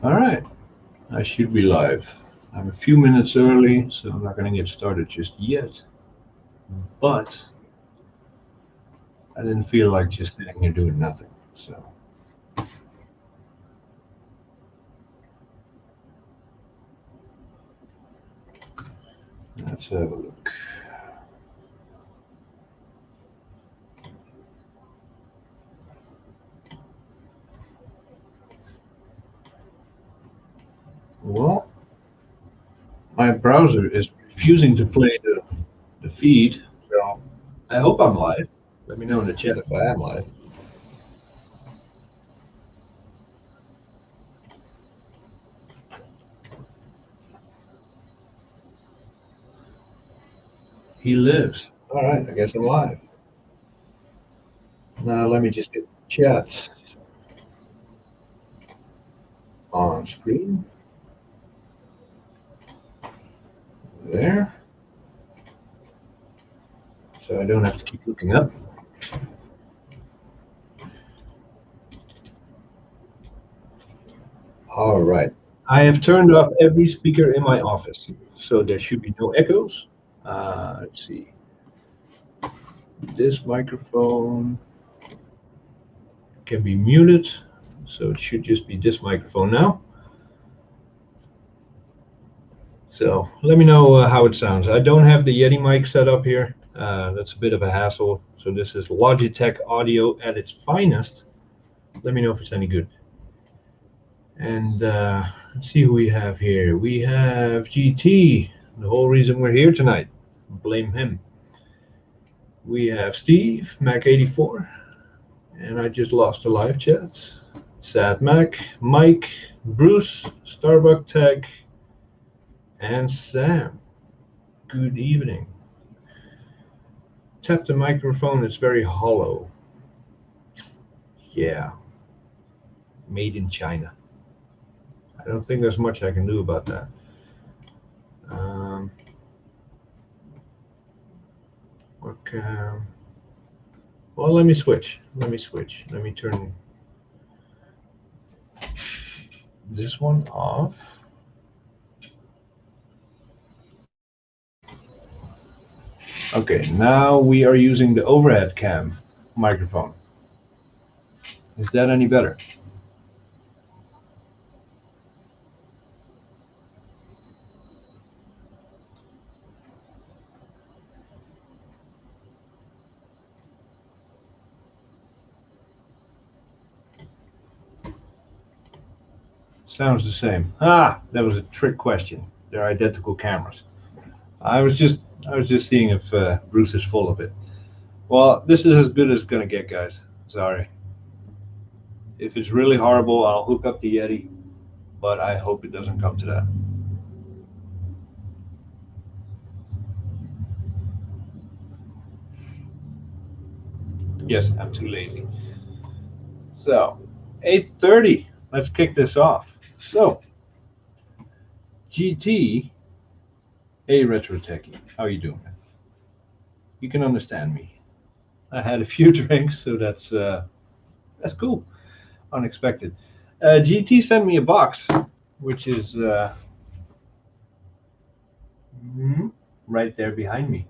All right, I should be live. I'm a few minutes early, so I'm not going to get started just yet. But I didn't feel like just sitting here doing nothing. So let's have a look. Well, my browser is refusing to play the feed, so I hope I'm live. Let me know in the chat if I am live. He lives. All right, I guess I'm live. Now let me just get chat on screen. There. So I don't have to keep looking up. All right. I have turned off every speaker in my office, so there should be no echoes. Let's see. This microphone can be muted, so it should just be this microphone now. So let me know how it sounds. I don't have the Yeti mic set up here. That's a bit of a hassle. So this is Logitech audio at its finest. Let me know if it's any good. And let's see who we have here. We have GT, the whole reason we're here tonight. Blame him. We have Steve, Mac84, and I just lost a live chat. Sad Mac, Mike, Bruce, Starbuck Tag, and Sam. Good evening. Tap the microphone, it's very hollow. Yeah, made in China. I don't think there's much I can do about that. Okay. Well, let me switch. Let me turn this one off. Okay, now we are using the overhead cam microphone. Is that any better? Sounds the same. Ah, that was a trick question. They're identical cameras. I was just seeing if Bruce is full of it. Well, this is as good as it's gonna get, guys. Sorry. If it's really horrible, I'll hook up the Yeti, but I hope it doesn't come to that. Yes, I'm too lazy. So, 8:30. Let's kick this off. So, GT, hey Retro Techie, how you doing? You can understand me. I had a few drinks, so that's cool. Unexpected. GT sent me a box, which is right there behind me,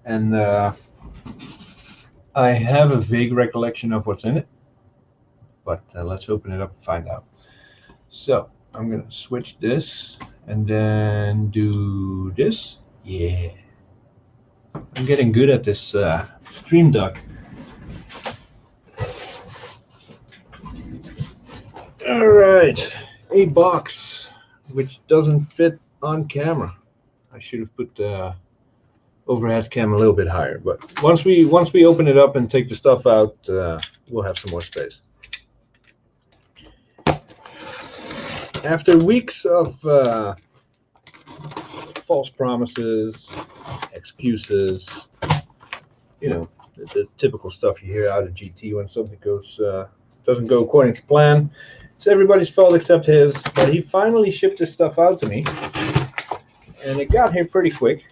and I have a vague recollection of what's in it, but let's open it up and find out. So I'm gonna switch this and then do this. Yeah, I'm getting good at this Stream Duck. All right, a box which doesn't fit on camera. I should have put the overhead cam a little bit higher, but once we open it up and take the stuff out, we'll have some more space. After weeks of false promises, excuses, the typical stuff you hear out of GT when something doesn't go according to plan. It's everybody's fault except his, but he finally shipped this stuff out to me, and it got here pretty quick.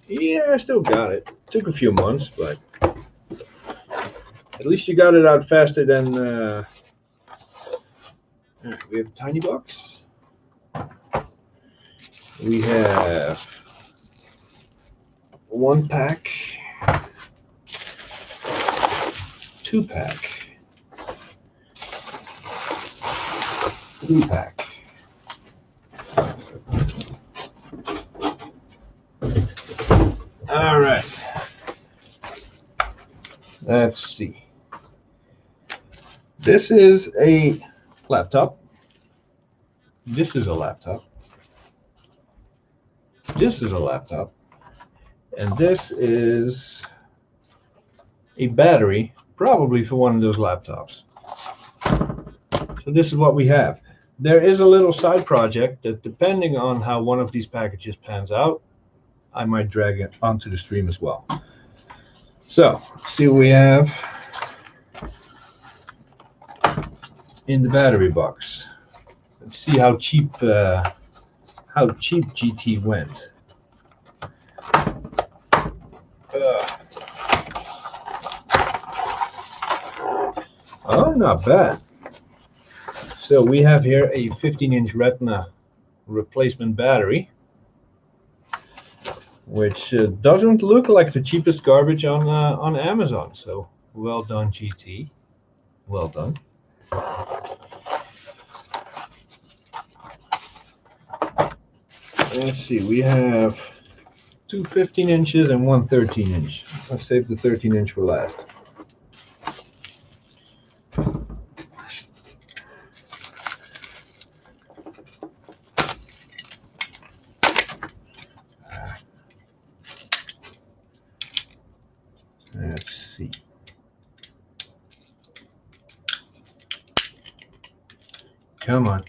Yeah, I still got it. Took a few months, but at least you got it out faster than. We have a tiny box. We have 1 pack, 2 pack, 3 pack. All right. Let's see. This is a laptop. This is a laptop. This is a laptop. And this is a battery, probably for one of those laptops. So this is what we have. There is a little side project that, depending on how one of these packages pans out, I might drag it onto the stream as well. So, let's see what we have in the battery box. Let's see how cheap GT went. Oh, not bad. So we have here a 15-inch Retina replacement battery, which doesn't look like the cheapest garbage on Amazon. So well done, GT. Well done. Let's see, we have 2 15 inches and 1 13 inch. Let's save the 13 inch for last. Let's see. Come on.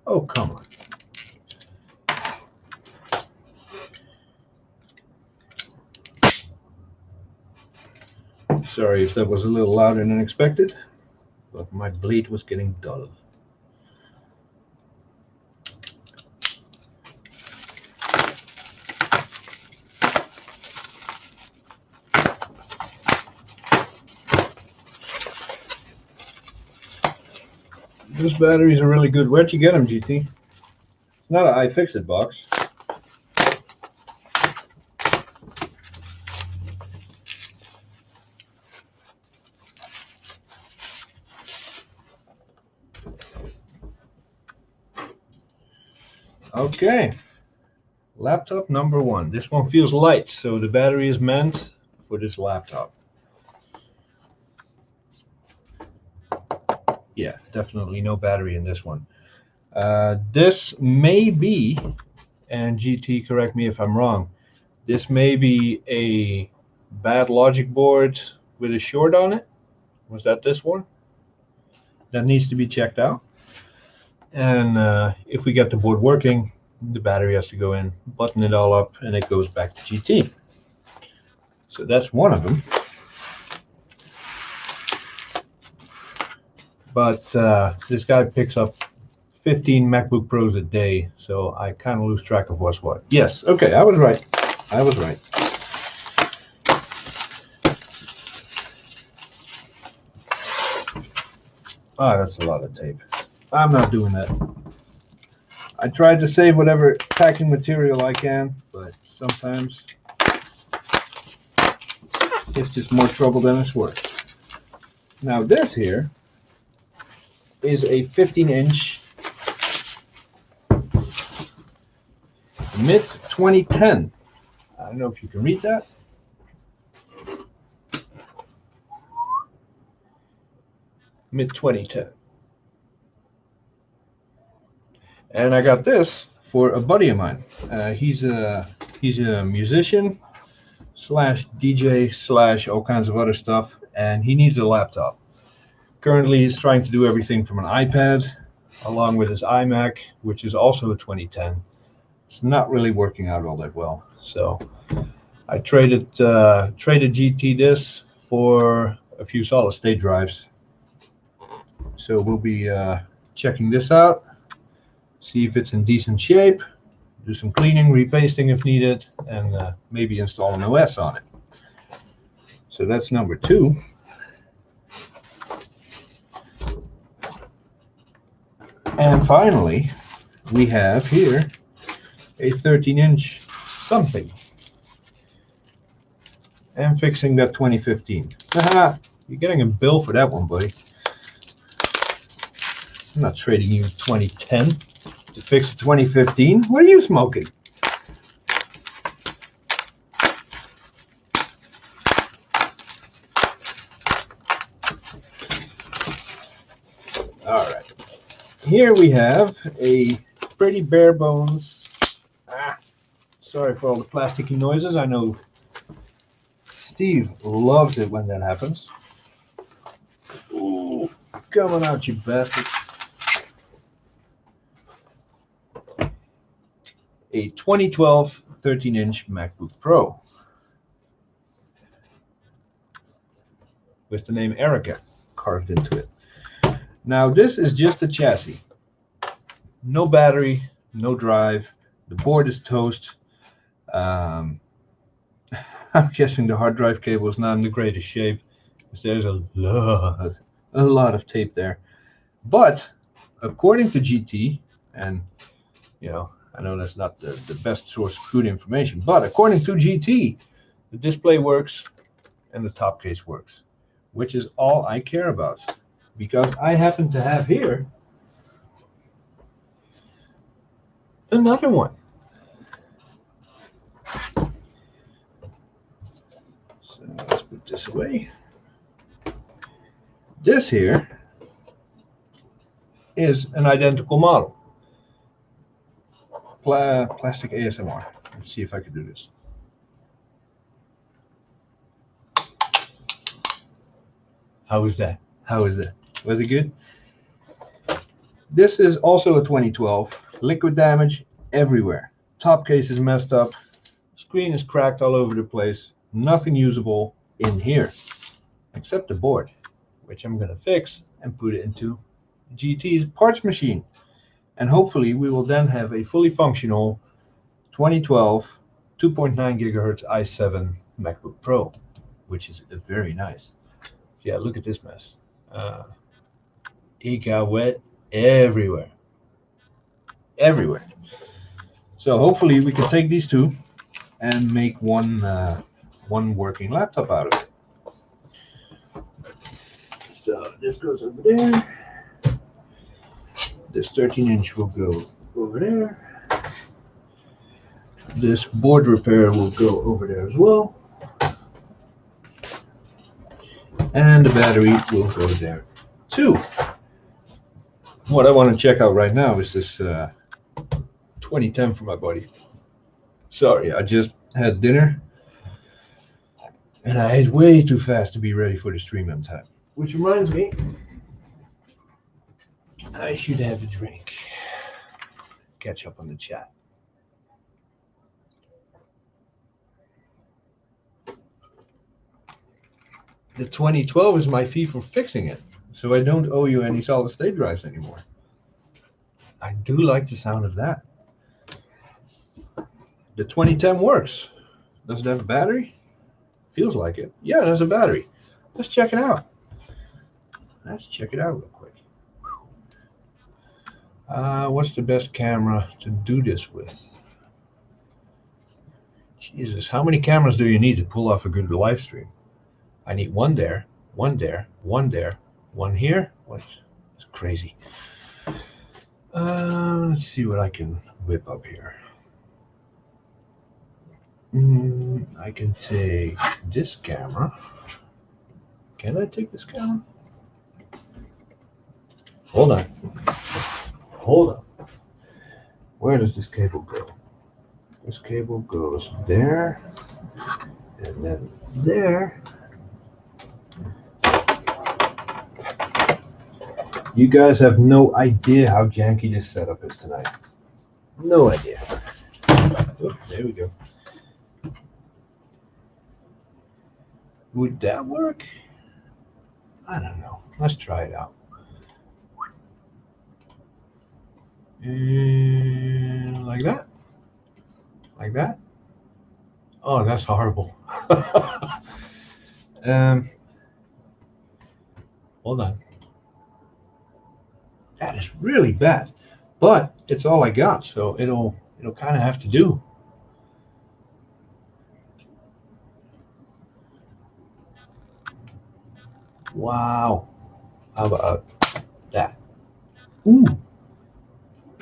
Oh, come on. Sorry if that was a little louder than expected, but my blade was getting dull. Those batteries are really good. Where'd you get them, GT? It's not an iFixit box. Okay, laptop number 1. This one feels light, so the battery is meant for this laptop. Yeah, definitely no battery in this one. This may be, and GT, correct me if I'm wrong, this may be a bad logic board with a short on it. Was that this one? That needs to be checked out. And if we get the board working, the battery has to go in, button it all up, and it goes back to GT. So that's one of them. But this guy picks up 15 MacBook Pros a day, so I kind of lose track of what's what. Yes, okay, I was right. I was right. Ah, that's a lot of tape. I'm not doing that. I tried to save whatever packing material I can, but sometimes it's just more trouble than it's worth. Now this here is a 15-inch mid-2010. I don't know if you can read that. Mid-2010. And I got this for a buddy of mine. He's a musician slash DJ slash all kinds of other stuff, and he needs a laptop. Currently, he's trying to do everything from an iPad, along with his iMac, which is also a 2010. It's not really working out all that well. So I traded GT this for a few solid-state drives. So we'll be checking this out. See if it's in decent shape. do some cleaning, repasting if needed, and maybe install an OS on it. So that's number 2. And finally, we have here a 13-inch something. And fixing that 2015. Haha, you're getting a bill for that one, buddy. I'm not trading you 2010 to fix a 2015. What are you smoking? All right. Here we have a pretty bare bones. Sorry for all the plasticky noises. I know Steve loves it when that happens. Ooh, coming out, you bastard. A 2012 13-inch MacBook Pro with the name Erica carved into it. Now this is just a chassis. No battery, no drive. The board is toast. I'm guessing the hard drive cable is not in the greatest shape because there's a lot of tape there. But according to GT, and you know, I know that's not the best source of good information, but according to GT, the display works and the top case works, which is all I care about, because I happen to have here another one. So let's put this away. This here is an identical model. Plastic ASMR. Let's see if I can do this. How is that? How is that? Was it good? This is also a 2012. Liquid damage everywhere. Top case is messed up. Screen is cracked all over the place. Nothing usable in here except the board, which I'm going to fix and put it into GT's parts machine. And hopefully we will then have a fully functional 2012 2.9 gigahertz i7 MacBook Pro, which is very nice. Yeah, look at this mess. It got wet everywhere. Everywhere. So hopefully we can take these two and make one working laptop out of it. So this goes over there. This 13-inch will go over there. This board repair will go over there as well. And the battery will go there too. What I want to check out right now is this 2010 for my buddy. Sorry, I just had dinner and I ate way too fast to be ready for the stream on time. Which reminds me, I should have a drink. Catch up on the chat. The 2012 is my fee for fixing it, so I don't owe you any solid state drives anymore. I do like the sound of that. The 2010 works. Does it have a battery? Feels like it. Yeah, there's a battery. Let's check it out. Let's check it out real quick. What's the best camera to do this with? Jesus, how many cameras do you need to pull off a good live stream? I need one there, one there, one there, one here. What? It's crazy. Let's see what I can whip up here. I can take this camera. Can I take this camera? Hold on. Hold on. Where does this cable go? This cable goes there, and then there. You guys have no idea how janky this setup is tonight. No idea. Oh, there we go. Would that work? I don't know. Let's try it out. And like that. Like that? Oh, that's horrible. Hold on. That is really bad. But it's all I got, so it'll kind of have to do. Wow. How about that? Ooh.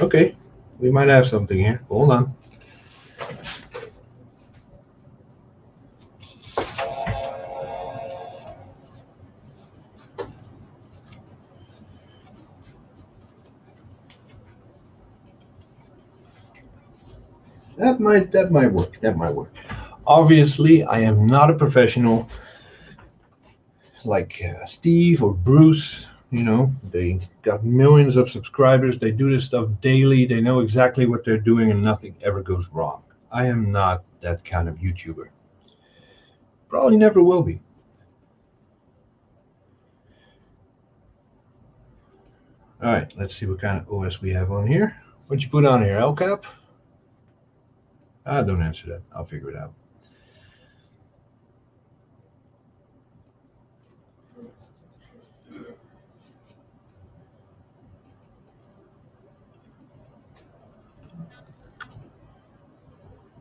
Okay. We might have something here. Hold on. That might work. That might work. Obviously, I am not a professional like Steve or Bruce. You know, they got millions of subscribers. They do this stuff daily. They know exactly what they're doing, and nothing ever goes wrong. I am not that kind of YouTuber. Probably never will be. All right, let's see what kind of OS we have on here. What'd you put on here? LCAP? Ah, don't answer that. I'll figure it out.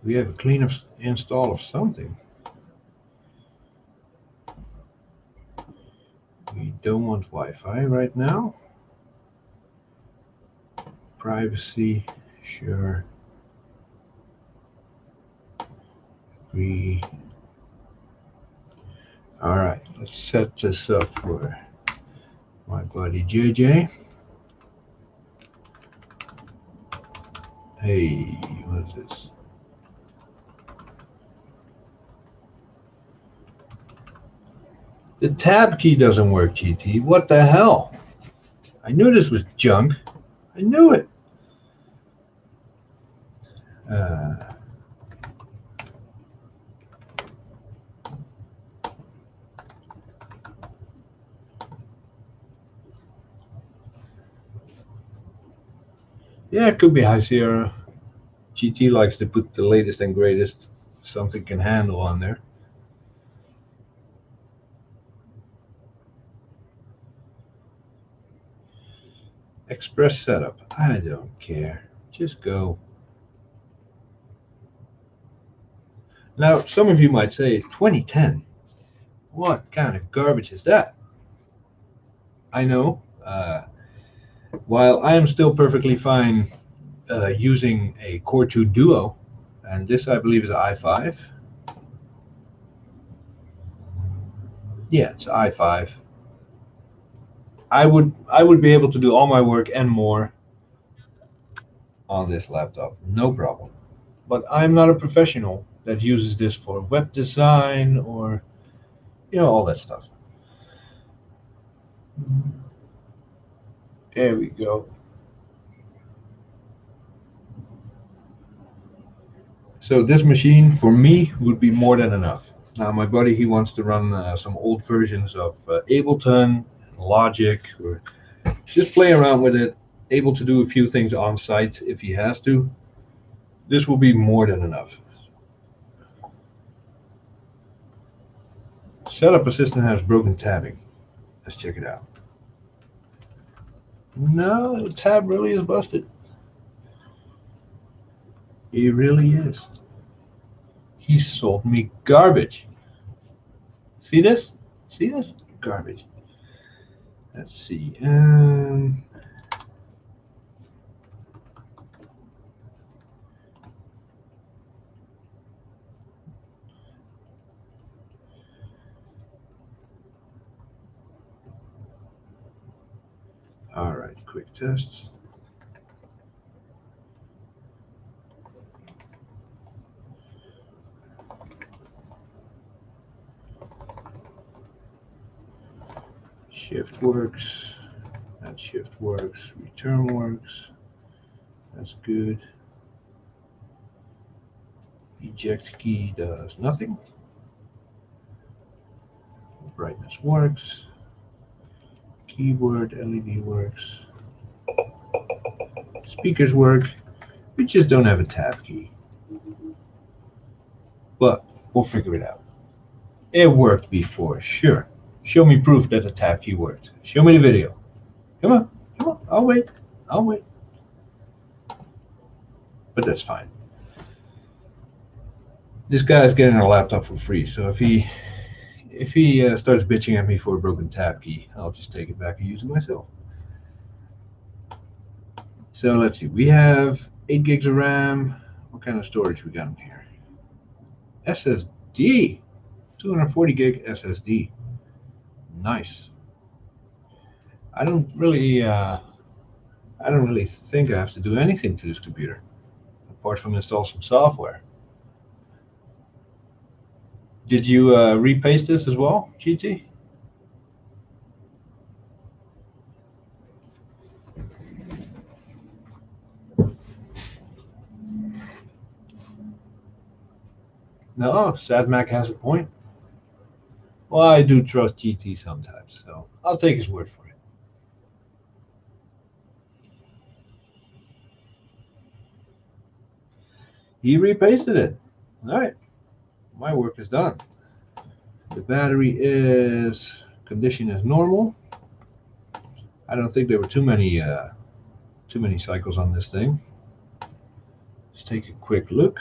We have a clean install of something. We don't want Wi-Fi right now. Privacy, sure. Agree. All right, let's set this up for my buddy JJ. Hey, what is this? The tab key doesn't work, GT. What the hell? I knew this was junk. I knew it. Yeah, it could be High Sierra. GT likes to put the latest and greatest something can handle on there. Express setup. I don't care. Just go. Now, some of you might say, 2010. What kind of garbage is that? I know. While I am still perfectly fine using a Core 2 Duo, and this I believe is an i5. Yeah, it's i5. I would be able to do all my work and more on this laptop, no problem. But I'm not a professional that uses this for web design or all that stuff. There we go. So this machine for me would be more than enough. Now my buddy, he wants to run some old versions of Ableton, Logic, or just play around with it, able to do a few things on site if he has to. This will be more than enough. Setup Assistant has broken tabbing. Let's check it out. No, the tab really is busted. He really is. He sold me garbage. See this? See this? Garbage. Let's see. All right, quick test. Shift works. That shift works. Return works. That's good. Eject key does nothing. Brightness works. Keyboard LED works. Speakers work. We just don't have a tab key. but we'll figure it out. It worked before, sure. Show me proof that the tab key worked. Show me the video. Come on, come on. I'll wait. I'll wait. But that's fine. This guy's getting a laptop for free, so if he starts bitching at me for a broken tab key, I'll just take it back and use it myself. So let's see. We have 8 gigs of RAM. What kind of storage we got in here? SSD. 240 gig SSD. Nice. I don't really think I have to do anything to this computer apart from install some software. Did you repaste this as well, GT? No, SadMac has a point. Well, I do trust GT sometimes, so I'll take his word for it. He repasted it. All right, my work is done. The battery is condition as normal. I don't think there were too many cycles on this thing. Let's take a quick look.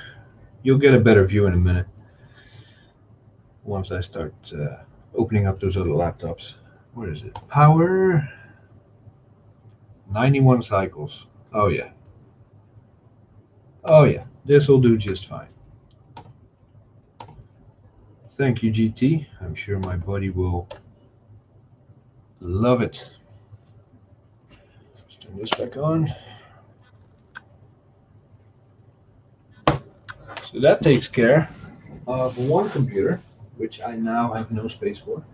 You'll get a better view in a minute once I start opening up those other laptops. What is it? Power 91 cycles. Oh yeah. Oh yeah. This will do just fine. Thank you, GT. I'm sure my buddy will love it. Let's turn this back on. So that takes care of one computer, which I now have no space for.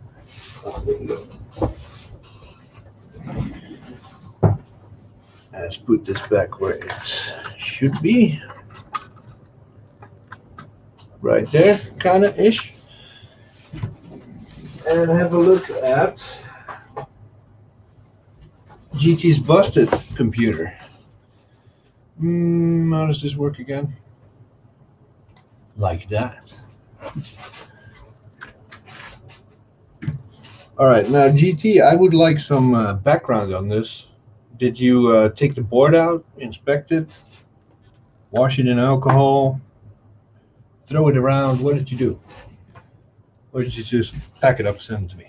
There you go. Let's put this back where it should be. Right there, kind of ish. And have a look at GT's busted computer. How does this work again? Like that. All right, now GT, I would like some background on this. Did you take the board out, inspect it, wash it in alcohol, throw it around? What did you do? Or did you just pack it up and send it to me?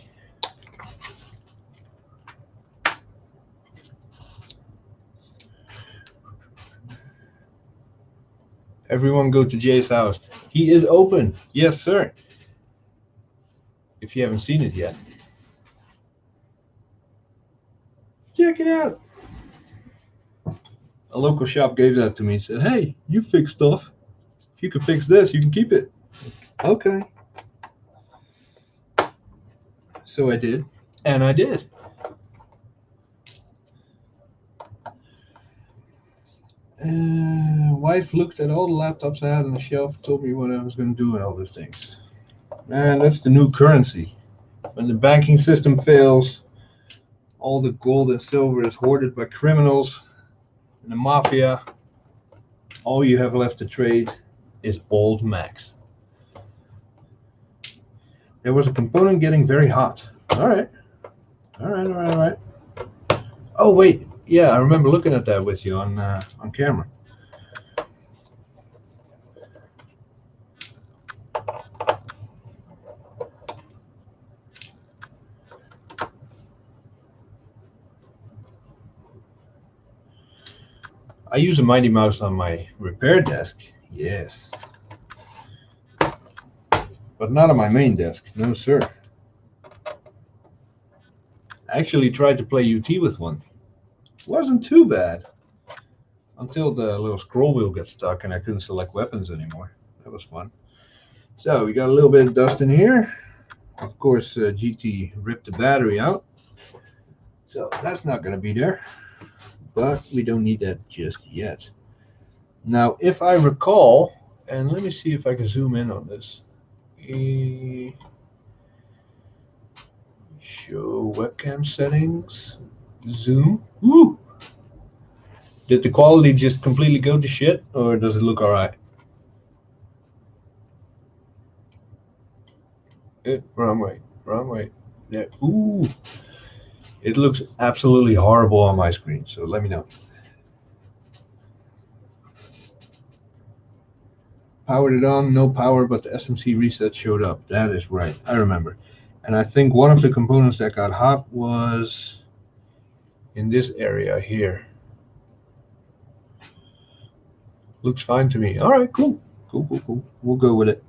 Everyone go to Jay's house. He is open. Yes, sir. If you haven't seen it yet, check it out. A local shop gave that to me and said, hey, you fix stuff. If you can fix this, you can keep it. Okay. So I did, and I did. Wife looked at all the laptops I had on the shelf, told me what I was going to do and all those things. And that's the new currency. When the banking system fails, all the gold and silver is hoarded by criminals and the mafia. All you have left to trade is old Macs. There was a component getting very hot. All right. Oh, wait. Yeah, I remember looking at that with you on camera. I use a Mighty Mouse on my repair desk, yes. But not on my main desk, no sir. I actually tried to play UT with one. Wasn't too bad. Until the little scroll wheel got stuck and I couldn't select weapons anymore. That was fun. So we got a little bit of dust in here. Of course, GT ripped the battery out. So that's not going to be there. But we don't need that just yet. Now, if I recall, and let me see if I can zoom in on this. Show webcam settings. Zoom. Woo! Did the quality just completely go to shit, or does it look all right? Wrong way, wrong way. There. Ooh, it looks absolutely horrible on my screen, so let me know. Powered it on, no power, but the SMC reset showed up. That is right, I remember. And I think one of the components that got hot was in this area here. Looks fine to me. All right, cool. Cool. We'll go with it.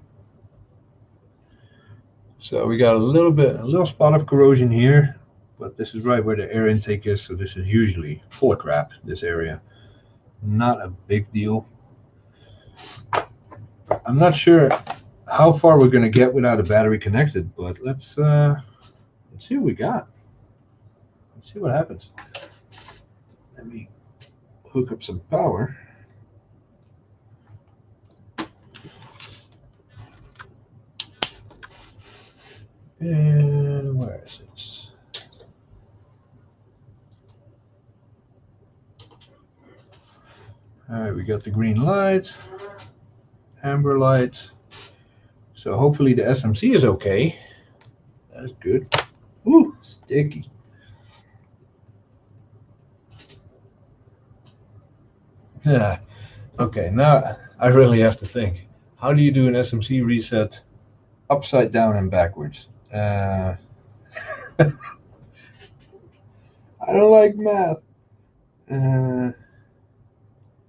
So we got a little spot of corrosion here, but this is right where the air intake is, so this is usually full of crap, this area. Not a big deal. I'm not sure how far we're going to get without a battery connected, but let's see what we got. Let's see what happens. Let me hook up some power. And where is it? All right, we got the green light, amber light. So hopefully the SMC is okay. That is good. Ooh, sticky. Yeah. Okay, now I really have to think. How do you do an SMC reset upside down and backwards? I don't like math.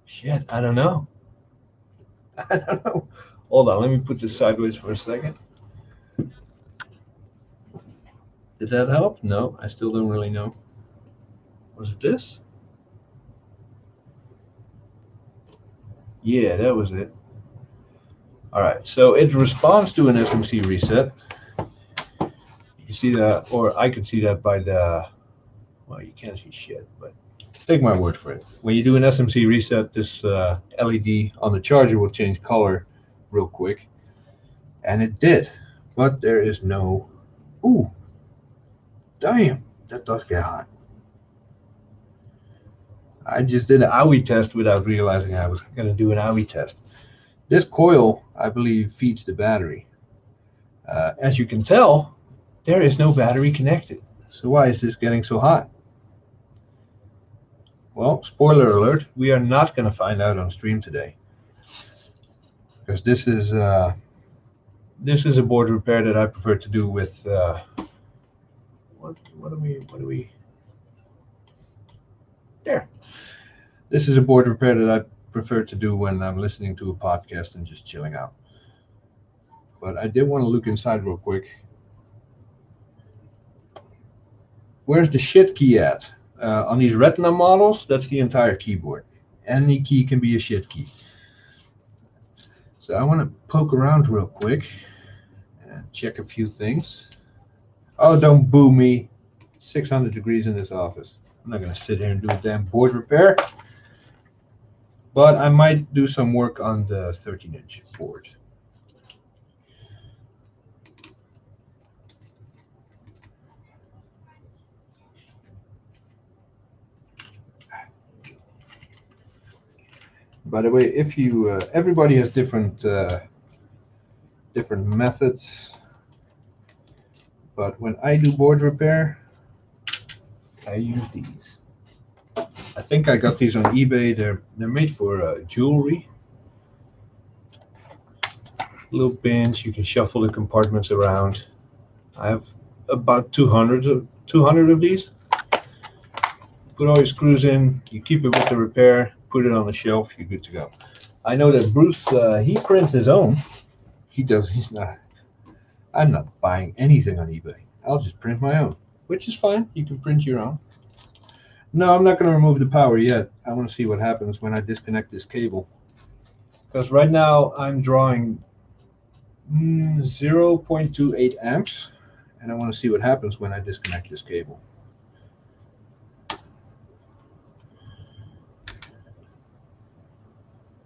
Shit, I don't know. I don't know. Hold on, let me put this sideways for a second. Did that help? No, I still don't really know. Was it this? Yeah, that was it. All right, so it responds to an SMC reset. You can see that, or I could see that by the, well, you can't see shit, but take my word for it. When you do an SMC reset, this LED on the charger will change color real quick. And it did, but there is no, ooh, damn, that does get hot. I just did an Owie test without realizing I was going to do an Owie test. This coil, I believe, feeds the battery. As you can tell, there is no battery connected. So why is this getting so hot? Well, spoiler alert, we are not going to find out on stream today. Because this is a board repair that I prefer to do with, what do we, there. This is a board repair that I prefer to do when I'm listening to a podcast and just chilling out. But I did want to look inside real quick. Where's the shit key at? On these Retina models, that's the entire keyboard. Any key can be a shit key. So I want to poke around real quick and check a few things. Oh, don't boo me. 600 degrees in this office. I'm not going to sit here and do a damn board repair. But I might do some work on the 13-inch board. By the way, if you everybody has different methods, but when I do board repair, I use these. I think I got these on eBay. They're made for jewelry. Little pins. You can shuffle the compartments around. I have about 200 of these. Put all your screws in. You keep it with the repair. Put it on the shelf. You're good to go. I know that Bruce he prints his own. He's not. I'm not buying anything on eBay. I'll just print my own, which is fine. You can print your own. No, I'm not going to remove the power yet. I want to see what happens when I disconnect this cable. Because right now I'm drawing 0.28 amps, and I want to see what happens when I disconnect this cable.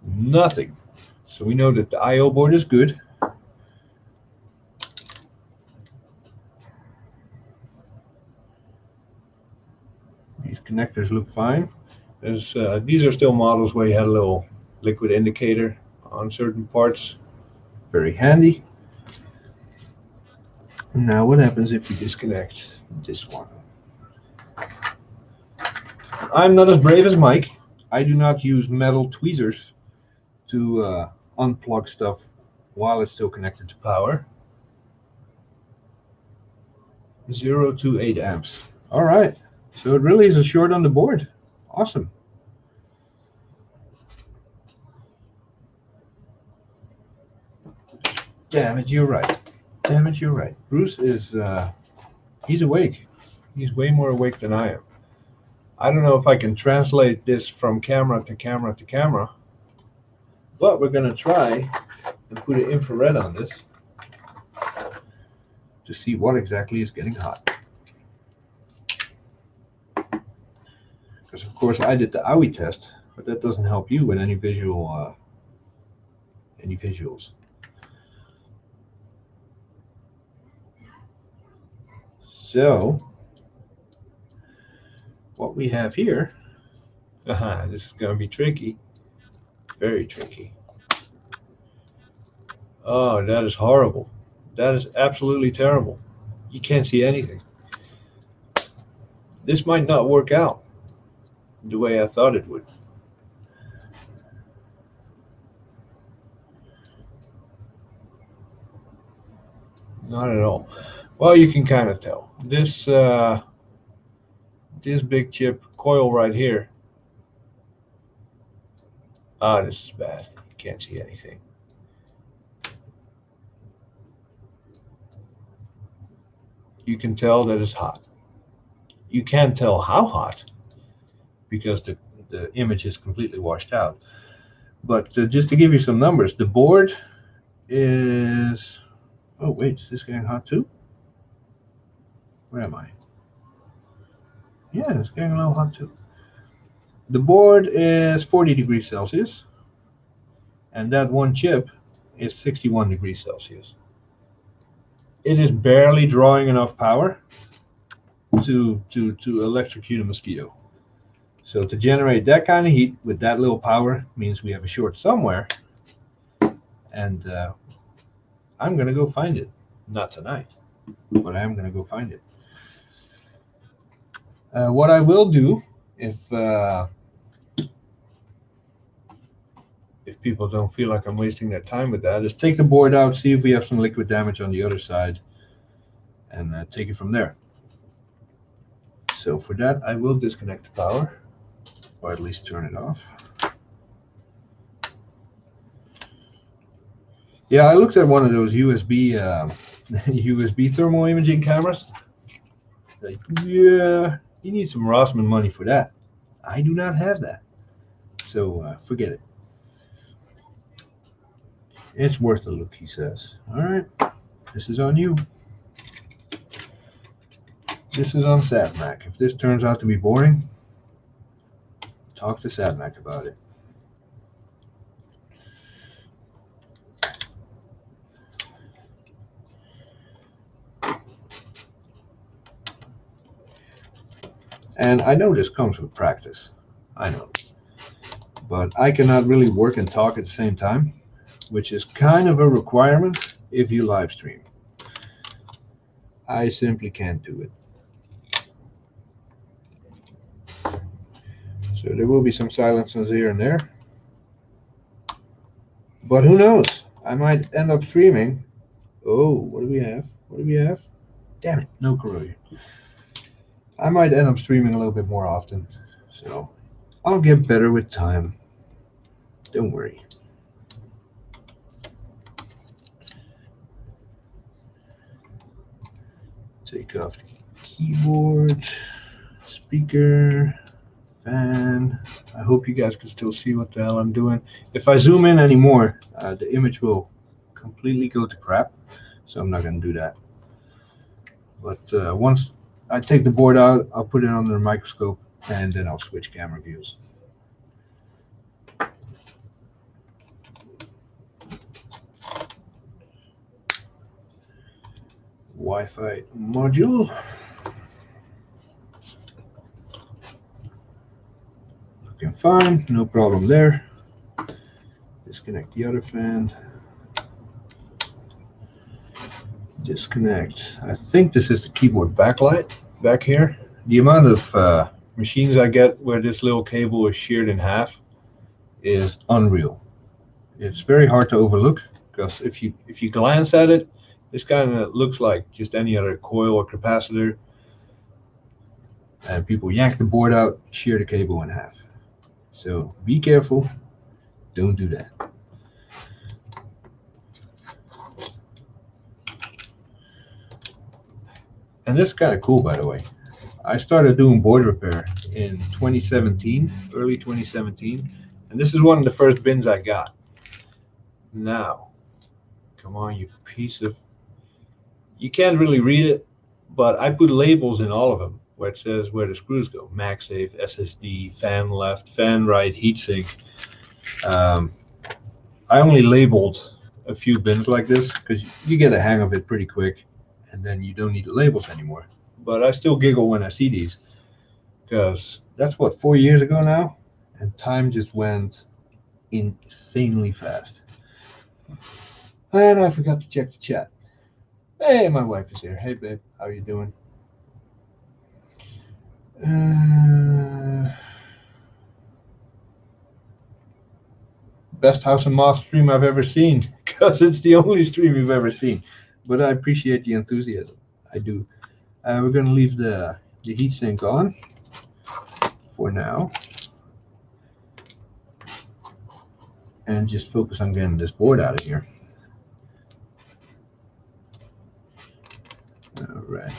Nothing. So we know that the I/O board is good. These connectors look fine. These are still models where you had a little liquid indicator on certain parts. Very handy. Now what happens if we disconnect this one? I'm not as brave as Mike. I do not use metal tweezers to unplug stuff while it's still connected to power. 0 to 8 amps. All right, so it really is a short on the board. Awesome. Damn it, you're right. Damn it, you're right. Bruce is, he's awake. He's way more awake than I am. I don't know if I can translate this from camera to camera to camera, but we're going to try and put an infrared on this to see what exactly is getting hot. Because of course I did the OWI test, but that doesn't help you with any visual, any visuals. So what we have here, this is going to be tricky, very tricky. Oh, that is horrible. That is absolutely terrible. You can't see anything. This might not work out the way I thought it would. Not at all. Well, you can kind of tell. This this big chip coil right here. Ah, this is bad. You can't see anything. You can tell that it's hot. You can't tell how hot because the image is completely washed out. But just to give you some numbers, the board is, oh wait, is this getting hot too? Where am I? Yeah, it's getting a little hot too. The board is 40 degrees Celsius, and that one chip is 61 degrees Celsius. It is barely drawing enough power to electrocute a mosquito. So to generate that kind of heat with that little power means we have a short somewhere, and I'm going to go find it. Not tonight, but I am going to go find it. What I will do, if people don't feel like I'm wasting their time with that, is take the board out, see if we have some liquid damage on the other side, and take it from there. So for that, I will disconnect the power, or at least turn it off. Yeah, I looked at one of those USB USB thermal imaging cameras. Like, yeah, you need some Rossmann money for that. I do not have that, so forget it. It's worth a look, he says. All right, this is on you. This is on SatMac. If this turns out to be boring, talk to SatMac about it. And I know this comes with practice. I know. But I cannot really work and talk at the same time, which is kind of a requirement if you live stream. I simply can't do it. So there will be some silences here and there. But who knows? I might end up streaming. Oh, what do we have? What do we have? Damn it, no corrosion. I might end up streaming a little bit more often. So I'll get better with time. Don't worry. Take off the keyboard, speaker, fan. I hope you guys can still see what the hell I'm doing. If I zoom in anymore, the image will completely go to crap. So I'm not going to do that. But once I take the board out, I'll put it under the microscope, and then I'll switch camera views. Wi-Fi module. Looking fine, no problem there. Disconnect the other fan. disconnect. I think this is the keyboard backlight back here. The amount of machines I get where this little cable is sheared in half is unreal. It's very hard to overlook because if you glance at it, this kind of looks like just any other coil or capacitor. And people yank the board out, shear the cable in half. So be careful, don't do that. And this is kind of cool, by the way. I started doing board repair in 2017, early 2017, and this is one of the first bins I got. Now, come on, you piece of... You can't really read it, but I put labels in all of them where it says where the screws go. MagSafe, SSD, fan left, fan right, heatsink. I only labeled a few bins like this because you get a hang of it pretty quick, and then you don't need the labels anymore. But I still giggle when I see these because that's what, 4 years ago now, and time just went insanely fast. And I forgot to check the chat. Hey, my wife is here. Hey, babe, how are you doing? Best House and Moth stream I've ever seen, because it's the only stream you've ever seen. But I appreciate the enthusiasm. I do. We're going to leave the heatsink on for now. And just focus on getting this board out of here. All right.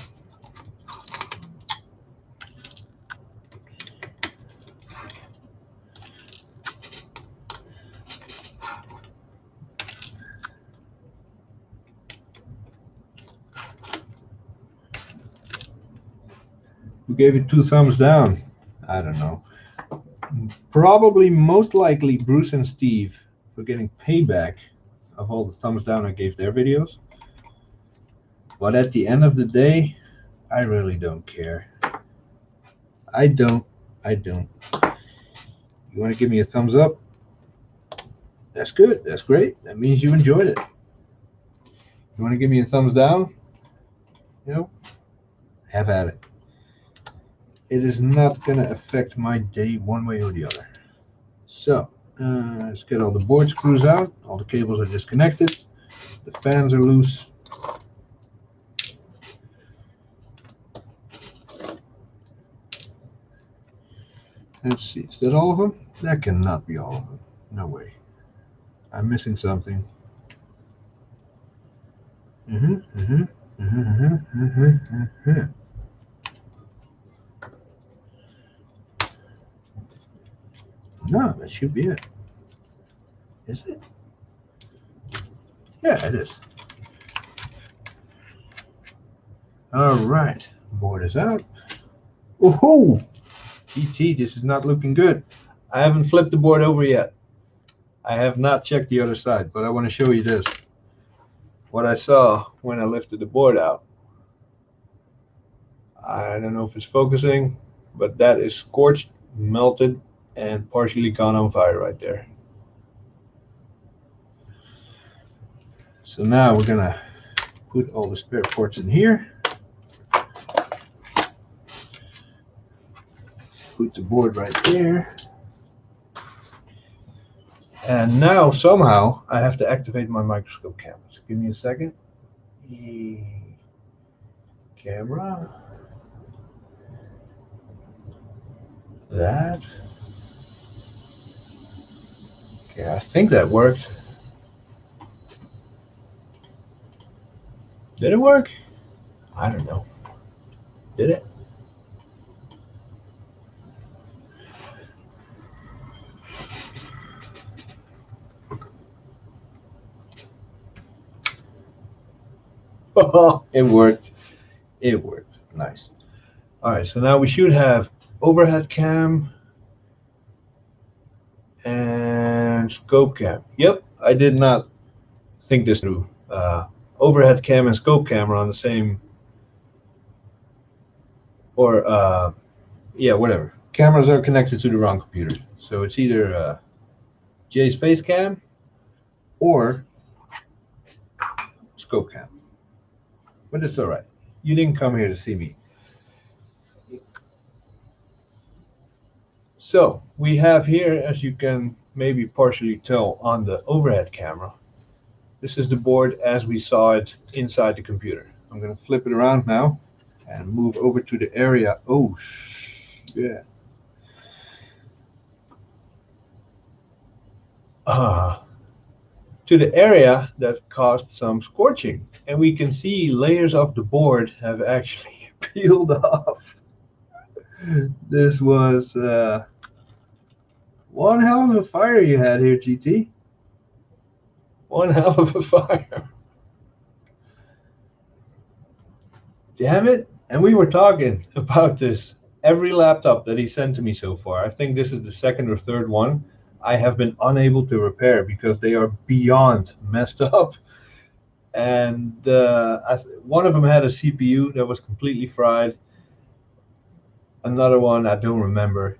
Who gave it 2 thumbs down? I don't know. Probably, most likely, Bruce and Steve for getting payback of all the thumbs down I gave their videos. But at the end of the day, I really don't care. I don't. You want to give me a thumbs up? That's good. That's great. That means you enjoyed it. You want to give me a thumbs down? You know, have at it. It is not going to affect my day one way or the other. So, let's get all the board screws out. All the cables are disconnected. The fans are loose. Let's see, is that all of them? That cannot be all of them. No way. I'm missing something. No, that should be it. Is it? Yeah, it is. All right, board is out. Oh-ho! GT, this is not looking good. I haven't flipped the board over yet. I have not checked the other side, but I want to show you this. What I saw when I lifted the board out. I don't know if it's focusing, but that is scorched, melted, and partially gone on fire right there. So now we're gonna put all the spare parts in here. Put the board right there. And now somehow I have to activate my microscope camera. So give me a second. Camera. That. Okay, I think that worked. Did it work? I don't know. Did it? Oh, it worked. It worked. Nice. All right, so now we should have overhead cam and scope cam. Yep, I did not think this through. Overhead cam and scope cam are on the same, or yeah, whatever. Cameras are connected to the wrong computer. So it's either Jay's face cam or scope cam. But it's all right. You didn't come here to see me. So we have here, as you can maybe partially tell on the overhead camera, this is the board as we saw it inside the computer. I'm going to flip it around now and move over to the area. Oh, yeah. To the area that caused some scorching. And we can see layers of the board have actually peeled off. This was one hell of a fire you had here, GT. One hell of a fire. Damn it. And we were talking about this. Every laptop that he sent to me so far, I think this is the second or third one, I have been unable to repair because they are beyond messed up. And one of them had a CPU that was completely fried. Another one I don't remember.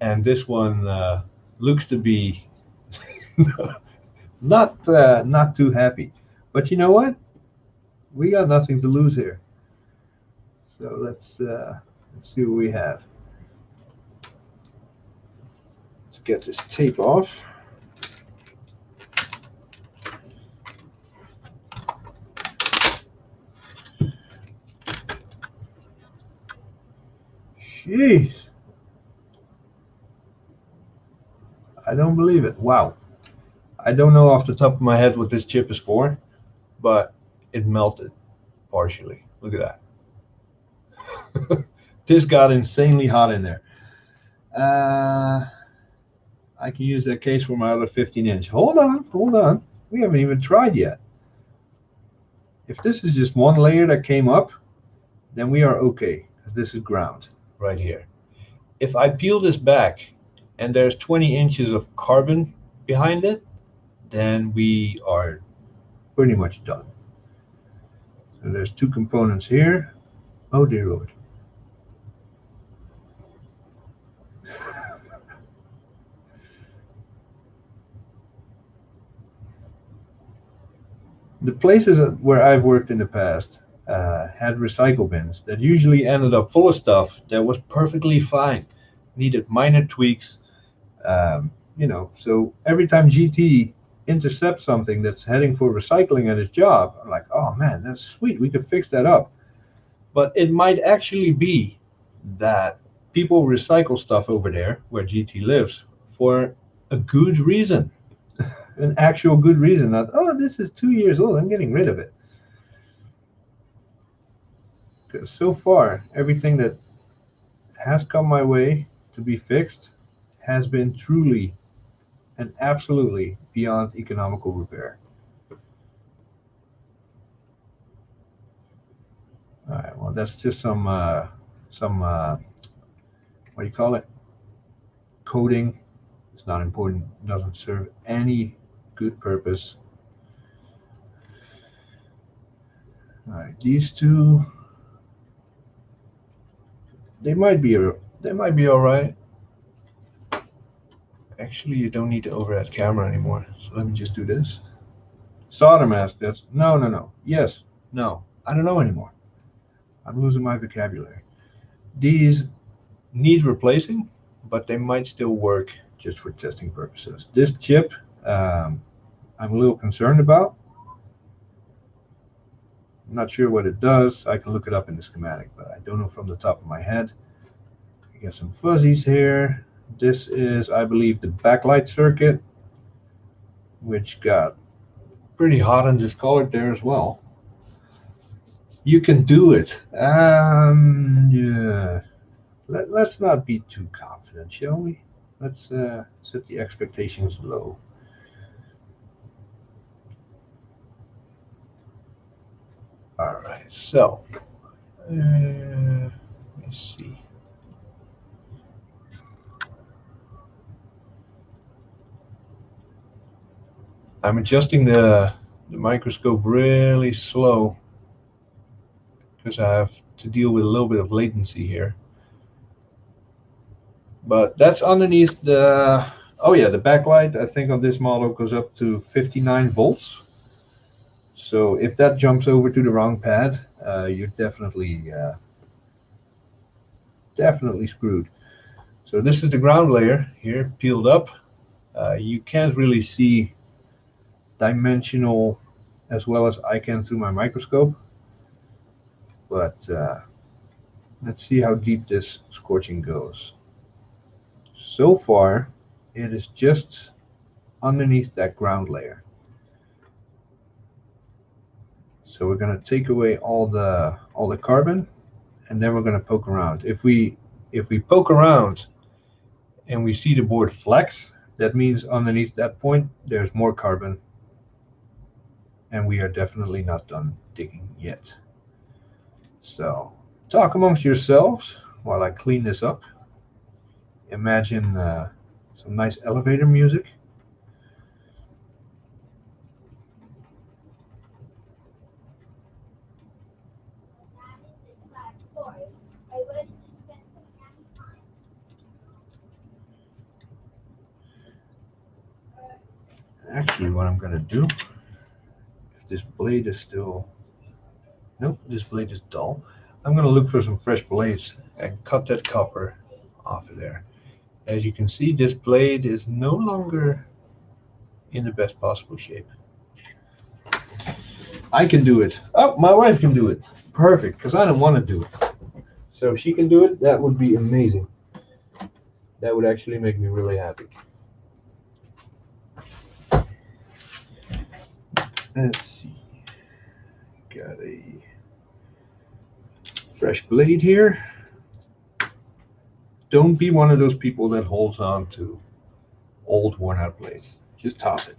And this one looks to be not too happy. But you know what? We got nothing to lose here. So let's see what we have. Let's get this tape off. Jeez. I don't believe it. Wow. I don't know off the top of my head what this chip is for, but it melted partially. Look at that. This got insanely hot in there. I can use that case for my other 15-inch. Hold on. We haven't even tried yet. If this is just one layer that came up, then we are okay, because this is ground right here. If I peel this back and there's 20 inches of carbon behind it, then we are pretty much done. So there's two components here. Oh dear Lord. The places where I've worked in the past had recycle bins that usually ended up full of stuff that was perfectly fine, needed minor tweaks. So every time GT intercepts something that's heading for recycling at his job, I'm like, oh man, that's sweet, we could fix that up. But it might actually be that people recycle stuff over there where GT lives for a good reason. An actual good reason, not, oh, this is 2 years old, I'm getting rid of it. Because so far, everything that has come my way to be fixed has been truly and absolutely beyond economical repair. All right, well, that's just some what do you call it? Coating. It's not important, doesn't serve any good purpose. All right, these two, they might be all right. Actually, you don't need the overhead camera anymore. So let me just do this. Solder mask. That's no. Yes, no. I don't know anymore. I'm losing my vocabulary. These need replacing, but they might still work just for testing purposes. This chip, I'm a little concerned about. I'm not sure what it does. I can look it up in the schematic, but I don't know from the top of my head. I got some fuzzies here. This is, I believe, the backlight circuit, which got pretty hot and discolored there as well. You can do it. Yeah. Let's not be too confident, shall we? Let's set the expectations low. All right, so let me see. I'm adjusting the microscope really slow because I have to deal with a little bit of latency here. But that's underneath the, oh yeah, the backlight, I think on this model goes up to 59 volts. So if that jumps over to the wrong pad, you're definitely screwed. So this is the ground layer here, peeled up. You can't really see dimensional as well as I can through my microscope, but let's see how deep this scorching goes. So far, it is just underneath that ground layer. So we're going to take away all the carbon, and then we're going to poke around. If we poke around and we see the board flex, that means underneath that point there's more carbon, and we are definitely not done digging yet. So talk amongst yourselves while I clean this up. Imagine some nice elevator music. Actually, what I'm going to do, if this blade is still, nope, this blade is dull, I'm going to look for some fresh blades and cut that copper off of there. As you can see, this blade is no longer in the best possible shape. I can do it. Oh, my wife can do it. Perfect, because I don't want to do it. So if she can do it, that would be amazing. That would actually make me really happy. Let's see. Got a fresh blade here. Don't be one of those people that holds on to old worn out blades. Just toss it.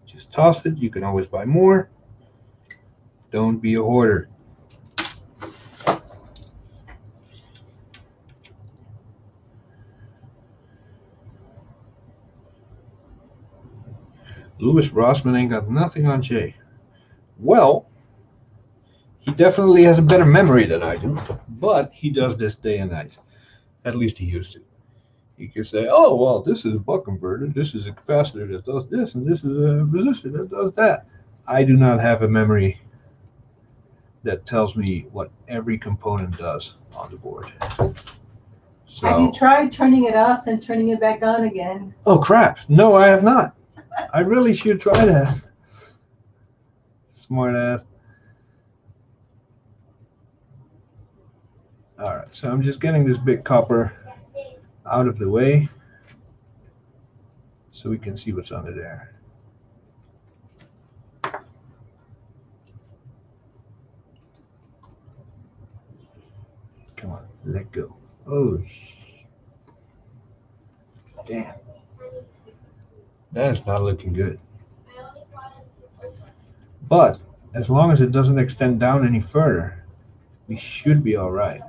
Just toss it. You can always buy more. Don't be a hoarder. Louis Rossmann ain't got nothing on Jay. Well, he definitely has a better memory than I do, but he does this day and night. At least he used to. He can say, oh, well, this is a buck converter, this is a capacitor that does this, and this is a resistor that does that. I do not have a memory that tells me what every component does on the board. So, have you tried turning it off and turning it back on again? Oh, crap. No, I have not. I really should try that. Smart ass. All right, so I'm just getting this big copper out of the way so we can see what's under there. Come on, let go. Oh, damn. That is not looking good. But as long as it doesn't extend down any further, we should be all right.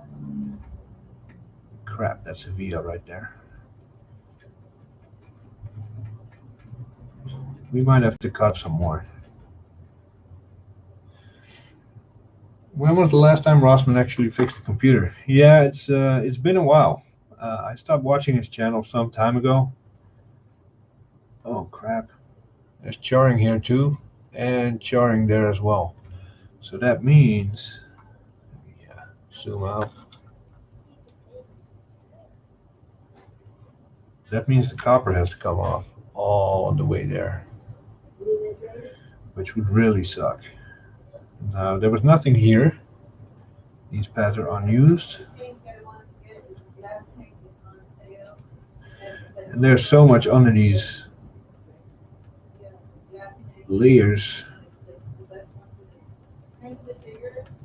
Crap, that's a VIA right there. We might have to cut some more. When was the last time Rossmann actually fixed the computer? Yeah, it's been a while. I stopped watching his channel some time ago. Oh crap. There's charring here too, and charring there as well. So that means, yeah, zoom out. That means the copper has to come off all the way there, which would really suck. Now, there was nothing here. These pads are unused. And there's so much under these layers.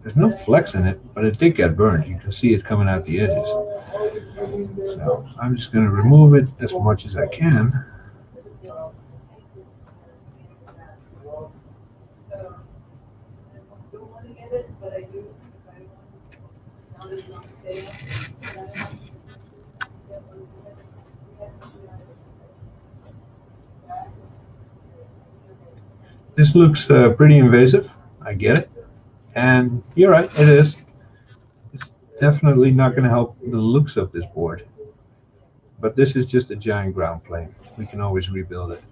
There's no flex in it, but it did get burned. You can see it coming out the edges. So I'm just going to remove it as much as I can. This looks pretty invasive. I get it. And you're right, it is. It's definitely not going to help the looks of this board. But this is just a giant ground plane. We can always rebuild it.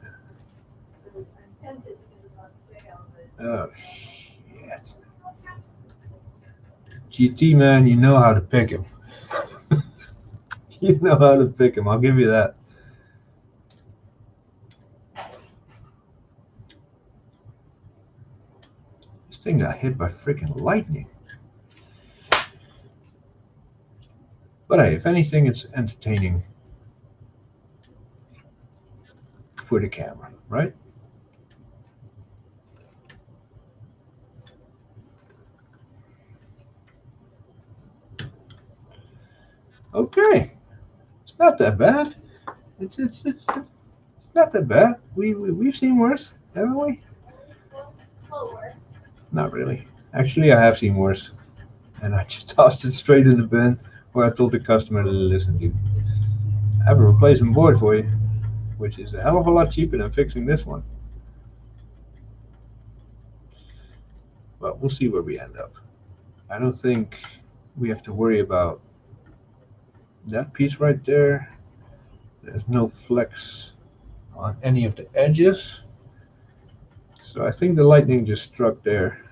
Oh, shit. GT, man, you know how to pick him. You know how to pick him. I'll give you that. This thing got hit by freaking lightning. But hey, if anything, it's entertaining for the camera, right? Okay, it's not that bad. It's not that bad. We've seen worse, haven't we? Not really. Actually, I have seen worse, and I just tossed it straight in the bin where I told the customer to listen to. I have a replacement board for you, which is a hell of a lot cheaper than fixing this one. But we'll see where we end up. I don't think we have to worry about that piece right there. There's no flex on any of the edges. So I think the lightning just struck there.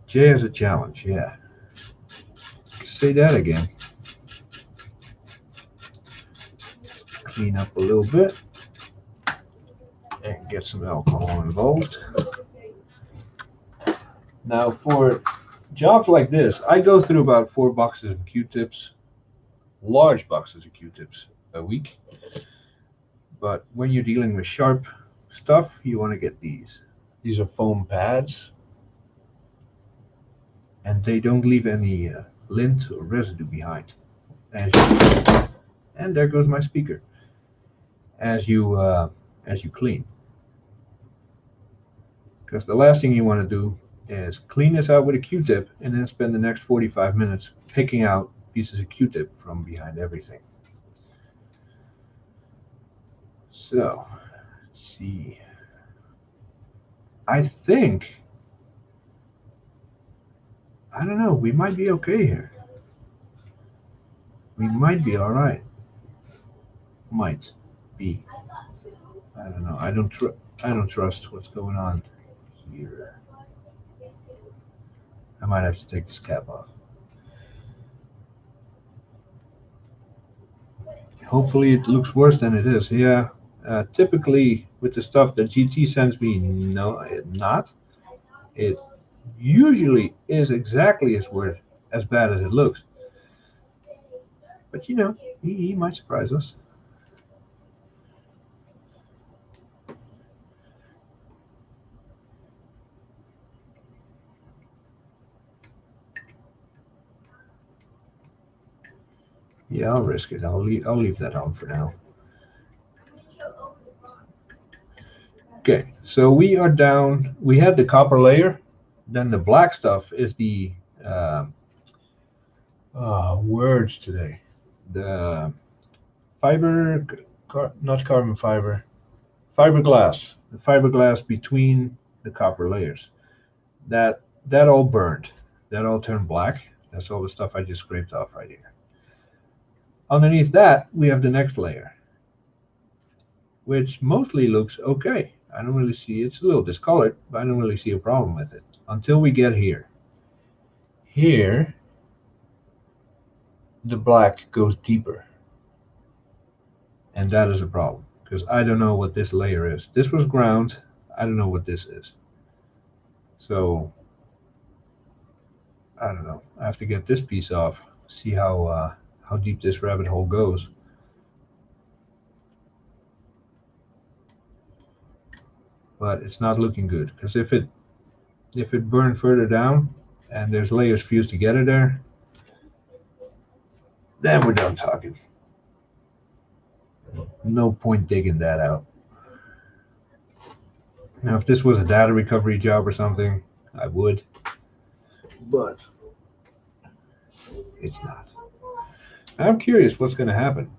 Jay has a challenge, yeah. Say that again. Clean up a little bit and get some alcohol involved. Now for jobs like this, I go through about 4 boxes of Q-tips, large boxes of Q-tips a week. But when you're dealing with sharp stuff, you want to get these. These are foam pads, and they don't leave any lint or residue behind. And there goes my speaker. As you clean, because the last thing you want to do is clean this out with a Q-tip and then spend the next 45 minutes picking out pieces of Q-tip from behind everything. So, let's see. I think, I don't know, we might be okay here. We might be all right. Might be. I don't know. I don't trust what's going on here. I might have to take this cap off. Hopefully it looks worse than it is. Yeah. Typically with the stuff that GT sends me, no, not. It usually is exactly as bad as it looks. But you know, he might surprise us. Yeah, I'll risk it. I'll leave that on for now. Okay, so we are down. We had the copper layer. Then the black stuff is the words today. The fiber, not carbon fiber, fiberglass. The fiberglass between the copper layers. That all burned. That all turned black. That's all the stuff I just scraped off right here. Underneath that, we have the next layer, which mostly looks okay. I don't really see, it's a little discolored, but I don't really see a problem with it until we get here. Here, the black goes deeper. And that is a problem, because I don't know what this layer is. This was ground. I don't know what this is. So, I don't know. I have to get this piece off, see how deep this rabbit hole goes. But it's not looking good, because if it burned further down and there's layers fused together there, then we're done talking. No point digging that out. Now, if this was a data recovery job or something, I would, but it's not. I'm curious what's going to happen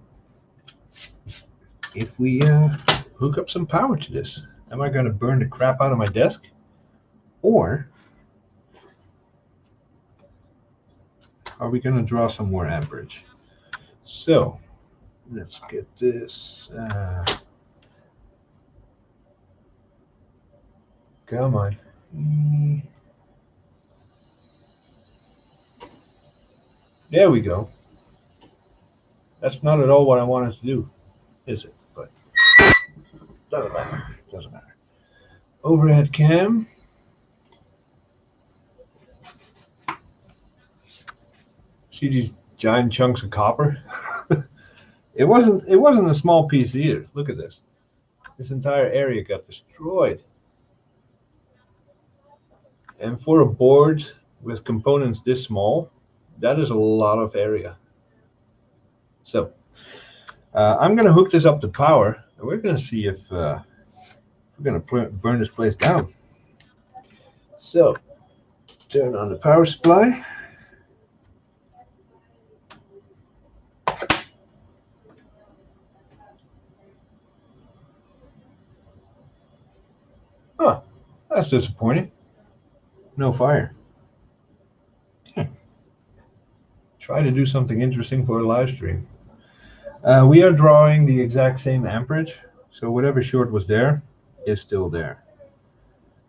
if we hook up some power to this. Am I going to burn the crap out of my desk? Or are we going to draw some more amperage? So Let's get this. Come on. There we go. That's not at all what I wanted to do, is it? But doesn't matter. Doesn't matter. Overhead cam. See these giant chunks of copper? It wasn't a small piece either. Look at this. This entire area got destroyed. And for a board with components this small, that is a lot of area. So I'm going to hook this up to power, and we're going to see if we're going to burn this place down. So turn on the power supply. Oh, that's disappointing. No fire. Try to do something interesting for a live stream. We are drawing the exact same amperage, so whatever short was there is still there,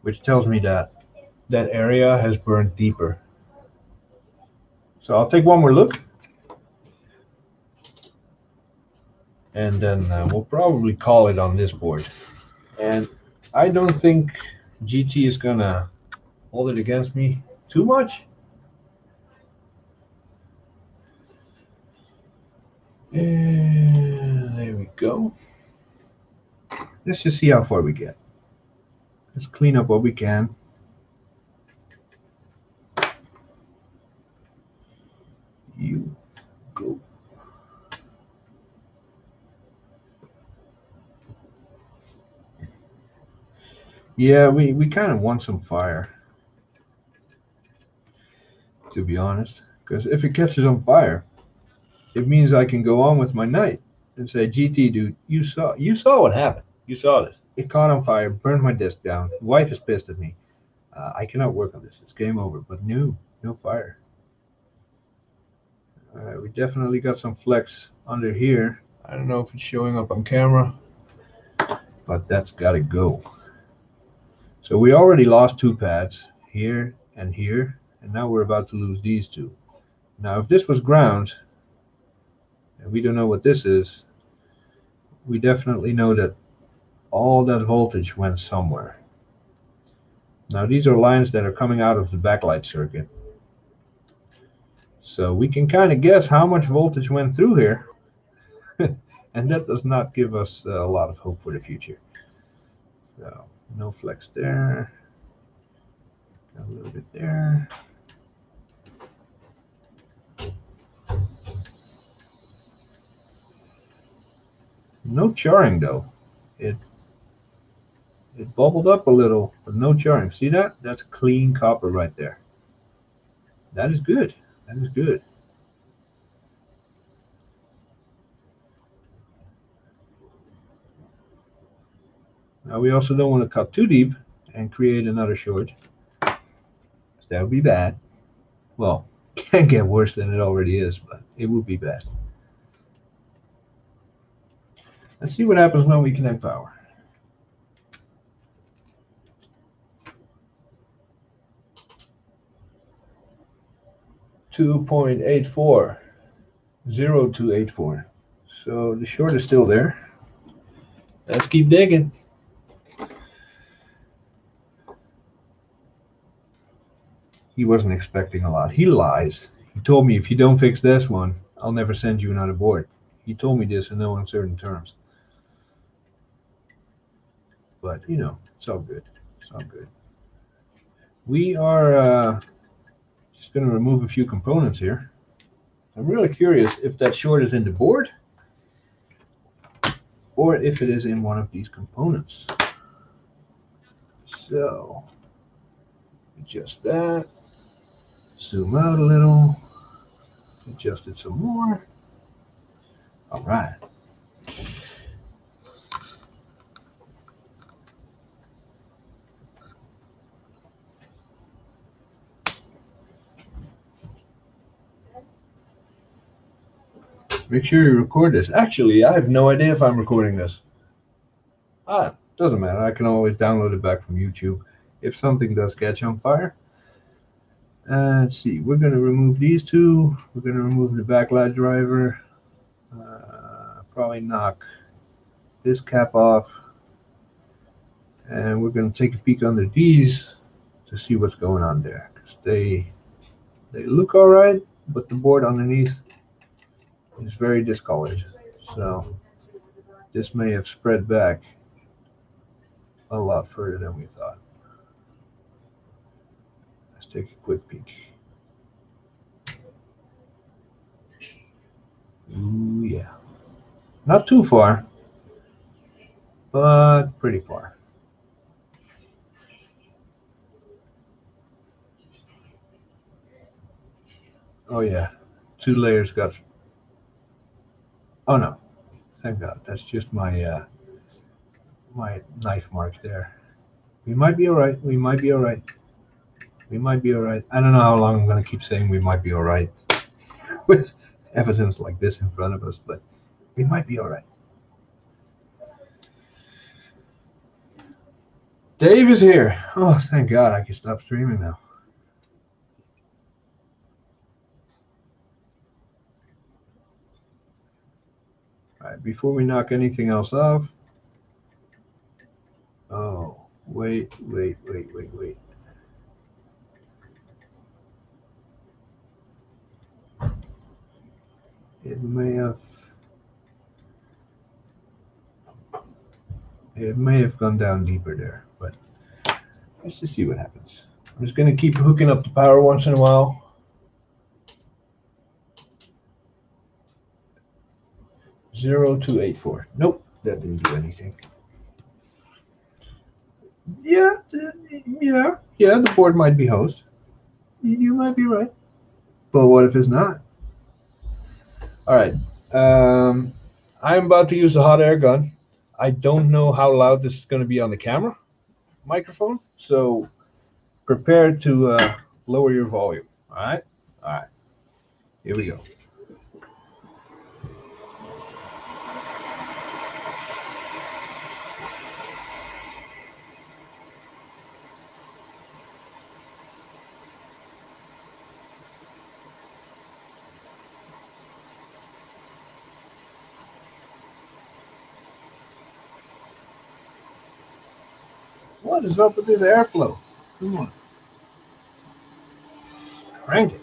which tells me that that area has burned deeper. So I'll take one more look, and then we'll probably call it on this board. And I don't think GT is gonna hold it against me too much. And there we go. Let's just see how far we get. Let's clean up what we can. You go. Yeah, we kind of want some fire, to be honest, because if it catches on fire, it means I can go on with my night and say, GT, dude, you saw what happened. You saw this. It caught on fire, burned my desk down. The wife is pissed at me. I cannot work on this. It's game over. But no fire. All right, we definitely got some flex under here. I don't know if it's showing up on camera, but that's got to go. So we already lost two pads, here, and now we're about to lose these two. Now, if this was ground, and we don't know what this is, we definitely know that all that voltage went somewhere. Now, these are lines that are coming out of the backlight circuit. So we can kind of guess how much voltage went through here. And that does not give us a lot of hope for the future. So no flex there. Got a little bit there. No charring though. It bubbled up a little, but no charring. See that? That's clean copper right there. That is good. That is good. Now we also don't want to cut too deep and create another short. That would be bad. Well, can get worse than it already is, but it would be bad. Let's see what happens when we connect power. .84, 0284. So the short is still there. Let's keep digging. He wasn't expecting a lot. He lies. He told me, if you don't fix this one, I'll never send you another board. He told me this in no uncertain terms. But, you know, it's all good. It's all good. We are just going to remove a few components here. I'm really curious if that short is in the board or if it is in one of these components. So, adjust that. Zoom out a little. Adjust it some more. All right. Make sure you record this. Actually, I have no idea if I'm recording this. Doesn't matter. I can always download it back from YouTube if something does catch on fire. Let's see. We're going to remove these two. We're going to remove the backlight driver. Probably knock this cap off. And we're going to take a peek under these to see what's going on there. Because they look all right, but the board underneath is very discolored. So this may have spread back a lot further than we thought. Let's take a quick peek. Ooh, yeah. Not too far, but pretty far. Oh yeah, 2 layers got. Oh no, thank God. That's just my my knife mark there. We might be all right. We might be all right. We might be all right. I don't know how long I'm gonna keep saying we might be all right with evidence like this in front of us, but we might be all right. Dave is here. Oh, thank God, I can stop streaming now. All right, before we knock anything else off. Oh, wait. It may have gone down deeper there, but let's just see what happens. I'm just going to keep hooking up the power once in a while. Zero two 84. Nope, that didn't do anything. Yeah, the board might be hosed. You might be right. But what if it's not? All right. I'm about to use the hot air gun. I don't know how loud this is going to be on the camera microphone, so prepare to lower your volume. All right? All right. Here we go. What is up with this airflow? Come on. Crank it.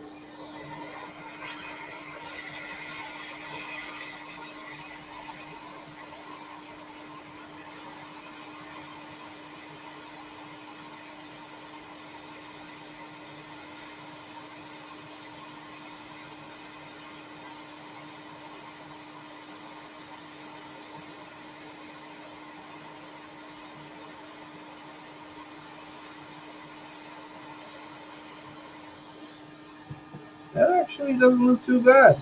That actually doesn't look too bad.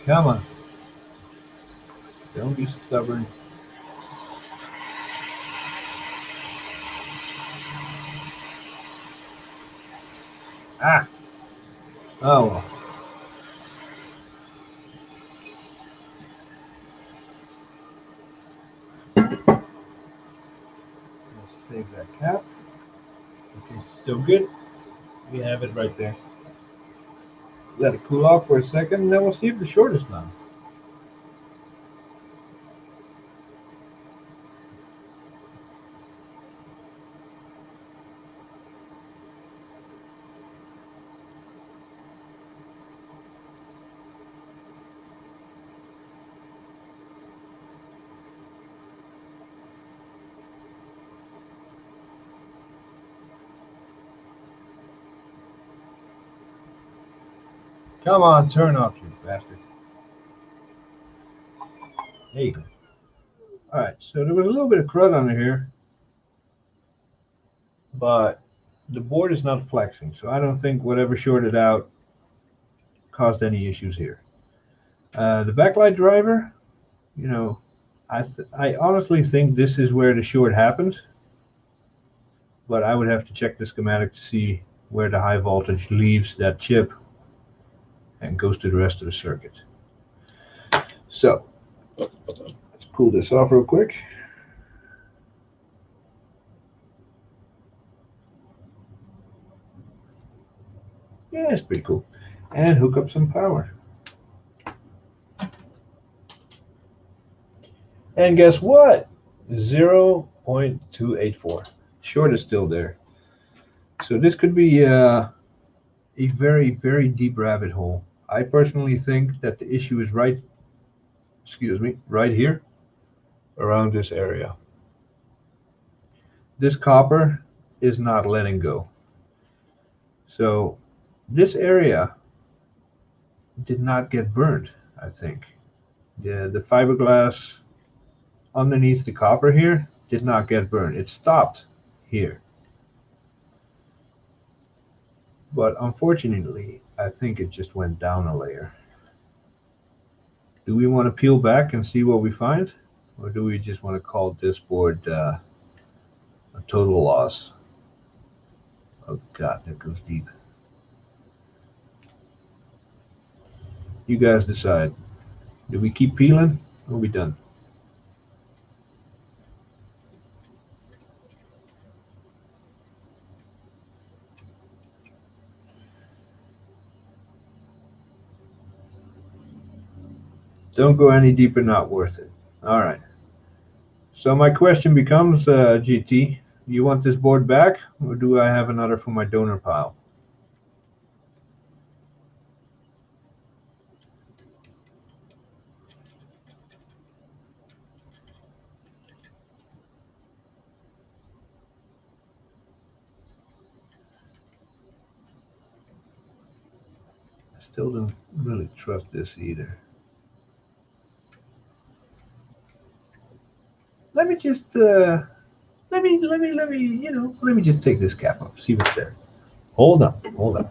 Come on. Don't be stubborn. Ah. Oh well. Let's save that cap. Okay, still good. We have it right there. Let it cool off for a second, and then we'll see if the short is done. Come on, turn off, you bastard. There you go. Alright, so there was a little bit of crud under here, but the board is not flexing, so I don't think whatever shorted out caused any issues here. The backlight driver, you know, I honestly think this is where the short happened, but I would have to check the schematic to see where the high voltage leaves that chip and goes to the rest of the circuit. So let's pull this off real quick. Yeah, it's pretty cool. And hook up some power. And guess what? 0.284. Short is still there. So this could be a very, very deep rabbit hole. I personally think that the issue is right here around this area. This copper is not letting go. So this area did not get burned, I think. The fiberglass underneath the copper here did not get burned. It stopped here. But unfortunately, I think it just went down a layer. Do we want to peel back and see what we find? Or do we just want to call this board a total loss? Oh God, that goes deep. You guys decide. Do we keep peeling or are we done? Don't go any deeper, not worth it. All right. So my question becomes, GT, you want this board back or do I have another for my donor pile? I still don't really trust this either. Let me just let me just take this cap off, see what's there. Hold on.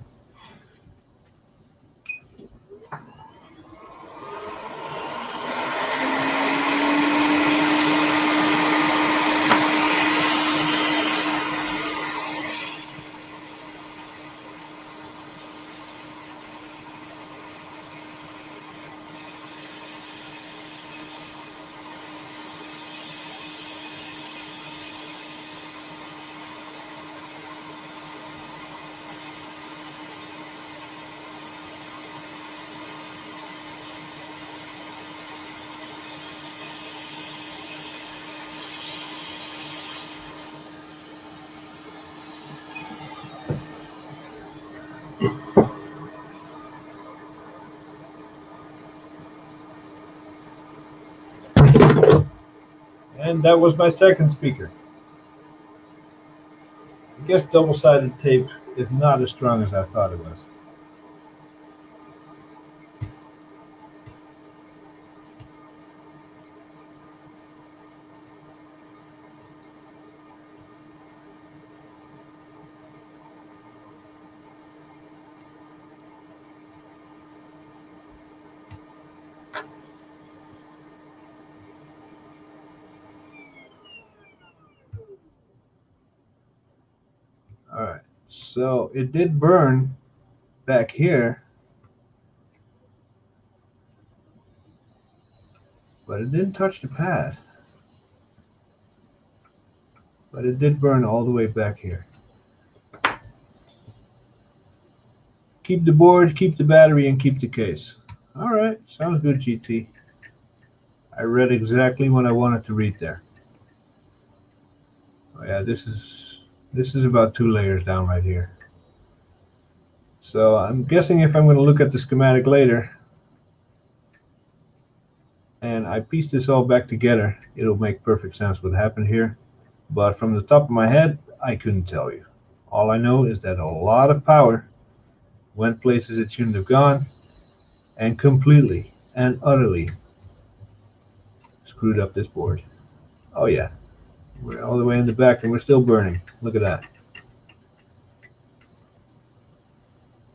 And that was my second speaker. I guess double-sided tape is not as strong as I thought it was. All right, so it did burn back here, but it didn't touch the pad. But it did burn all the way back here. Keep the board, keep the battery, and keep the case. All right, sounds good, GT. I read exactly what I wanted to read there. Oh yeah, this is about 2 layers down right here. So I'm guessing if I'm going to look at the schematic later and I piece this all back together, it'll make perfect sense what happened here. But from the top of my head, I couldn't tell you. All I know is that a lot of power went places it shouldn't have gone, and completely and utterly screwed up this board. Oh yeah, we're all the way in the back and we're still burning. Look at that.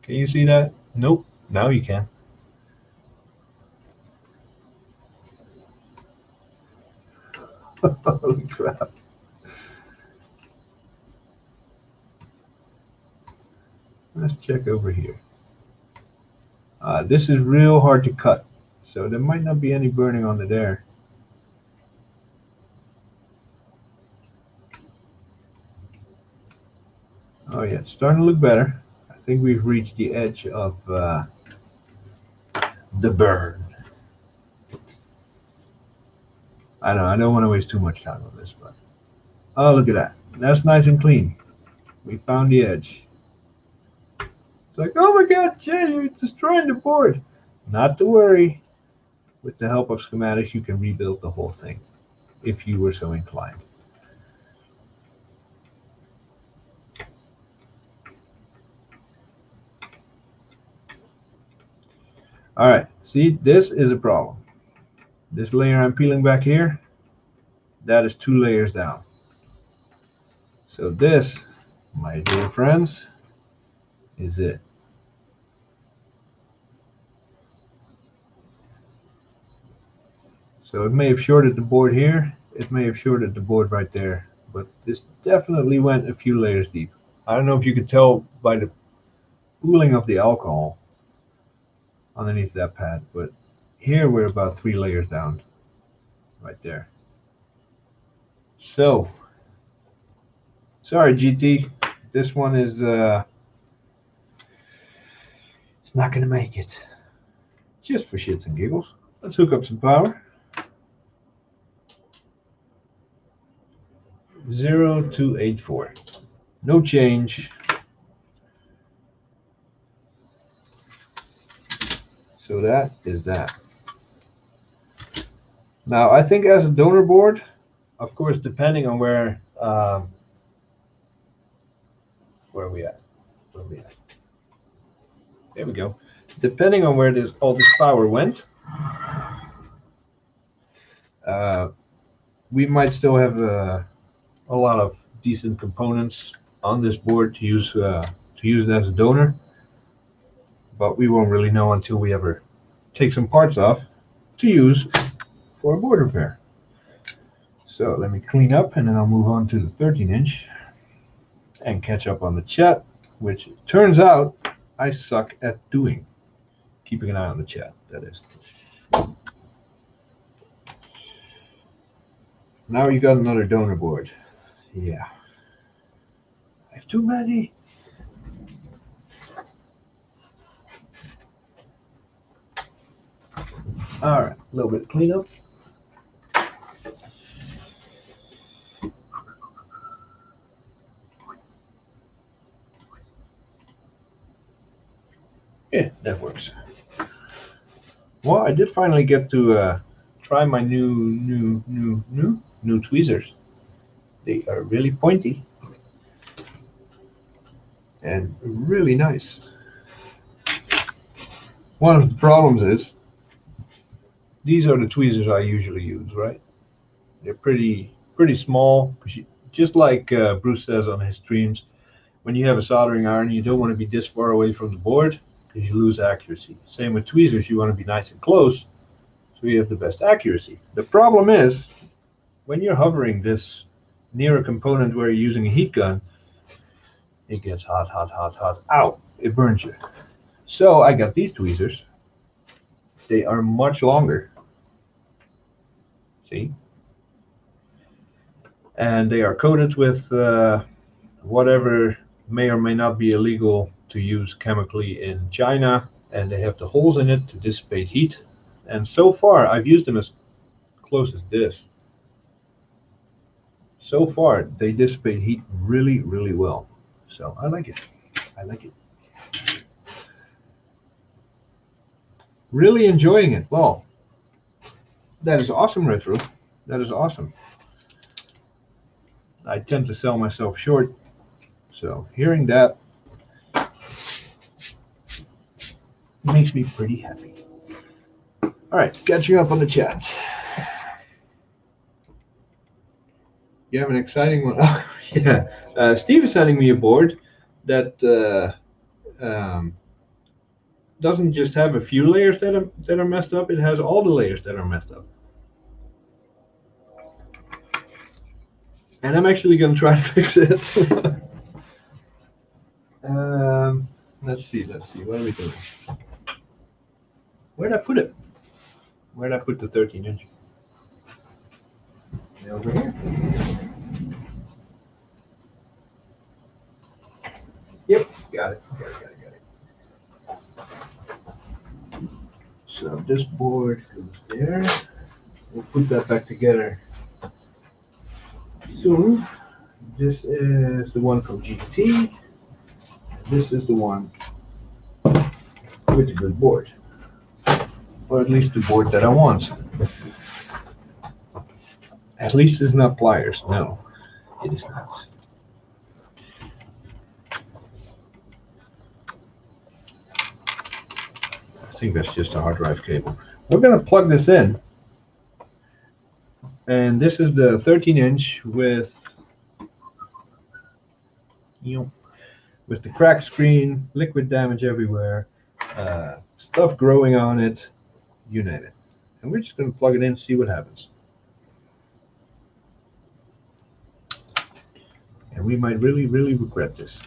Can you see that? Nope. Now you can. Holy crap. Let's check over here. This is real hard to cut, so there might not be any burning on it there. Oh yeah, it's starting to look better. I think we've reached the edge of the burn. I know, I don't want to waste too much time on this, but oh, look at that. That's nice and clean. We found the edge. It's like, oh my God, Jay, you're destroying the board. Not to worry. With the help of schematics, you can rebuild the whole thing, if you were so inclined. All right, see, this is a problem. This layer I'm peeling back here, that is 2 layers down. So this, my dear friends, is it. So it may have shorted the board here, it may have shorted the board right there, but this definitely went a few layers deep. I don't know if you could tell by the pooling of the alcohol underneath that pad, but here we're about 3 layers down, right there. So, sorry GT, this one is it's not gonna make it. Just for shits and giggles. Let's hook up some power. 0284. No change. So that is that. Now I think as a donor board, of course, depending on where are we at? Where are we at? There we go. Depending on where all this power went, we might still have a lot of decent components on this board to use it as a donor, but we won't really know until we ever take some parts off to use for a board repair. So let me clean up and then I'll move on to the 13-inch and catch up on the chat, which it turns out I suck at doing. Keeping an eye on the chat, that is. Now you got another donor board. Yeah. I have too many. All right, a little bit of cleanup. Yeah, that works. Well, I did finally get to try my new tweezers. They are really pointy and really nice. One of the problems is these are the tweezers I usually use, right? They're pretty small, just like Bruce says on his streams. When you have a soldering iron, you don't want to be this far away from the board because you lose accuracy. Same with tweezers, you want to be nice and close so you have the best accuracy. The problem is when you're hovering this near a component where you're using a heat gun, it gets hot. Ow, it burns you. So I got these tweezers. They are much longer. See? And they are coated with whatever may or may not be illegal to use chemically in China, and they have the holes in it to dissipate heat. And so far, I've used them as close as this. So far, they dissipate heat really, really well. So I like it. I like it. Really enjoying it. Well, that is awesome, Retro. That is awesome. I tend to sell myself short, so hearing that makes me pretty happy. All right, catching up on the chat. You have an exciting one. Oh, yeah. Steve is sending me a board that doesn't just have a few layers that are messed up. It has all the layers that are messed up. And I'm actually going to try to fix it. Let's see. What are we doing? Where'd I put it? Where'd I put the 13-inch? Over here. Yep, got it. So this board goes there. We'll put that back together soon. This is the one from GT. This is the one with the good board. Or at least the board that I want. At least it's not pliers. No, it is not. I think that's just a hard drive cable. We're going to plug this in. And this is the 13-inch with the cracked screen, liquid damage everywhere, stuff growing on it, you name it. And we're just going to plug it in and see what happens. And we might really, really regret this.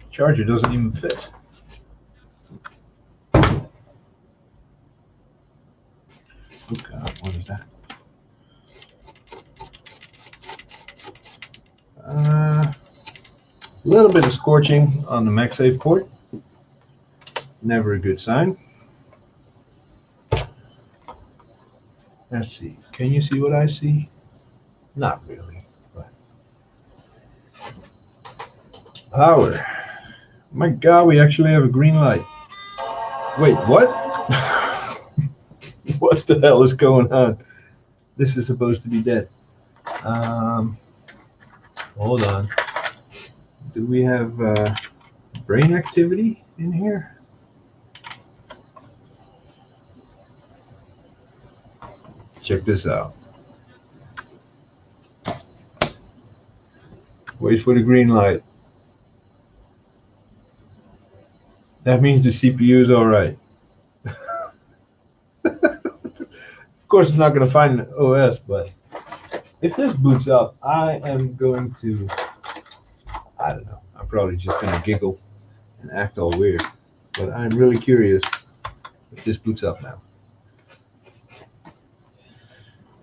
Charger doesn't even fit. Oh God, what is that? A little bit of scorching on the MagSafe port. Never a good sign. Let's see. Can you see what I see? Not really. But power. My God, we actually have a green light. Wait, what? What the hell is going on? This is supposed to be dead. Hold on. Do we have brain activity in here? Check this out. Wait for the green light. That means the CPU is all right. Of course, it's not going to find an OS, but if this boots up, I am going to, I don't know, I'm probably just going to giggle and act all weird. But I'm really curious if this boots up now.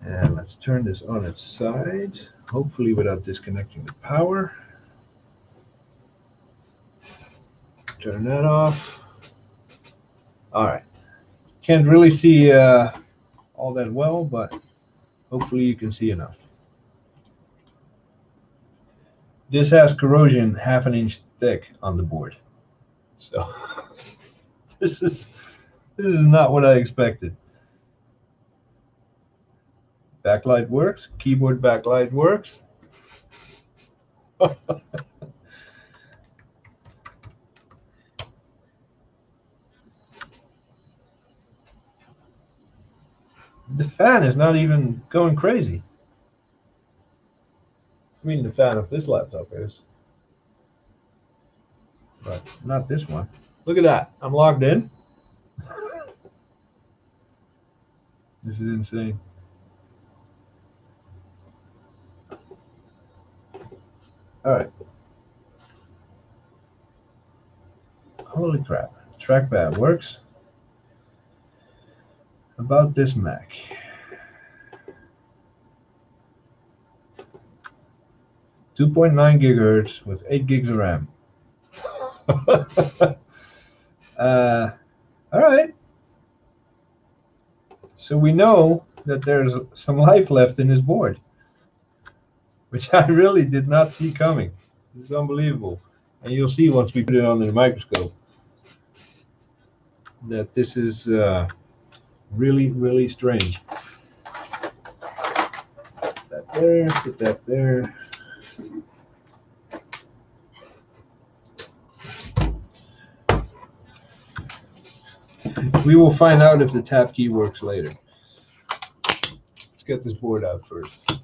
And let's turn this on its side, hopefully without disconnecting the power. Turn that off. All right. Can't really see all that well, but hopefully you can see enough. This has corrosion 1/2 inch thick on the board. So this is not what I expected. Backlight works, keyboard backlight works. The fan is not even going crazy. I mean, the fan of this laptop is, but not this one. Look at that. I'm logged in. This is insane. All right. Holy crap. Trackpad works. About this Mac. .9 gigahertz with 8 gigs of RAM. All right. So we know that there's some life left in this board, which I really did not see coming. This is unbelievable. And you'll see once we put it under the microscope that this is really, really strange. Put that there, put that there. We will find out if the tab key works later. Let's get this board out first.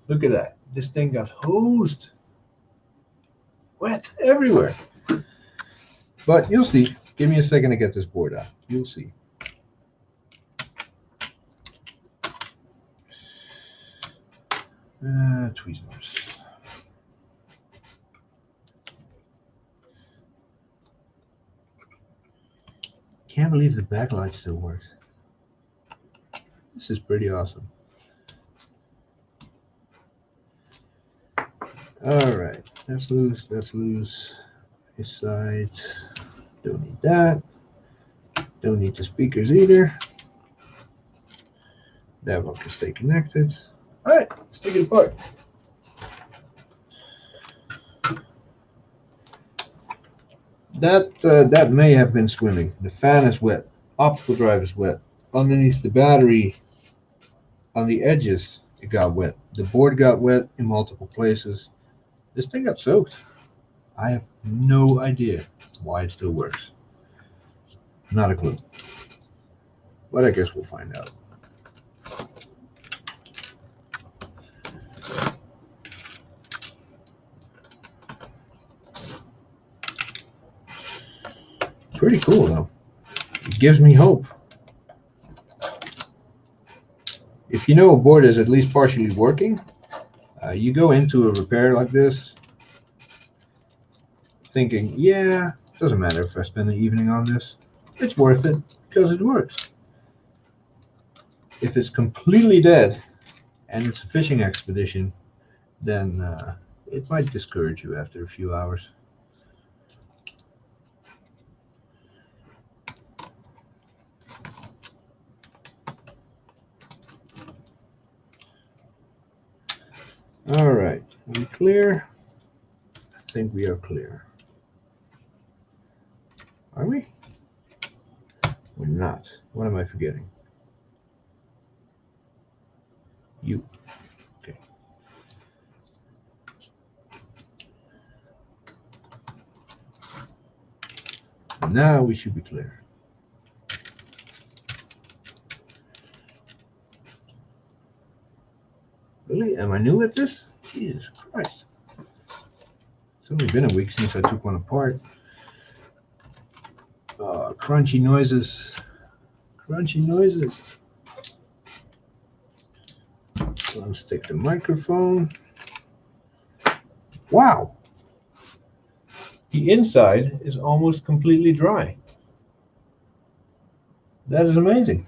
Look at that. This thing got hosed. Wet everywhere. But you'll see. Give me a second to get this board out. You'll see. Tweezers. Can't believe the backlight still works. This is pretty awesome. Alright, that's loose, that's loose. This side, don't need that. Don't need the speakers either. That one can stay connected. Alright, let's take it apart. That may have been swimming. The fan is wet. Optical drive is wet. Underneath the battery, on the edges, it got wet. The board got wet in multiple places. This thing got soaked. I have no idea why it still works. Not a clue. But I guess we'll find out. Pretty cool though. It gives me hope. If you know a board is at least partially working, you go into a repair like this thinking, yeah, doesn't matter if I spend the evening on this. It's worth it because it works. If it's completely dead and it's a fishing expedition, then it might discourage you after a few hours. All right, are we clear? I think we are clear. Are we? We're not. What am I forgetting? You. Okay. Now we should be clear. Really? Am I new at this? Jesus Christ. It's only been a week since I took one apart. Crunchy noises. Crunchy noises. So I'll stick the microphone. Wow. The inside is almost completely dry. That is amazing.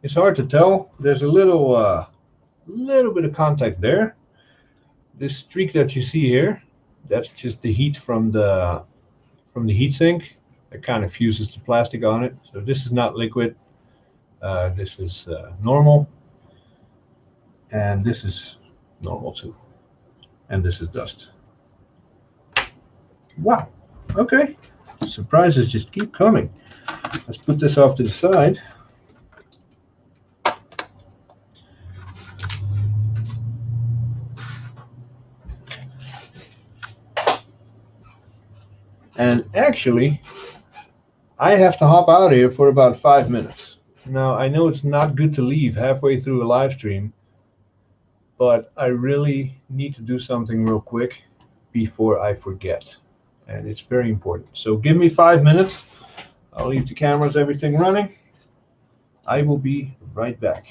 It's hard to tell. There's a little bit of contact there. This streak that you see here, that's just the heat from the heatsink. It kind of fuses the plastic on it. So this is not liquid. This is normal. And this is normal too. And this is dust. Wow. Okay. Surprises just keep coming. Let's put this off to the side. And actually, I have to hop out of here for about 5 minutes. Now, I know it's not good to leave halfway through a live stream, but I really need to do something real quick before I forget. And it's very important. So give me 5 minutes. I'll leave the cameras, everything running. I will be right back.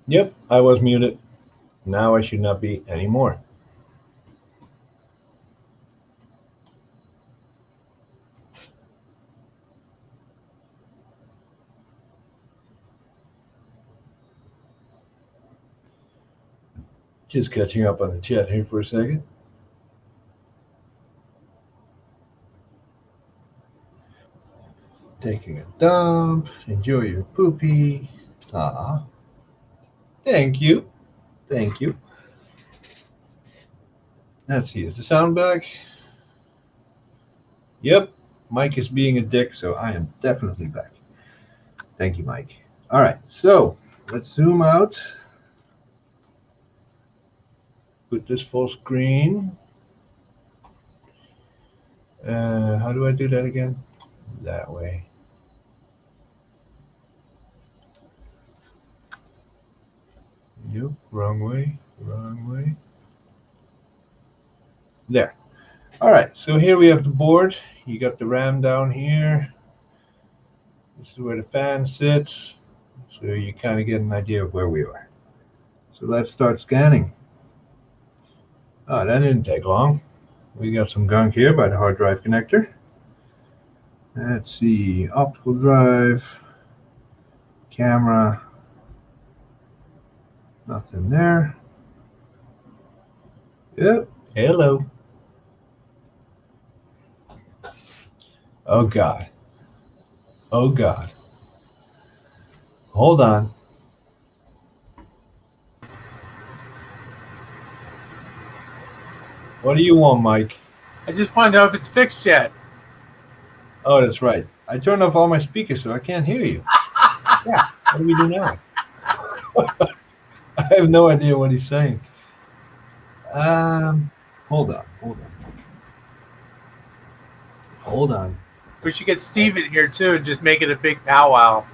Yep, I was muted. Now I should not be anymore. Just catching up on the chat here for a second. Taking a dump. Enjoy your poopy. Ah. Thank you. Thank you. Let's see. Is the sound back? Yep. Mike is being a dick, so I am definitely back. Thank you, Mike. All right. So let's zoom out. Put this full screen. How do I do that again? That way. Yep, wrong way, wrong way. There. All right, so here we have the board. You got the RAM down here. This is where the fan sits. So you kind of get an idea of where we are. So let's start scanning. Oh, that didn't take long. We got some gunk here by the hard drive connector. Let's see, optical drive, camera, nothing there. Yep, hello. Oh God. Oh God. Hold on. What do you want, Mike? I just want to know if it's fixed yet. Oh, that's right. I turned off all my speakers so I can't hear you. Yeah, what do we do now? I have no idea what he's saying. Hold on. Hold on. We should get Steve in here too and just make it a big powwow.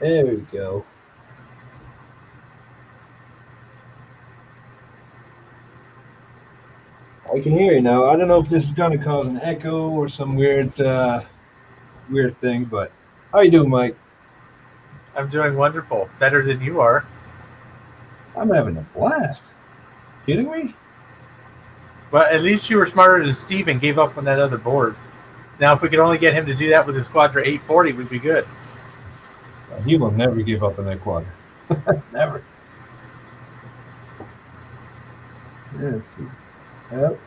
There we go. I can hear you now. I don't know if this is going to cause an echo or some weird thing, but how you doing, Mike? I'm doing wonderful. Better than you are. I'm having a blast. Kidding me? Well, at least you were smarter than Steve and gave up on that other board. Now, if we could only get him to do that with his Quadra 840, we'd be good. He will never give up on that quad. Never. Let's see. Yep.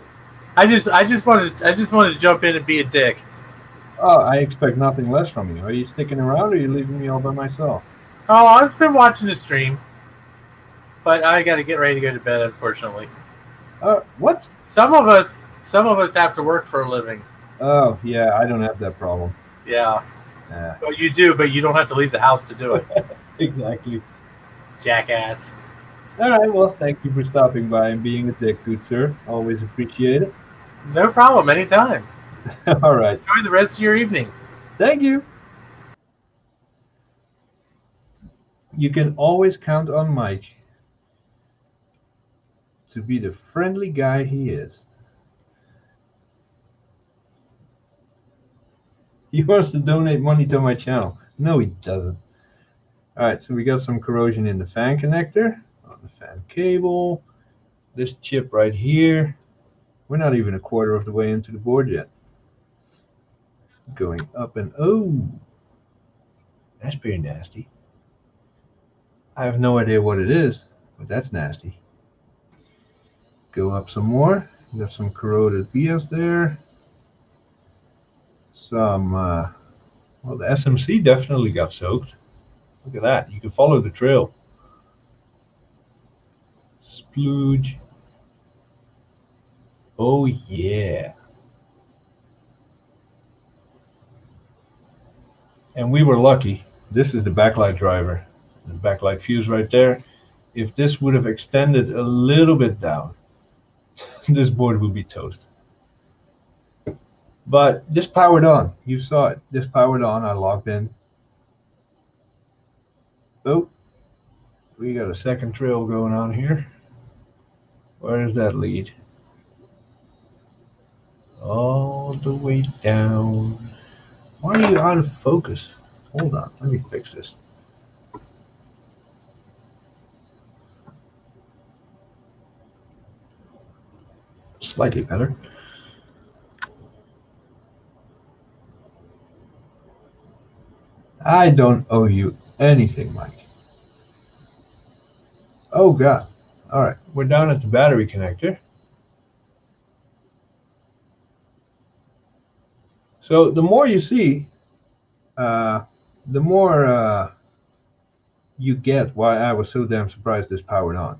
I just wanted to jump in and be a dick. Oh, I expect nothing less from you. Are you sticking around, or are you leaving me all by myself? Oh, I've been watching the stream, but I got to get ready to go to bed. Unfortunately. What? Some of us have to work for a living. Oh, yeah, I don't have that problem. Yeah. Well, you do, but you don't have to leave the house to do it. Exactly. Jackass. All right, well, thank you for stopping by and being a dick, good sir. Always appreciate it. No problem, anytime. All right. Enjoy the rest of your evening. Thank you. You can always count on Mike to be the friendly guy he is. He wants to donate money to my channel. No, he doesn't. All right, so we got some corrosion in the fan connector, on the fan cable, this chip right here. We're not even a quarter of the way into the board yet. Going up and oh, that's pretty nasty. I have no idea what it is, but that's nasty. Go up some more. We got some corroded vias there. Some, well, the SMC definitely got soaked. Look at that. You can follow the trail. Splooge. Oh, yeah. And we were lucky. This is the backlight driver. The backlight fuse right there. If this would have extended a little bit down, this board would be toast. But this powered on. You saw it. This powered on. I logged in. Oh, we got a second trail going on here. Where does that lead? All the way down. Why are you out of focus? Hold on, let me fix this. Slightly better. I don't owe you anything, Mike. Oh, God. All right, we're down at the battery connector. So the more you see, the more you get why I was so damn surprised this powered on.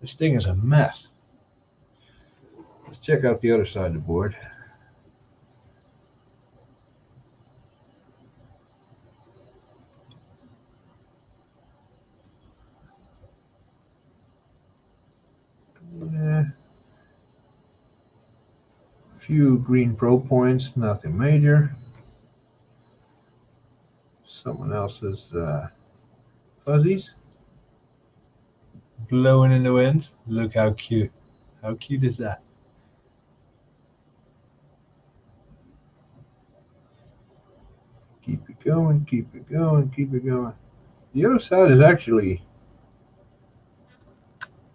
This thing is a mess. Let's check out the other side of the board. Yeah. Few green probe points, nothing major. Someone else's fuzzies blowing in the wind. Look how cute. How cute is that? Keep it going, keep it going, keep it going. The other side is actually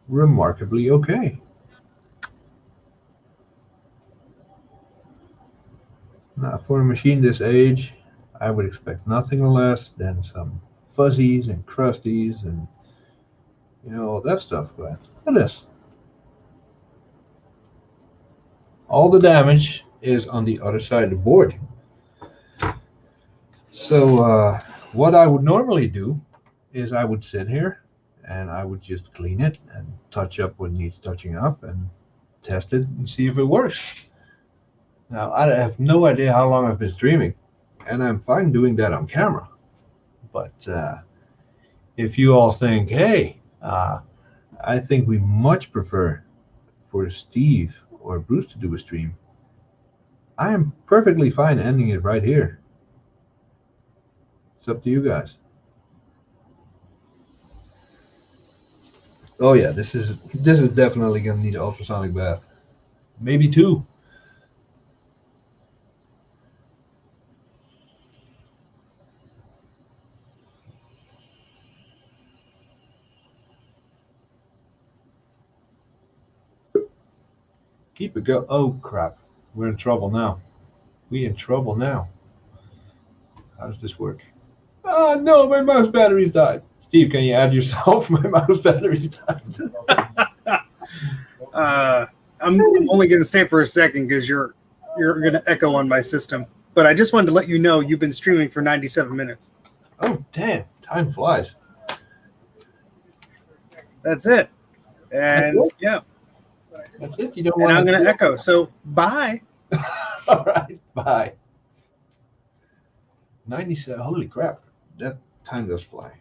remarkably okay. Now, for a machine this age, I would expect nothing less than some fuzzies and crusties and all that stuff. But look at this. All the damage is on the other side of the board. So what I would normally do is I would sit here and I would just clean it and touch up what needs touching up and test it and see if it works. Now, I have no idea how long I've been streaming, and I'm fine doing that on camera. But if you all think, hey, I think we much prefer for Steve or Bruce to do a stream, I am perfectly fine ending it right here. It's up to you guys. Oh yeah, this is definitely gonna need an ultrasonic bath. Maybe two. Keep it go. Oh crap. We're in trouble now. We in trouble now. How does this work? Oh no, my mouse battery's died. Steve, can you add yourself? My mouse battery's died. I'm only going to stay for a second because you're going to echo on my system. But I just wanted to let you know you've been streaming for 97 minutes. Oh damn! Time flies. That's it. And That's it? yeah. That's it. You don't And want. I'm going to echo. So bye. All right. Bye. 97. Holy crap! That time does fly.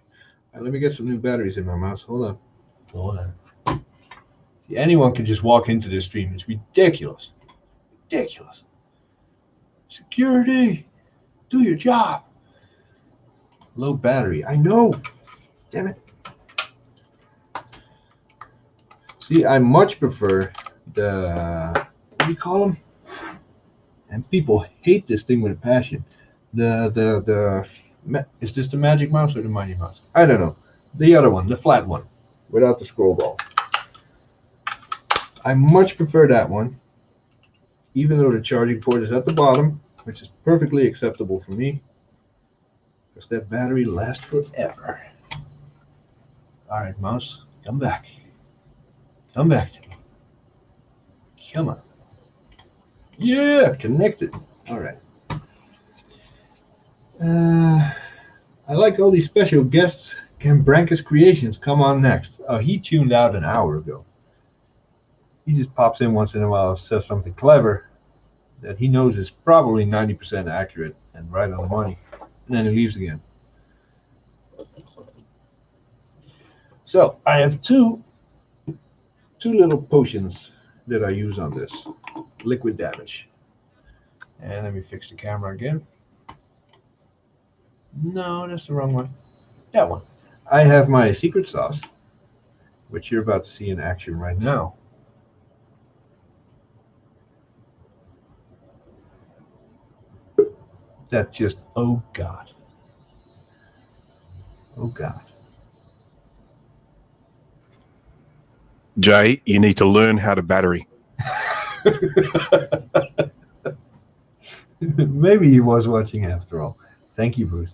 Let me get some new batteries in my mouse. Hold on. Hold on. See, anyone can just walk into this stream. It's ridiculous. Ridiculous. Security, do your job. Low battery. I know. Damn it. See, I much prefer the, what do you call them? And people hate this thing with a passion. Is this the Magic Mouse or the Mighty Mouse? I don't know. The other one, the flat one, without the scroll ball. I much prefer that one, even though the charging port is at the bottom, which is perfectly acceptable for me, because that battery lasts forever. All right, mouse, come back. Come back to me. Come on. Yeah, connected. All right. I like all these special guests. Can Brankus Creations come on next? Oh, he tuned out an hour ago. He just pops in once in a while and says something clever that he knows is probably 90% accurate and right on the money, and then he leaves again. So I have two little potions that I use on this liquid damage. And let me fix the camera again. No, that's the wrong one. That one. I have my secret sauce, which you're about to see in action right now. that just, oh God. Oh God. Jay, you need to learn how to battery. Maybe he was watching after all. Thank you, Bruce.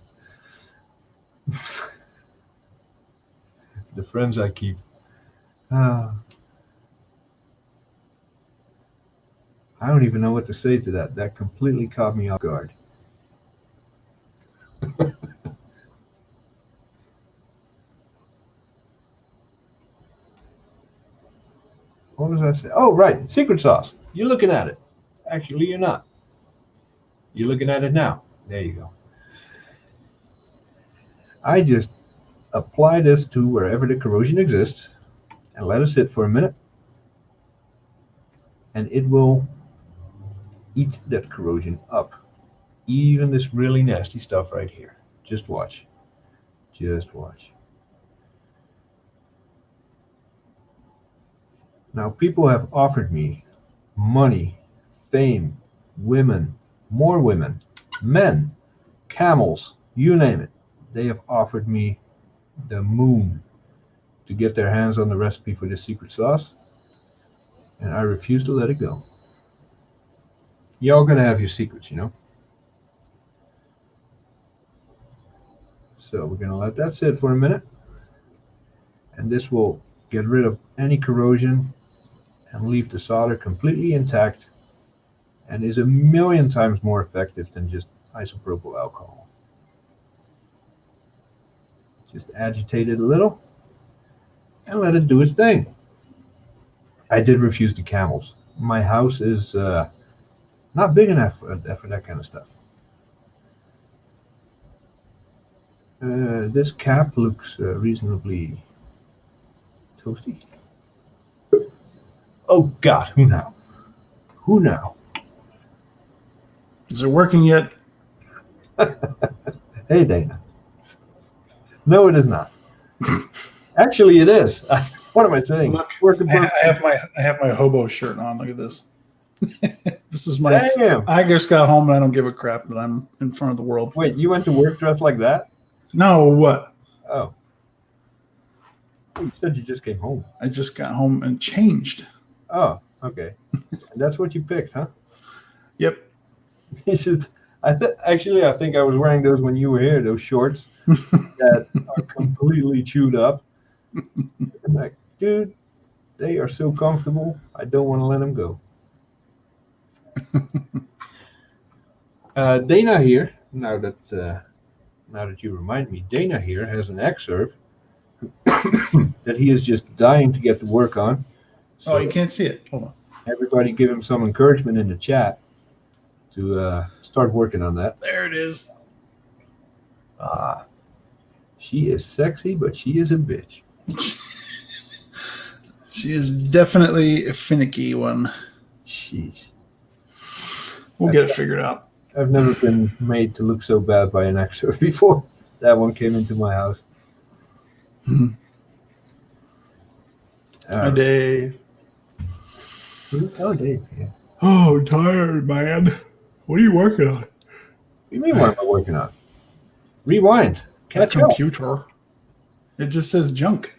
The friends I keep. I don't even know what to say to that. That completely caught me off guard. What was I saying? Oh, right. Secret sauce. You're looking at it. Actually, you're not. You're looking at it now. There you go. I just apply this to wherever the corrosion exists and let it sit for a minute. And it will eat that corrosion up. Even this really nasty stuff right here. Just watch. Just watch. Now, people have offered me money, fame, women, more women, men, camels, you name it. They have offered me the moon to get their hands on the recipe for this secret sauce, and I refuse to let it go. Y'all gonna have your secrets, you know? So we're gonna let that sit for a minute, and this will get rid of any corrosion and leave the solder completely intact, and is a million times more effective than just isopropyl alcohol. Just agitate it a little and let it do its thing. I did refuse the camels. My house is not big enough for that kind of stuff. This cap looks reasonably toasty. Oh God, who now? Who now? Is it working yet? Hey, Dana. No, it is not. Actually, it is. What am I saying? Look, Working I have my hobo shirt on. Look at this. This is my. Damn. I just got home and I don't give a crap that I'm in front of the world. Wait, you went to work dressed like that? No, what? Oh. You said you just came home. I just got home and changed. Oh, okay. That's what you picked, huh? Yep. You should. I think I was wearing those when you were here. Those shorts that are completely chewed up. I'm like, dude, they are so comfortable. I don't want to let them go. Dana here. Now that you remind me, Dana here has an excerpt that he is just dying to get to work on. So Oh, you can't see it. Hold on. everybody give him some encouragement in the chat to start working on that. There it is. She is sexy, but she is a bitch. She is definitely a finicky one. Jeez. We'll get it figured out. I've never been made to look so bad by an actor before. That one came into my house. Hi, Dave. Oh, Dave. Yeah. Oh, I'm tired, man. What are you working on? What do you mean, what am I working on? Rewind. Catch up. Computer. It just says junk.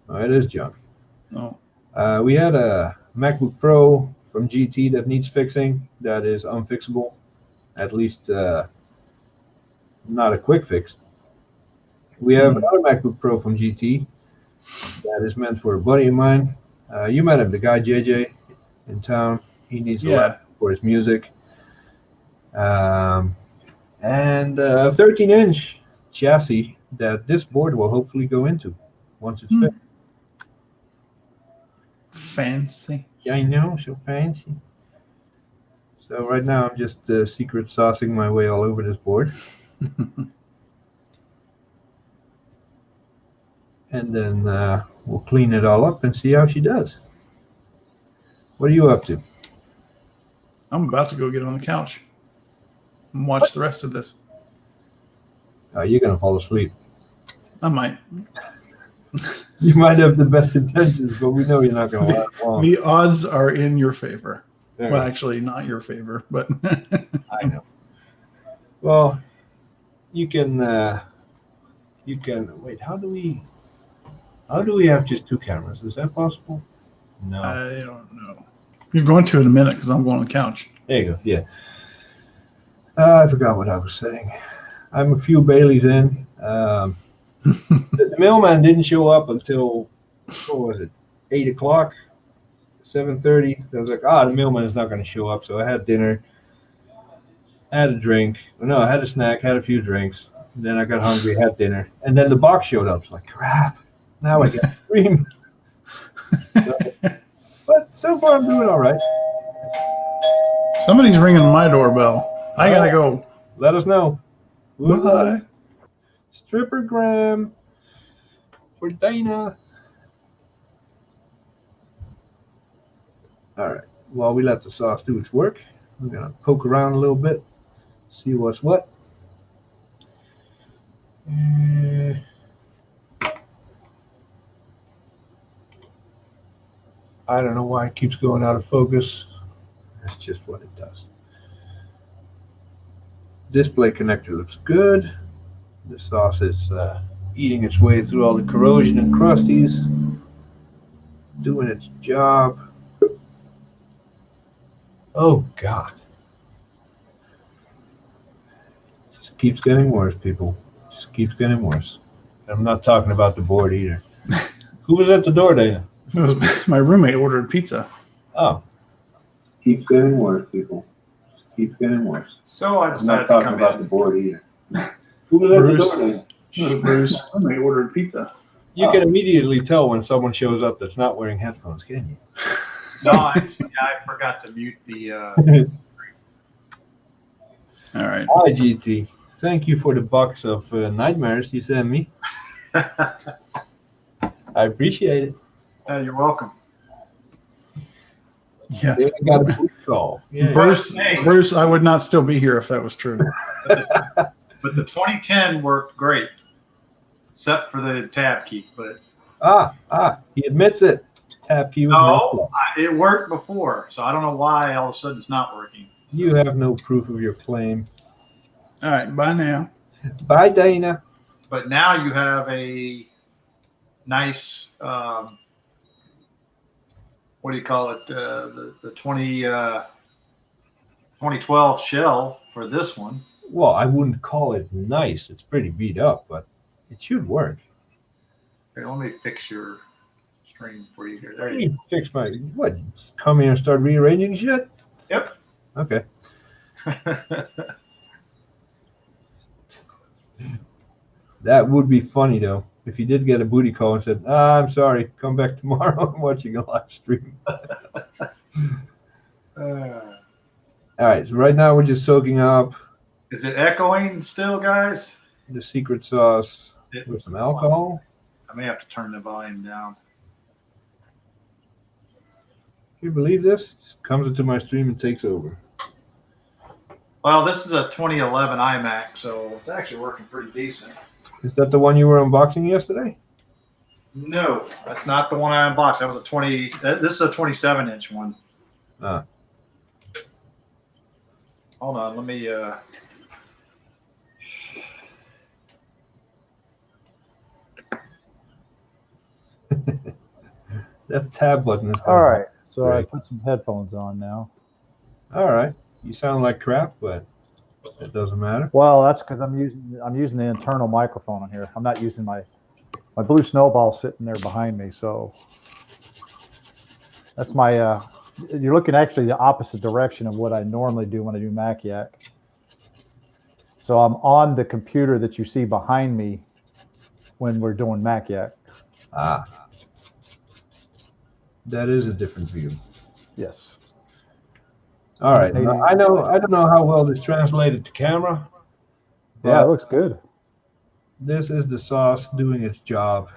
Oh, it is junk. Oh. We had a MacBook Pro from GT that needs fixing. That is unfixable. At least not a quick fix. We have another MacBook Pro from GT that is meant for a buddy of mine. You met him, the guy JJ in town. He needs a laptop for his music. And a 13-inch chassis that this board will hopefully go into once it's fixed. Fancy. Yeah, I know, so fancy. So right now I'm just secret saucing my way all over this board. And then we'll clean it all up and see how she does. What are you up to? I'm about to go get on the couch and watch the rest of this. You're going to fall asleep. I might. You might have the best intentions, but we know you're not going to last long. The odds are in your favor. There. Well, actually, not your favor, but I know. Well, you can wait. How do we have just two cameras? Is that possible? No. I don't know. You're going to in a minute because I'm going on the couch. There you go. Yeah. I forgot what I was saying. I'm a few Baileys in. The mailman didn't show up until, what was it, 8 o'clock, 7:30. I was like, the mailman is not going to show up. So I had dinner, had a drink. No, I had a snack, had a few drinks. Then I got hungry, had dinner. And then the box showed up. It's like, crap. Now I got to scream. But so far I'm doing all right. Somebody's ringing my doorbell. I gotta go. Let us know. Bye. Strippergram for Dana. All right. While we let the sauce do its work, I'm gonna poke around a little bit, see what's what. I don't know why it keeps going out of focus. That's just what it does. Display connector looks good. The sauce is eating its way through all the corrosion and crusties, doing its job. Oh God. Just keeps getting worse, people. Just keeps getting worse. I'm not talking about the board either. Who was at the door, Dana? It was my roommate ordered pizza. Oh. Keeps getting worse, people. Just keeps getting worse. So I I'm decided not to talking come about in. the board either. Who was at Bruce. the door, Dana? It was Bruce. My roommate ordered pizza. You can immediately tell when someone shows up that's not wearing headphones, can you? No, actually, I forgot to mute the. All right. Hi, GT. Thank you for the box of nightmares you sent me. I appreciate it. You're welcome. Yeah. They got a boot call. Yeah. Bruce, I would not still be here if that was true. But the 2010 worked great, except for the tab key. But He admits it. Tab key was messed up. it worked before, so I don't know why all of a sudden it's not working. You have no proof of your claim. All right. Bye now. Bye, Dana. But now you have a nice, what do you call it? The 2012 shell for this one. Well, I wouldn't call it nice. It's pretty beat up, but it should work. Here, let me fix your screen for you here. There Let you me fix my what? Come here and start rearranging shit? Yep. Okay. go. That would be funny though. If you did get a booty call and said, I'm sorry, come back tomorrow. I'm watching a live stream. All right, so right now we're just soaking up Is it echoing still, guys? the secret sauce with some alcohol. I may have to turn the volume down. Can you believe this? Just comes into my stream and takes over. Well, this is a 2011 iMac, so it's actually working pretty decent. Is that the one you were unboxing yesterday? No, that's not the one I unboxed. That was a 20. This is a 27-inch one. Ah. Hold on, let me. That tab button is All right, so Great. I put some headphones on now. All right. You sound like crap, but it doesn't matter. Well, that's because I'm using the internal microphone on here. I'm not using my blue snowball sitting there behind me. So that's my. You're looking actually the opposite direction of what I normally do when I do Mac Yak. So I'm on the computer that you see behind me when we're doing Mac Yak. Ah. That is a different view. Yes. All right. Now, I don't know how well this translated to camera. Yeah, it looks good. This is the sauce doing its job,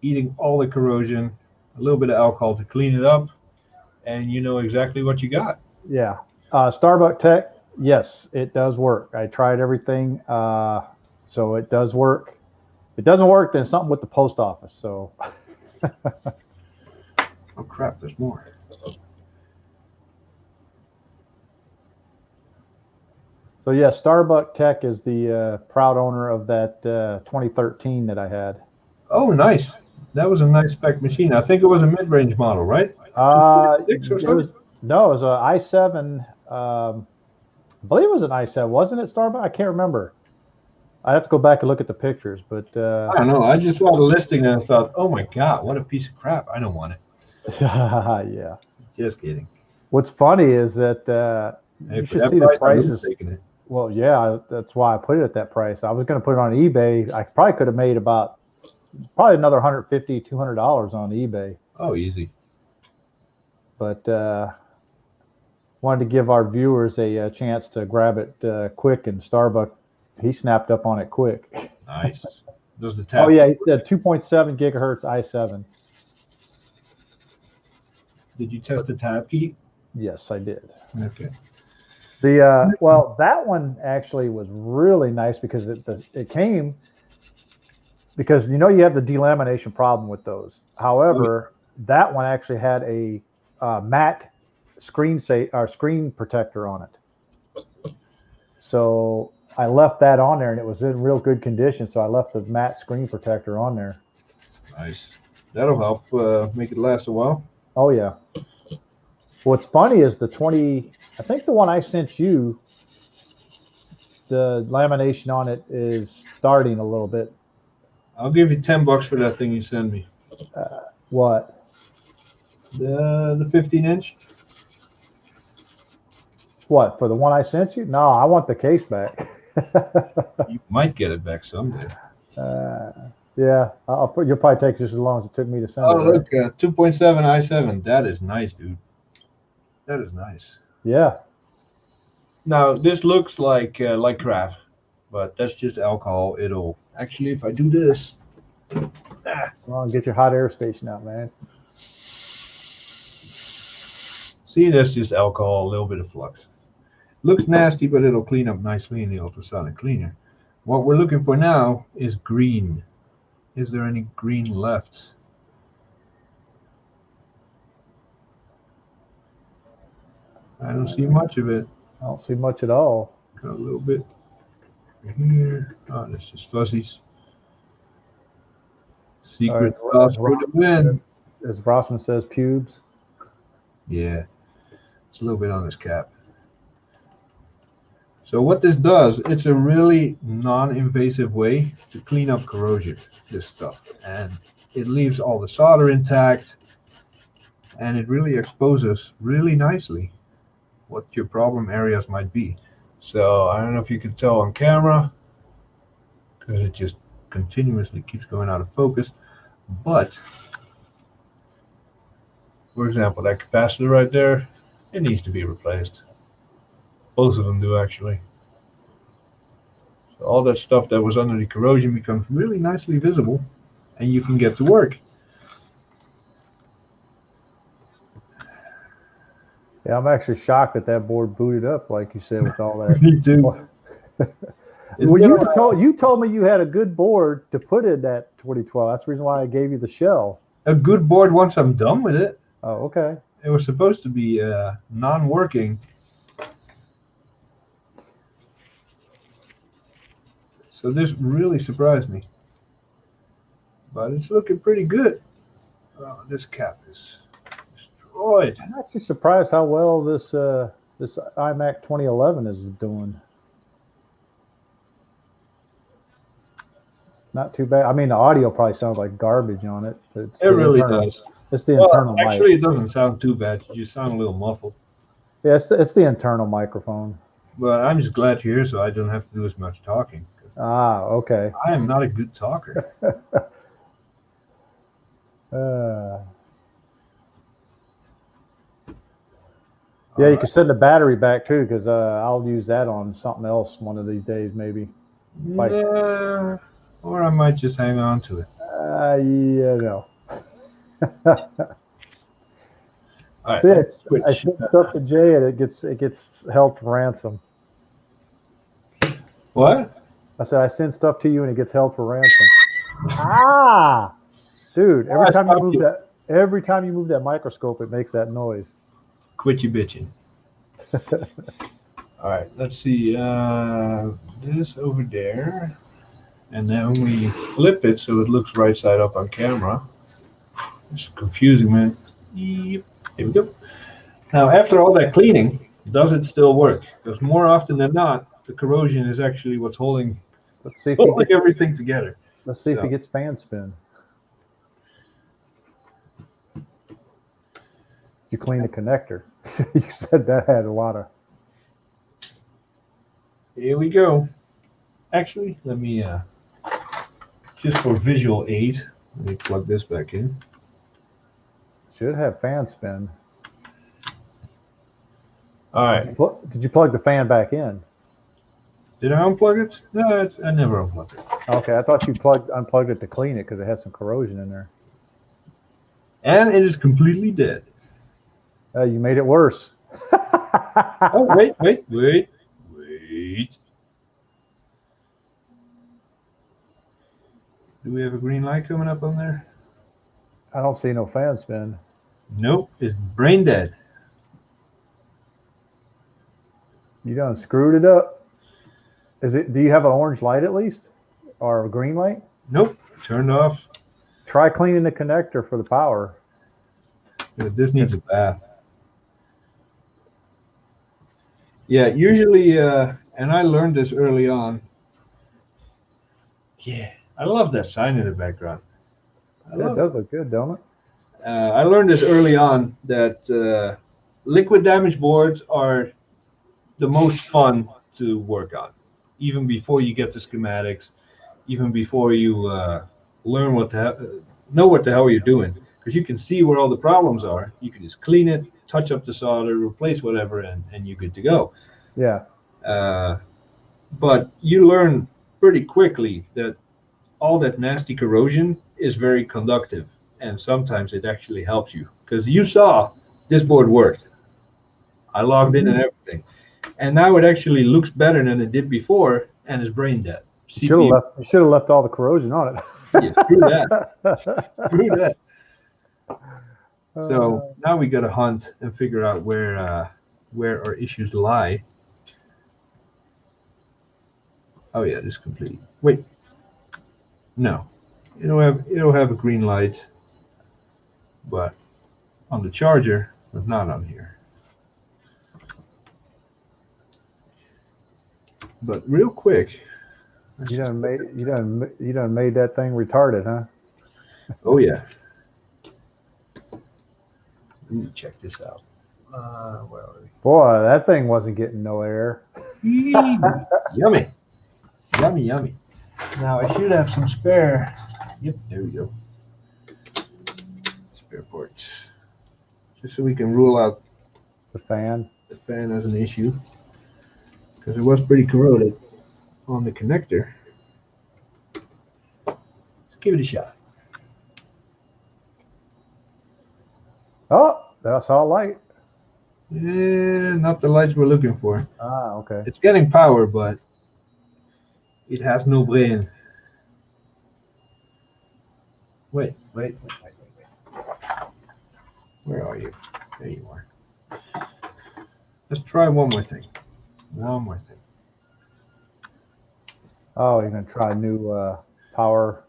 eating all the corrosion, a little bit of alcohol to clean it up, and you know exactly what you got. Yeah. Starbucks Tech, yes, it does work. I tried everything, so it does work. If it doesn't work, then something with the post office. So. Oh crap! There's more. So yeah, Starbuck Tech is the proud owner of that 2013 that I had. Oh, nice. That was a nice spec machine. I think it was a mid-range model, right? 246 or It something? was, no, it was a i7. I believe it was an i7, wasn't it? Starbuck? I can't remember. I have to go back and look at the pictures, but I don't know. I just saw the listing and I thought, oh my God, what a piece of crap. I don't want it. yeah. Just kidding. What's funny is that Hey, you for should that see the price, I would've prices. taken it. Well, yeah, that's why I put it at that price. I was going to put it on eBay. I probably could have made probably another $150, $200 on eBay. Oh, easy. But wanted to give our viewers a chance to grab it quick, and Starbuck, he snapped up on it quick. Nice. Does the tab? Oh yeah, he said 2.7 gigahertz i7. Did you test the tab key? Yes, I did. Okay. Well, that one actually was really nice because it came because you have the delamination problem with those. However, that one actually had a matte screen protector on it. So I left that on there, and it was in real good condition. So I left the matte screen protector on there. Nice. That'll help make it last a while. Oh yeah. What's funny is I think the one I sent you, the lamination on it is starting a little bit. I'll give you $10 for that thing you send me. What? The 15-inch. What, for the one I sent you? No, I want the case back. You might get it back someday. Yeah, you'll probably take just as long as it took me to send Oh, it. look, 2.7 i7. That is nice, dude. That is nice. Yeah. Now, this looks like crap, but that's just alcohol. It'll actually, if I do this, Well, get your hot air station out, man. see, that's just alcohol, a little bit of flux. Looks nasty, but it'll clean up nicely in the ultrasonic cleaner. What we're looking for now is green. Is there any green left? I don't see much of it. I don't see much at all. Got a little bit here. Oh, that's just fuzzies. Secret sauce for the win. As Rossman says, pubes. Yeah, it's a little bit on this cap. So what this does, it's a really non-invasive way to clean up corrosion, this stuff. And it leaves all the solder intact, and it really exposes really nicely what your problem areas might be. So I don't know if you can tell on camera, because it just continuously keeps going out of focus. But, for example, that capacitor right there, it needs to be replaced. Both of them do, actually. So all that stuff that was under the corrosion becomes really nicely visible, and you can get to work. Yeah, I'm actually shocked that board booted up, like you said, with all that. Me too. Well, you told me you had a good board to put in that 2012. That's the reason why I gave you the shell. A good board once I'm done with it. Oh, okay. It was supposed to be non-working. So this really surprised me. But it's looking pretty good. Oh, this cap is destroyed. I'm actually surprised how well this iMac 2011 is doing. Not too bad. I mean, the audio probably sounds like garbage on it. But it's It really does. It's the internal mic. Actually, it doesn't sound too bad. You just sound a little muffled. Yeah, it's the internal microphone. But I'm just glad you're here so I don't have to do as much talking. Ah, okay. I am not a good talker. Yeah, you can send the battery back too, because I'll use that on something else one of these days, maybe. Like, Yeah, or I might just hang on to it. No. All right, See, let's I switch. sent stuff to Jay, and it gets held for ransom. What? I said I send stuff to you, and it gets held for ransom. Ah, dude! Every time you move that microscope, it makes that noise. Quit you bitching. All right, let's see. This over there. And then we flip it so it looks right side up on camera. It's confusing, man. Yep. Here we go. Now, after all that cleaning, does it still work? Because more often than not, the corrosion is actually what's holding Let's see if he gets, everything together. let's see if he So. gets fan spin. You clean the connector. You said that had a lot of. Here we go. Actually, let me, just for visual aid, let me plug this back in. Should have fan spin. All right. Did you plug the fan back in? Did I unplug it? No, I never unplugged it. Okay, I thought you unplugged it to clean it because it had some corrosion in there. And it is completely dead. You made it worse. Oh, wait. Do we have a green light coming up on there? I don't see no fan spin. Nope, it's brain dead. You done screwed it up. Do you have an orange light at least? Or a green light? Nope, turned off. Try cleaning the connector for the power. This needs a bath. Yeah, usually, and I learned this early on. Yeah, I love that sign in the background. It does look good, don't it? I learned this early on that liquid damage boards are the most fun to work on, even before you get the schematics, even before you learn know what the hell you're doing, because you can see where all the problems are. You can just clean it, touch up the solder, replace whatever, and you're good to go. Yeah. But you learn pretty quickly that all that nasty corrosion is very conductive, and sometimes it actually helps you, because you saw this board worked. I logged in and everything, and now it actually looks better than it did before, and is brain dead. You should have left all the corrosion on it. Yeah, screw that. Screw that. So now we got to hunt and figure out where our issues lie. Oh yeah, this is complete. Wait, no, it'll have a green light, but on the charger, but not on here. But real quick, you done made that thing retarded, huh? Oh yeah. Let me check this out. Where are we? Boy, that thing wasn't getting no air. Yummy. Yummy, yummy. Now I should have some spare. Yep, there we go. Spare parts. Just so we can rule out the fan as an issue. Because it was pretty corroded on the connector. Let's give it a shot. Oh, that's all light. Yeah, not the lights we're looking for. Ah, okay. It's getting power, but it has no brain. Wait. Where are you? There you are. Let's try one more thing. One more thing. Oh, you're gonna try new power.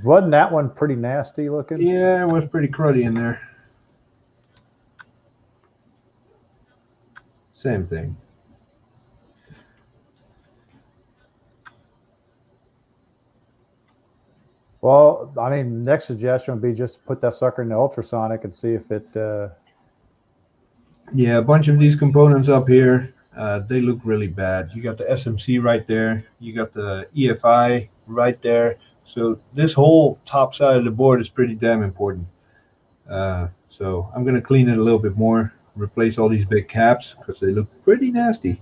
Wasn't that one pretty nasty looking? Yeah, it was pretty cruddy in there. Same thing. Well, I mean, next suggestion would be just to put that sucker in the ultrasonic and see if it. Yeah, a bunch of these components up here, they look really bad. You got the SMC right there. You got the EFI right there. So this whole top side of the board is pretty damn important. So I'm going to clean it a little bit more, replace all these big caps because they look pretty nasty.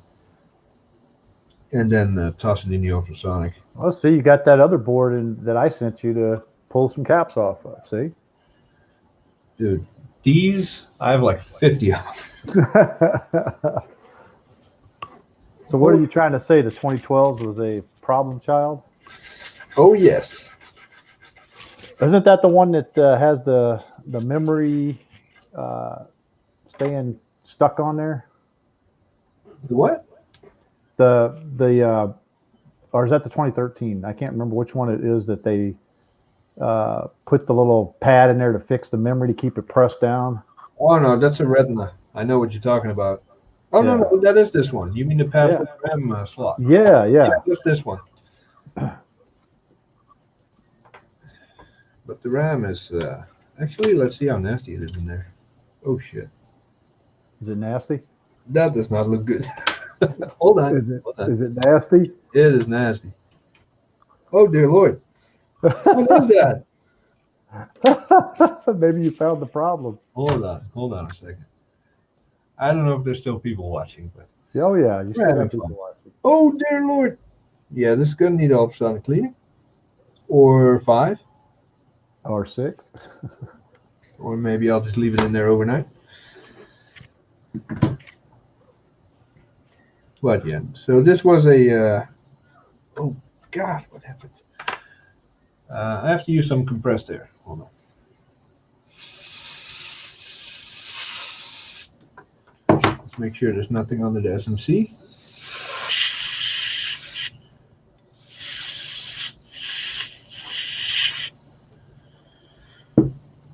And then toss it in the ultrasonic. Well, see, you got that other board that I sent you to pull some caps off of. See? Dude, these, I have like 50 of them. So what are you trying to say? The 2012s was a problem child? Oh, yes. Isn't that the one that has the memory staying stuck on there? What? Or is that the 2013? I can't remember which one it is that they put the little pad in there to fix the memory to keep it pressed down. Oh no, that's a Retina. I know what you're talking about. Oh Yeah. no, that is this one. You mean the pad Yeah. for the RAM slot? Yeah, yeah. Just this one. But the RAM is actually. Let's see how nasty it is in there. Oh shit, Is it nasty? that does not look good. Hold on. Is it, Hold on. is it nasty? It is nasty. Oh dear Lord, what is that? Maybe you found the problem. Hold on a second. I don't know if there's still people watching, but Oh yeah, you still Yeah, got people watching. oh dear Lord, yeah, this is gonna need ultrasonic cleaning, or 5, Or 6. or maybe I'll just leave it in there overnight. But yeah, so this was a. Oh God, what happened? I have to use some compressed air. Hold on. Let's make sure there's nothing under the SMC.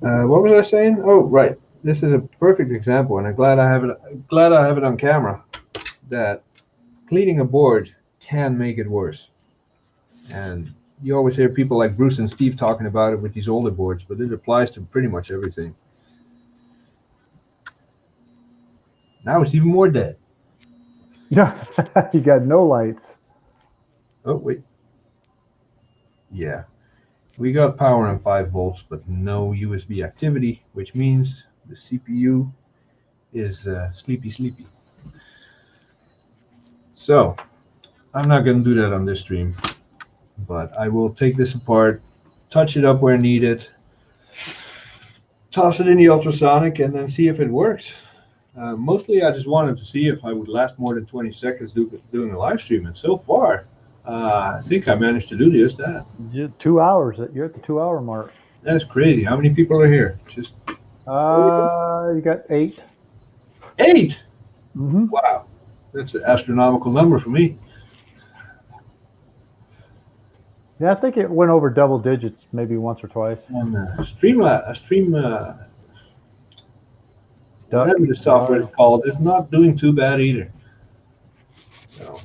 What was I saying? Oh, right. This is a perfect example, and I'm glad I have it on camera. That cleaning a board can make it worse, and you always hear people like Bruce and Steve talking about it with these older boards, but it applies to pretty much everything. Now it's even more dead. Yeah, you got no lights. Oh wait. Yeah. We got power on 5 volts, but no USB activity, which means the CPU is sleepy. So I'm not going to do that on this stream, but I will take this apart, touch it up where needed, toss it in the ultrasonic, and then see if it works. Mostly I just wanted to see if I would last more than 20 seconds doing a live stream, and so far I think I managed to do just that. 2 hours. You're at the 2-hour mark. That's crazy. How many people are here? Just You got 8. 8. Mm-hmm. Wow, that's an astronomical number for me. Yeah, I think it went over double digits maybe once or twice. And whatever the software is called, is not doing too bad either.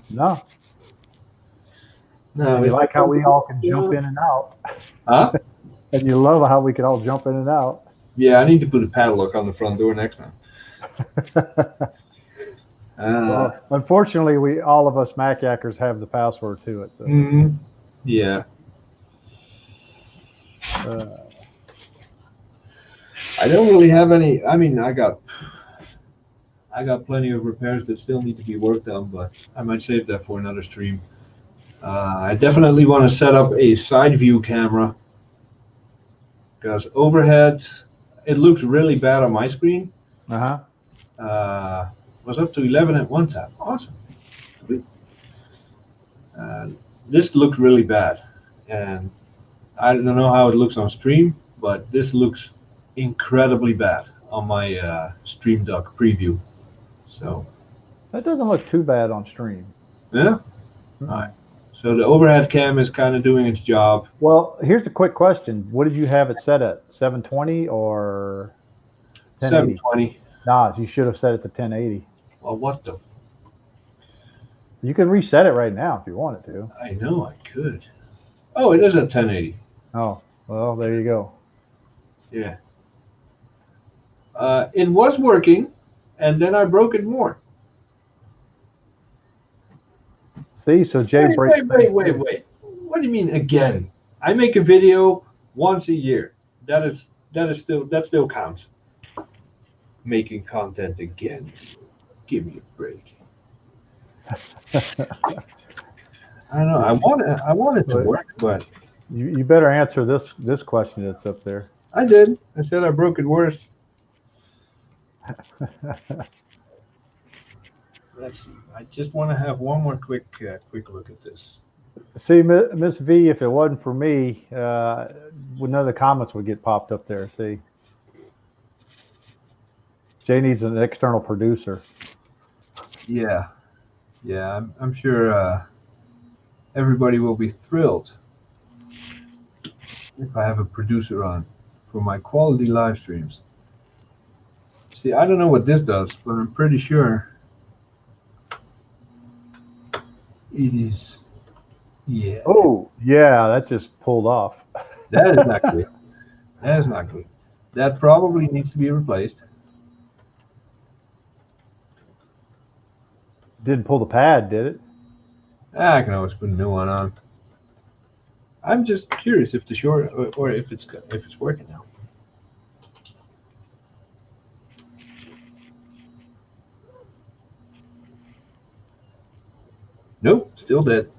No. No, You like how we all can jump in and out. Huh? And you love how we can all jump in and out. Yeah, I need to put a padlock on the front door next time. Well, unfortunately, all of us Mac-yackers have the password to it. So. Yeah. I don't really have any. I mean, I got plenty of repairs that still need to be worked on, but I might save that for another stream. I definitely want to set up a side view camera, because overhead, it looks really bad on my screen. Was up to 11 at one time. Awesome. This looks really bad, and I don't know how it looks on stream, but this looks incredibly bad on my Stream Duck preview. So that doesn't look too bad on stream. Yeah. All right. So the overhead cam is kind of doing its job. Well, here's a quick question. What did you have it set at? 720 or 1080? 720. Nah, you should have set it to 1080. Well, what the? You can reset it right now if you wanted to. I know I could. Oh, it is at 1080. Oh, well, there you go. Yeah. It was working, and then I broke it more. See, so Jay breaks. Wait. What do you mean again? I make a video once a year. That still counts. Making content again. Give me a break. I don't know. I want it to work, but you better answer this question that's up there. I did. I said I broke it worse. Let's see. I just want to have one more quick look at this. See, Miss V, if it wasn't for me, none of the comments would get popped up there. See, Jay needs an external producer. Yeah. Yeah, I'm sure everybody will be thrilled if I have a producer on for my quality live streams. See, I don't know what this does, but I'm pretty sure it is. Yeah, Oh, yeah, that just pulled off. that is not good. That is not good. That probably needs to be replaced. Didn't pull the pad, did it? I can always put a new one on. I'm just curious if the short or if it's working now. Nope, still dead.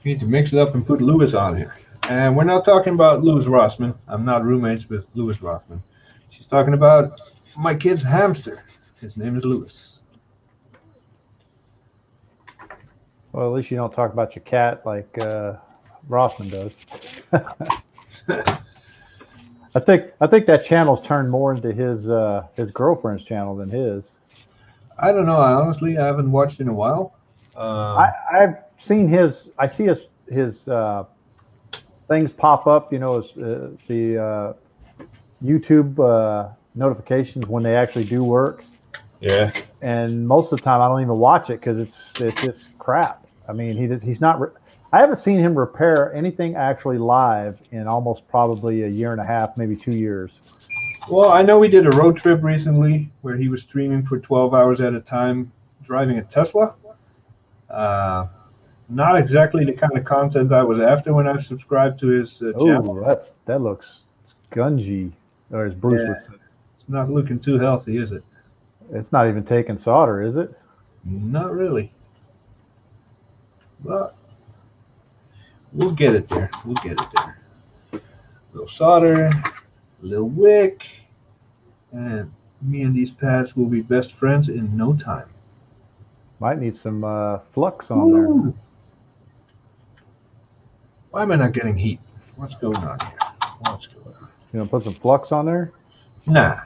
Need to mix it up and put Lewis on here. And we're not talking about Lewis Rossman. I'm not roommates with Lewis Rossman. She's talking about my kid's hamster. His name is Lewis. Well, at least you don't talk about your cat like Rossman does. I think that channel's turned more into his girlfriend's channel than his. I don't know. I haven't watched in a while. I've seen his. I see his things pop up. You know, the YouTube notifications when they actually do work. Yeah. And most of the time, I don't even watch it because it's just crap. I mean, he's not. I haven't seen him repair anything actually live in almost probably a year and a half, maybe 2 years. Well, I know we did a road trip recently where he was streaming for 12 hours at a time, driving a Tesla. Not exactly the kind of content I was after when I subscribed to his channel. Oh, that looks gungy, or as Bruce would say. It's not looking too healthy, is it? It's not even taking solder, is it? Not really. But we'll get it there. We'll get it there. A little solder, a little wick, and me and these pads will be best friends in no time. Might need some flux on there. Why am I not getting heat? What's going on here? What's going on? You know, put some flux on there? Nah.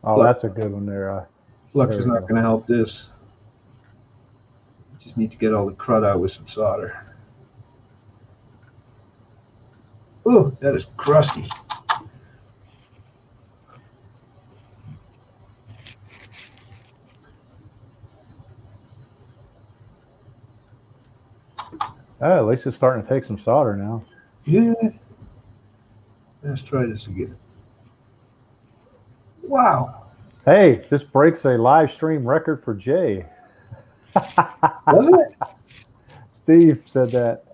Oh, Flux. that's a good one there. Flux There is we not go. going to help this. Just need to get all the crud out with some solder. Ooh, that is crusty. Oh, at least it's starting to take some solder now. Yeah. Let's try this again. Wow. Hey, this breaks a live stream record for Jay. Does it? Steve said that.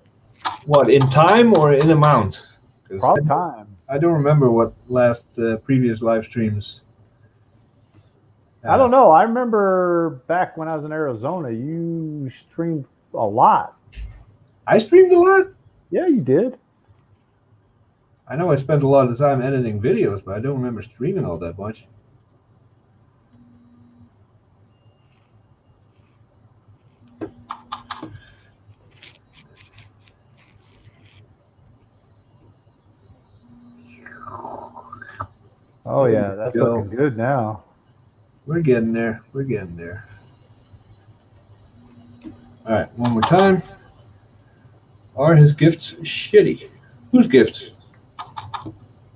What, in time or in amount? 'Cause Probably time. I don't remember what previous live streams. I don't know. I remember back when I was in Arizona, you streamed a lot. I streamed a lot. Yeah, you did. I know I spent a lot of time editing videos, but I don't remember streaming all that much. Oh, yeah, that's Go. looking good now. We're getting there. We're getting there. All right, one more time. Are his gifts shitty? Whose gifts?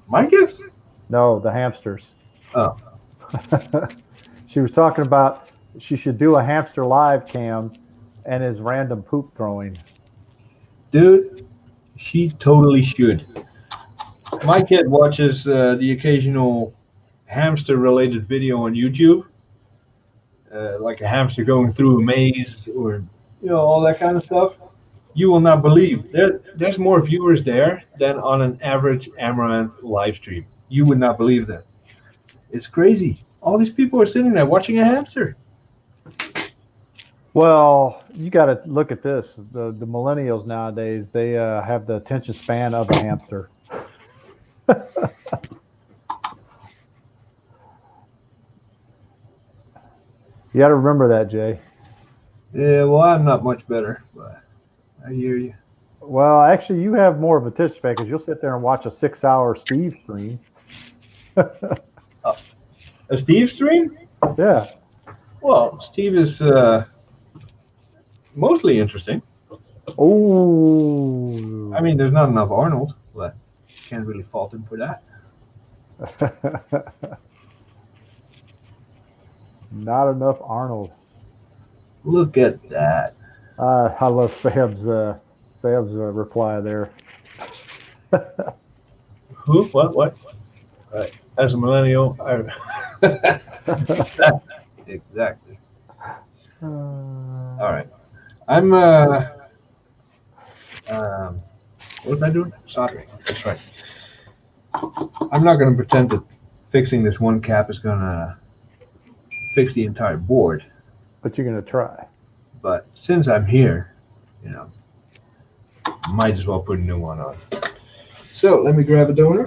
My gifts? No, the hamsters. Oh. She was talking about she should do a hamster live cam and his random poop throwing. Dude, she totally should. My kid watches the occasional hamster-related video on YouTube, like a hamster going through a maze or all that kind of stuff. You will not believe there's more viewers there than on an average Amaranth live stream. You would not believe that. It's crazy. All these people are sitting there watching a hamster. Well, you got to look at this. The millennials nowadays, they have the attention span of a hamster. You got to remember that, Jay. Yeah, well, I'm not much better, but I hear you. Well, actually, you have more of a attention span because you'll sit there and watch a 6-hour Steve stream. A Steve stream? Yeah. Well, Steve is mostly interesting. Oh. I mean, there's not enough Arnold, but can't really fault him for that. Not enough Arnold. Look at that. I love Sam's reply there. Who? What? Right. As a millennial, exactly. All right. I'm what was I doing? Soldering. That's right. I'm not going to pretend that fixing this one cap is going to fix the entire board. But you're going to try. But since I'm here, might as well put a new one on. So let me grab a donor.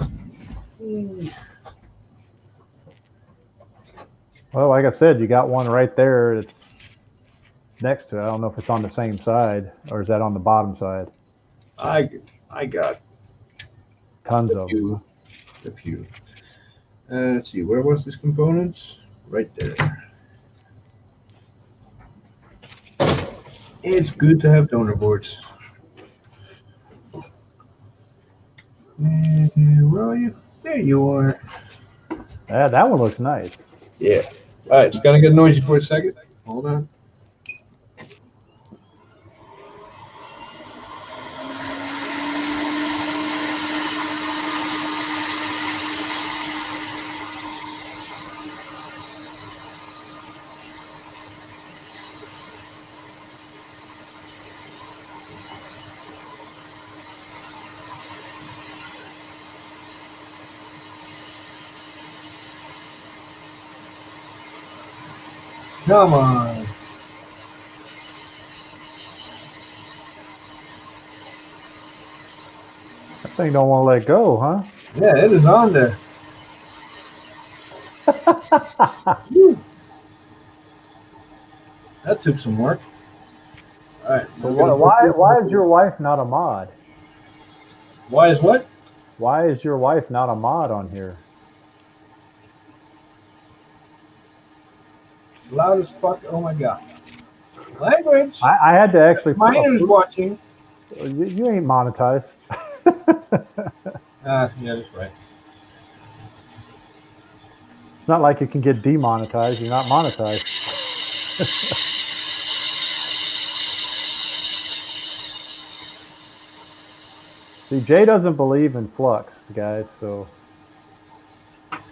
Well, like I said, you got one right there. It's next to it. I don't know if it's on the same side or is that on the bottom side? I got Tons a of them. few. A few. Let's see. Where was this component? Right there. It's good to have donor boards. Where are you? There you are. Yeah, that one looks nice. Yeah. All right. It's gonna get noisy for a second. Hold on. Come on. That thing don't want to let go, huh? Yeah, it is on there. Whew. That took some work. All right. So why is your wife not a mod? Why is what? Why is your wife not a mod on here? Loud as fuck. Oh my god. Language. I had to actually put Miner's watching. you ain't monetized. Yeah, that's right. It's not like you can get demonetized. You're not monetized. See, Jay doesn't believe in flux, guys, so.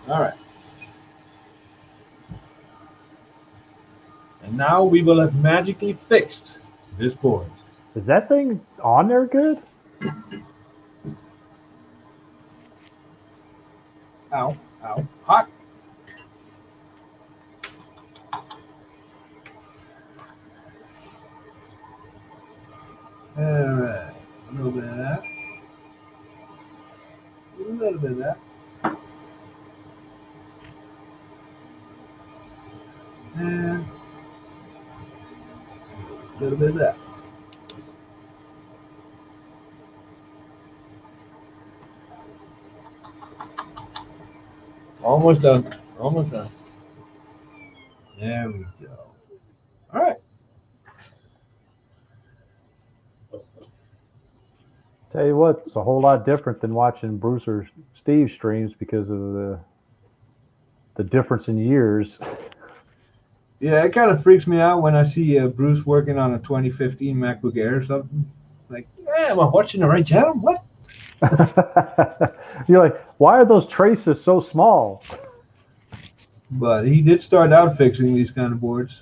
All right. And now we will have magically fixed this board. Is that thing on there good? Ow, ow, hot. All right, a little bit of that. A little bit of that. And a little bit of that. Almost done. Almost done. There we go. All right. Tell you what, it's a whole lot different than watching Bruce or Steve streams because of the difference in years. Yeah, it kind of freaks me out when I see Bruce working on a 2015 MacBook Air or something. Like, yeah, am I watching the right channel? What? You're like, why are those traces so small? But he did start out fixing these kind of boards.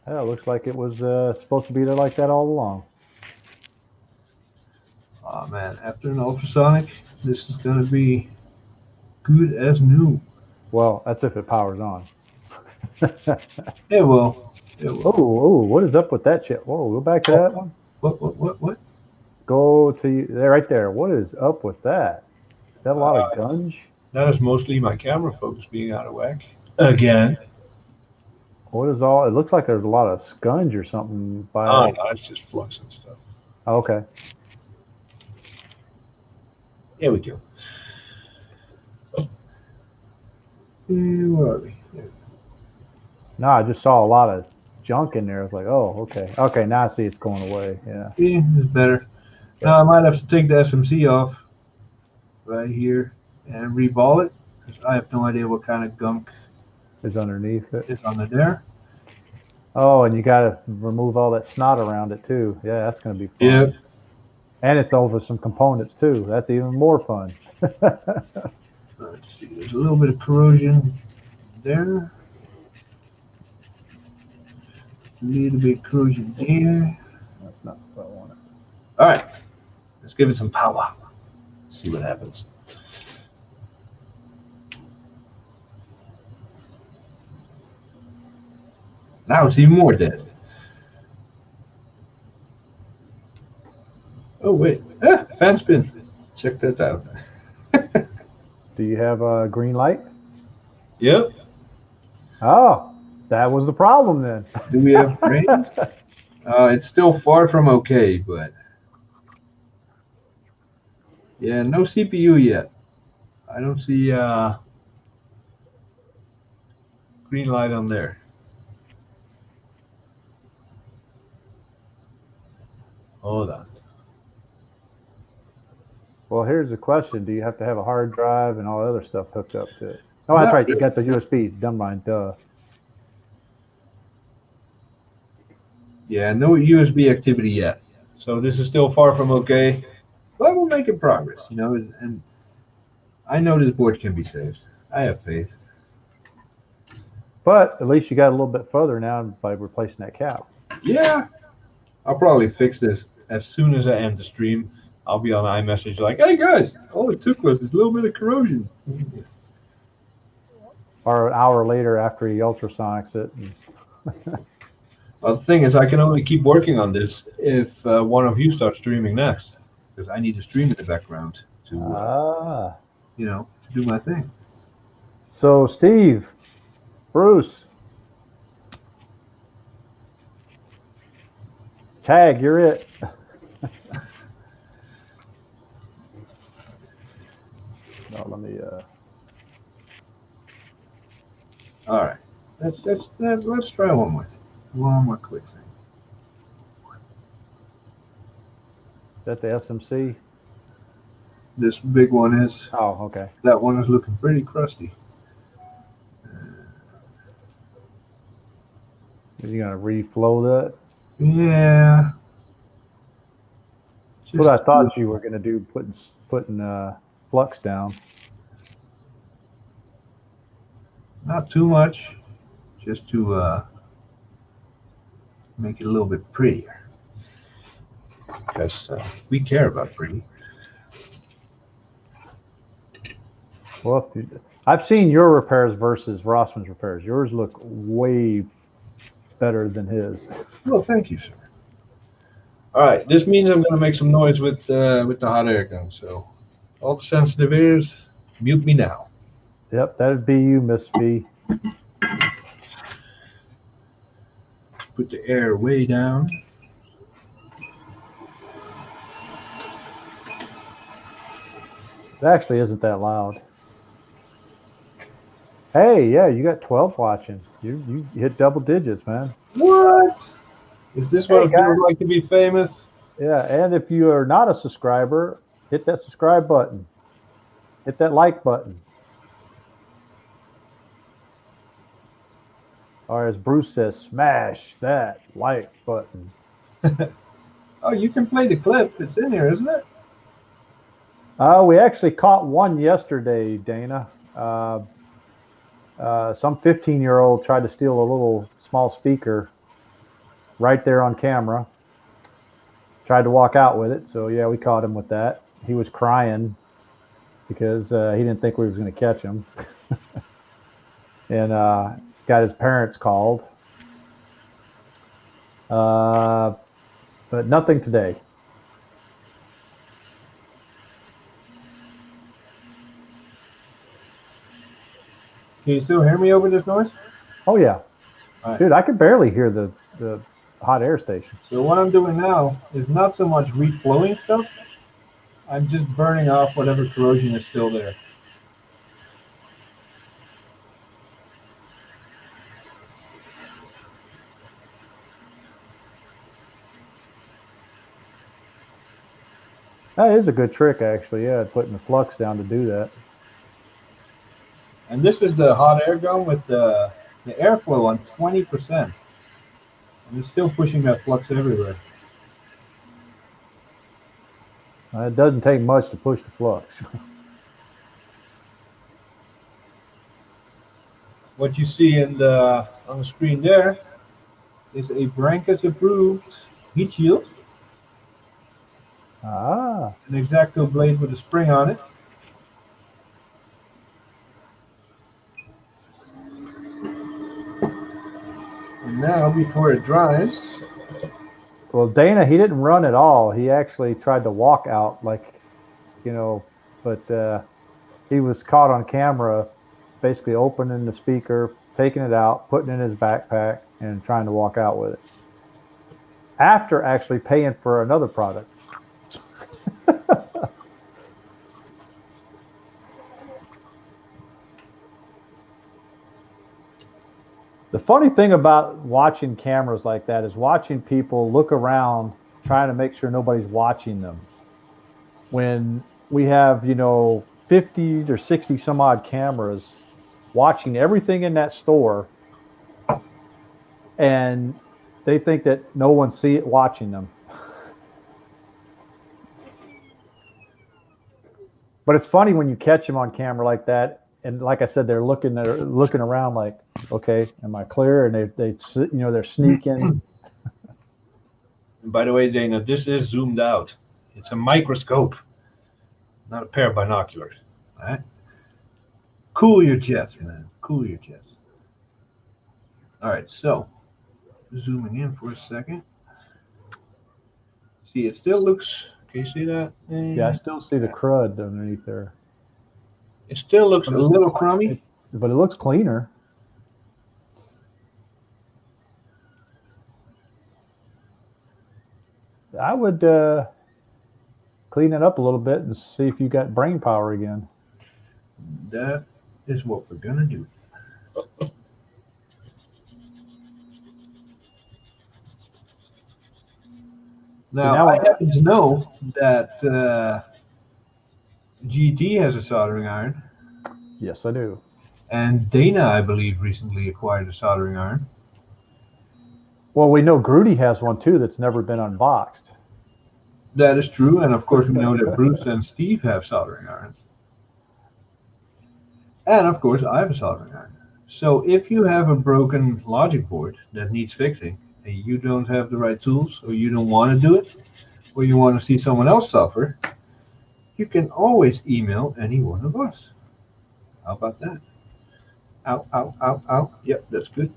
Yeah, it looks like it was supposed to be there like that all along. Oh man, after an ultrasonic, this is going to be good as new. Well, that's if it powers on. It will. It will. Oh, what is up with that shit? Whoa, go back to that one. What? Go to there, right there. What is up with that? Is that a lot of gunge? That is mostly my camera focus being out of whack. Again. What is all? It looks like there's a lot of scunge or something by. Oh, no, it's just flux and stuff. Okay. Here we go. Where are we? No, I just saw a lot of junk in there. I was like, oh, okay. Okay, now I see it's going away. Yeah. Yeah, it's better. Now I might have to take the SMC off right here and reball it. 'Cause I have no idea what kind of gunk Is underneath it. is under there. Oh, and you got to remove all that snot around it too. Yeah, that's going to be fun. Yeah. And it's over some components too. That's even more fun. Let's see. There's a little bit of corrosion there. A little bit of corrosion there. That's not what I wanted. All right. Let's give it some power. See what happens. Now it's even more dead. Oh, wait. Fan spin. Check that out. Do you have a green light? Yep. Oh, that was the problem then. Do we have brains? It's still far from okay, but yeah, no CPU yet. I don't see green light on there. Hold on. Well, here's the question. Do you have to have a hard drive and all the other stuff hooked up to it? Oh, that's Not right. You really. got the USB. Dumb mind. Duh. Yeah, no USB activity yet. So this is still far from okay, but we're making progress, you know, and I know this board can be saved. I have faith. But at least you got a little bit further now by replacing that cap. Yeah, I'll probably fix this as soon as I end the stream. I'll be on iMessage like, hey guys, all it took was this little bit of corrosion. Or an hour later after he ultrasonics it. Well, the thing is, I can only keep working on this if one of you starts streaming next, because I need to stream in the background to, you know, to do my thing. So, Steve, Bruce, Tag, you're it. No, let me. All right, let's try one more thing. One more quick thing. Is that the SMC? This big one is. Oh, okay. That one is looking pretty crusty. Is he gonna reflow that? Yeah. That's what I thought you were gonna do, putting flux down. Not too much, just to make it a little bit prettier. Because we care about pretty. Well, I've seen your repairs versus Rossman's repairs. Yours look way better than his. Well, thank you, sir. All right, this means I'm going to make some noise with the hot air gun. So, all the sensitive ears, mute me now. Yep, that'd be you, Miss V. Put the air way down. It actually isn't that loud. Hey, yeah, you got 12 watching. You hit double digits, man. What? Is this what Hey, it feels like to be famous? Yeah, and if you are not a subscriber, hit that subscribe button. Hit that like button. Or as Bruce says, smash that like button. Oh, you can play the clip. It's in here, isn't it? We actually caught one yesterday, Dana. Some 15-year-old tried to steal a little small speaker right there on camera. Tried to walk out with it. So, yeah, we caught him with that. He was crying because he didn't think we was going to catch him. And got his parents called. But nothing today. Can you still hear me over this noise? Oh, yeah. Dude, I could barely hear the hot air station. So what I'm doing now is not so much reflowing stuff. I'm just burning off whatever corrosion is still there. That is a good trick, actually. Yeah, putting the flux down to do that. And this is the hot air gun with the airflow on 20%. And it's still pushing that flux everywhere. It doesn't take much to push the flux. What you see on the screen there is a Brancas approved heat shield, Ah, an X-Acto blade with a spring on it. And now, before it dries, well, Dana, he didn't run at all. He actually tried to walk out, like, you know, but he was caught on camera basically opening the speaker, taking it out, putting it in his backpack, and trying to walk out with it. After actually paying for another product. The funny thing about watching cameras like that is watching people look around trying to make sure nobody's watching them. When we have, 50 or 60 some odd cameras watching everything in that store, and they think that no one see it watching them. But it's funny when you catch them on camera like that, and like I said, they're looking around like, okay, am I clear? And they're sneaking. and by the way, Dana, this is zoomed out. It's a microscope, not a pair of binoculars. All right? Cool your jets, man. Cool your jets. All right, so zooming in for a second. See, it still looks. Can you see that? Yeah, I still see the crud underneath there. It still looks a little crummy. But it looks cleaner. I would clean it up a little bit and see if you got brain power again. That is what we're gonna do. Now I happen to know that GT has a soldering iron. Yes, I do. And Dana, I believe, recently acquired a soldering iron. Well, we know Grudy has one too that's never been unboxed. That is true, and of course we know that Bruce and Steve have soldering irons. And of course I have a soldering iron. So if you have a broken logic board that needs fixing, and you don't have the right tools, or you don't want to do it, or you want to see someone else suffer, you can always email any one of us. How about that? Ow, ow, ow, ow. Yep, that's good.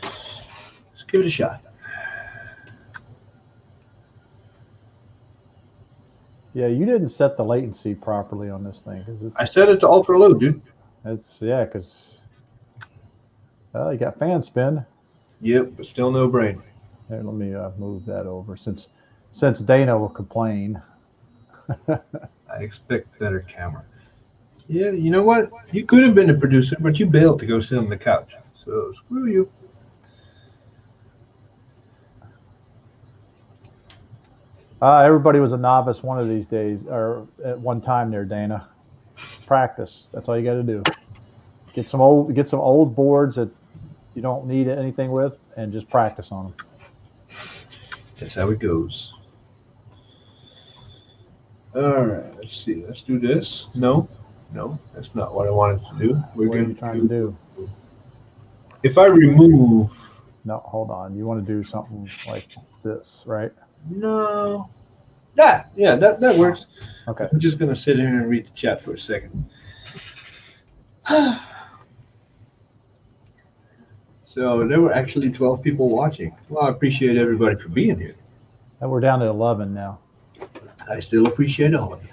Let's give it a shot. Yeah, you didn't set the latency properly on this thing. I set it to ultra low, dude. Because you got fan spin. Yep, but still no brain. Here, let me move that over since Dana will complain. I expect better camera. Yeah, you know what? You could have been a producer, but you bailed to go sit on the couch. So screw you. Everybody was a novice one of these days, or at one time there, Dana. Practice. That's all you got to do. Get some old boards that you don't need anything with, and just practice on them. That's how it goes. All right, let's see. Let's do this. No, that's not what I wanted to do. What are you trying to do? If I remove... No, hold on. You want to do something like this, right? No. Yeah, that works. Okay. I'm just going to sit here and read the chat for a second. So there were actually 12 people watching. Well, I appreciate everybody for being here. And we're down to 11 now. I still appreciate all of you.